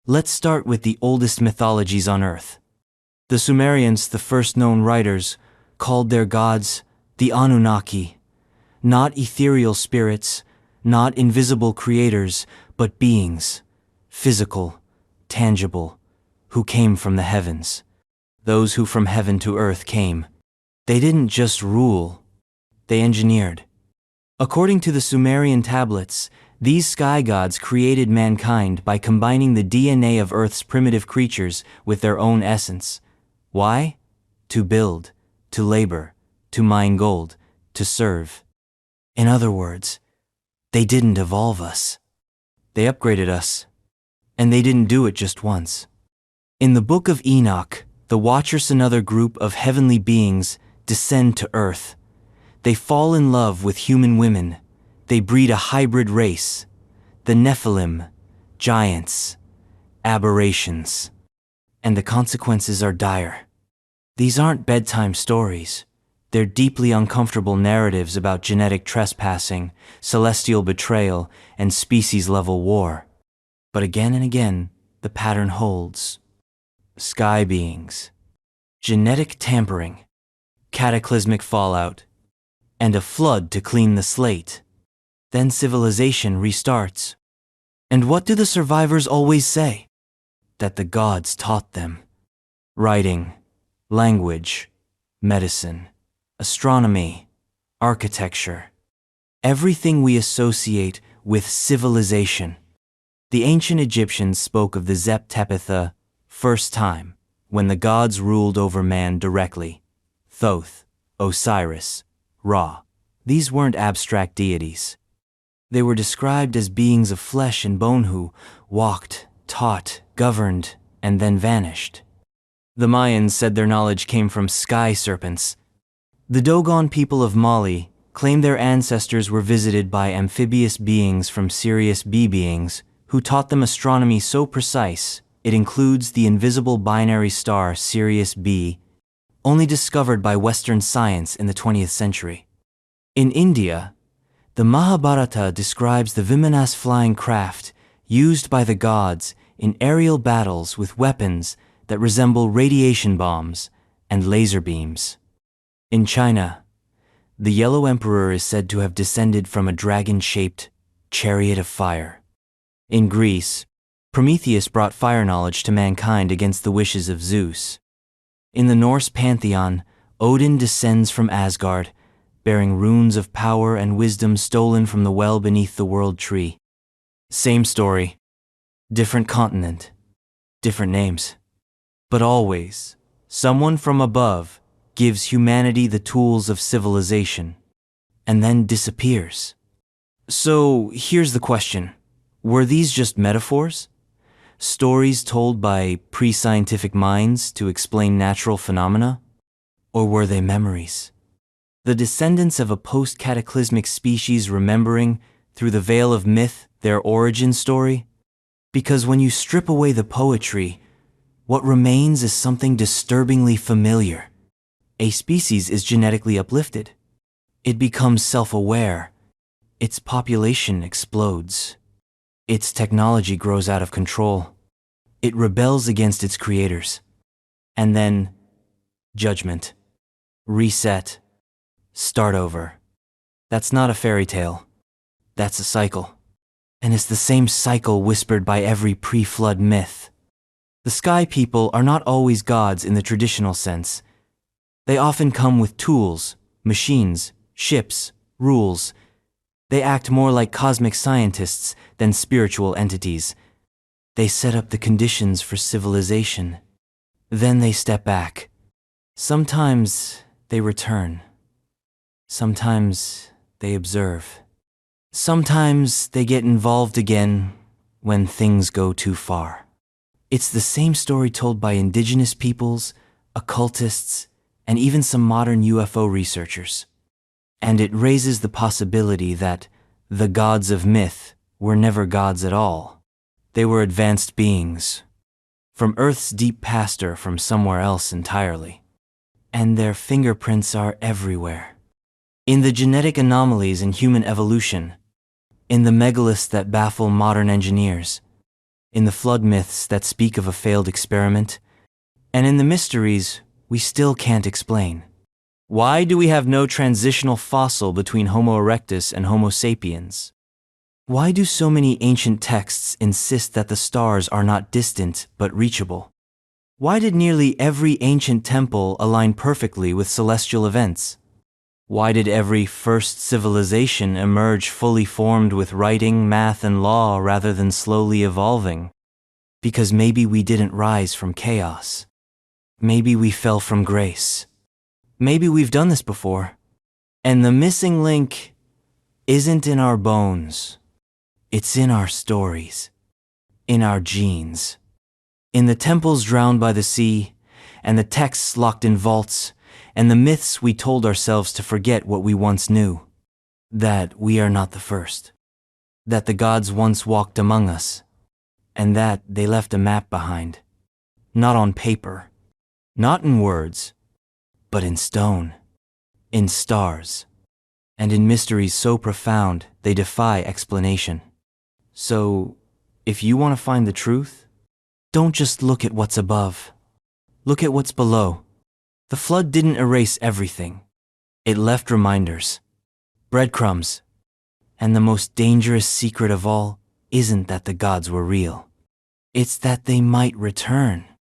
Let's start with the oldest mythologies on Earth. The Sumerians, the first known writers, called their gods the Anunnaki, not ethereal spirits, not invisible creators, but beings, physical, tangible, who came from the heavens. Those who from heaven to earth came. They didn't just rule, they engineered. According to the Sumerian tablets, these sky gods created mankind by combining the DNA of Earth's primitive creatures with their own essence. Why? To build, to labor, to mine gold, to serve. In other words, they didn't evolve us. They upgraded us. And they didn't do it just once. In the Book of Enoch, the Watchers, another group of heavenly beings, descend to Earth. They fall in love with human women. They breed a hybrid race. The Nephilim, giants, aberrations. And the consequences are dire. These aren't bedtime stories. They're deeply uncomfortable narratives about genetic trespassing, celestial betrayal, and species-level war. But again and again, the pattern holds. Sky beings, genetic tampering, cataclysmic fallout, and a flood to clean the slate. Then civilization restarts. And what do the survivors always say? That the gods taught them. Writing, language, medicine, astronomy, architecture. Everything we associate with civilization. The ancient Egyptians spoke of the Zep-Tepetha, first time, when the gods ruled over man directly. Thoth, Osiris, Ra. These weren't abstract deities. They were described as beings of flesh and bone who walked, taught, governed, and then vanished. The Mayans said their knowledge came from sky serpents. The Dogon people of Mali claimed their ancestors were visited by amphibious beings from Sirius B beings who taught them astronomy so precise it includes the invisible binary star Sirius B, only discovered by Western science in the 20th century. In India, the Mahabharata describes the Vimanas flying craft used by the gods in aerial battles with weapons that resemble radiation bombs and laser beams. In China, the Yellow Emperor is said to have descended from a dragon-shaped chariot of fire. In Greece, Prometheus brought fire knowledge to mankind against the wishes of Zeus. In the Norse pantheon, Odin descends from Asgard, bearing runes of power and wisdom stolen from the well beneath the world tree. Same story, different continent, different names. But always, someone from above gives humanity the tools of civilization, and then disappears. So here's the question. Were these just metaphors? Stories told by pre-scientific minds to explain natural phenomena? Or were they memories? The descendants of a post-cataclysmic species remembering, through the veil of myth, their origin story? Because when you strip away the poetry, what remains is something disturbingly familiar. A species is genetically uplifted. It becomes self-aware. Its population explodes. Its technology grows out of control. It rebels against its creators. And then, judgment. Reset. Start over. That's not a fairy tale. That's a cycle. And it's the same cycle whispered by every pre-flood myth. The sky people are not always gods in the traditional sense. They often come with tools, machines, ships, rules. They act more like cosmic scientists than spiritual entities. They set up the conditions for civilization. Then they step back. Sometimes they return. Sometimes they observe. Sometimes they get involved again when things go too far. It's the same story told by indigenous peoples, occultists, and even some modern UFO researchers. And it raises the possibility that the gods of myth were never gods at all. They were advanced beings, from Earth's deep past or from somewhere else entirely. And their fingerprints are everywhere. In the genetic anomalies in human evolution, in the megaliths that baffle modern engineers, in the flood myths that speak of a failed experiment, and in the mysteries we still can't explain. Why do we have no transitional fossil between Homo erectus and Homo sapiens? Why do so many ancient texts insist that the stars are not distant but reachable? Why did nearly every ancient temple align perfectly with celestial events? Why did every first civilization emerge fully formed with writing, math, and law rather than slowly evolving? Because maybe we didn't rise from chaos. Maybe we fell from grace. Maybe we've done this before. And the missing link isn't in our bones. It's in our stories, in our genes, in the temples drowned by the sea, and the texts locked in vaults, and the myths we told ourselves to forget what we once knew. That we are not the first. That the gods once walked among us, and that they left a map behind. Not on paper, not in words, but in stone, in stars, and in mysteries so profound they defy explanation. So, if you want to find the truth, don't just look at what's above. Look at what's below. The flood didn't erase everything. It left reminders, breadcrumbs. And the most dangerous secret of all isn't that the gods were real. It's that they might return.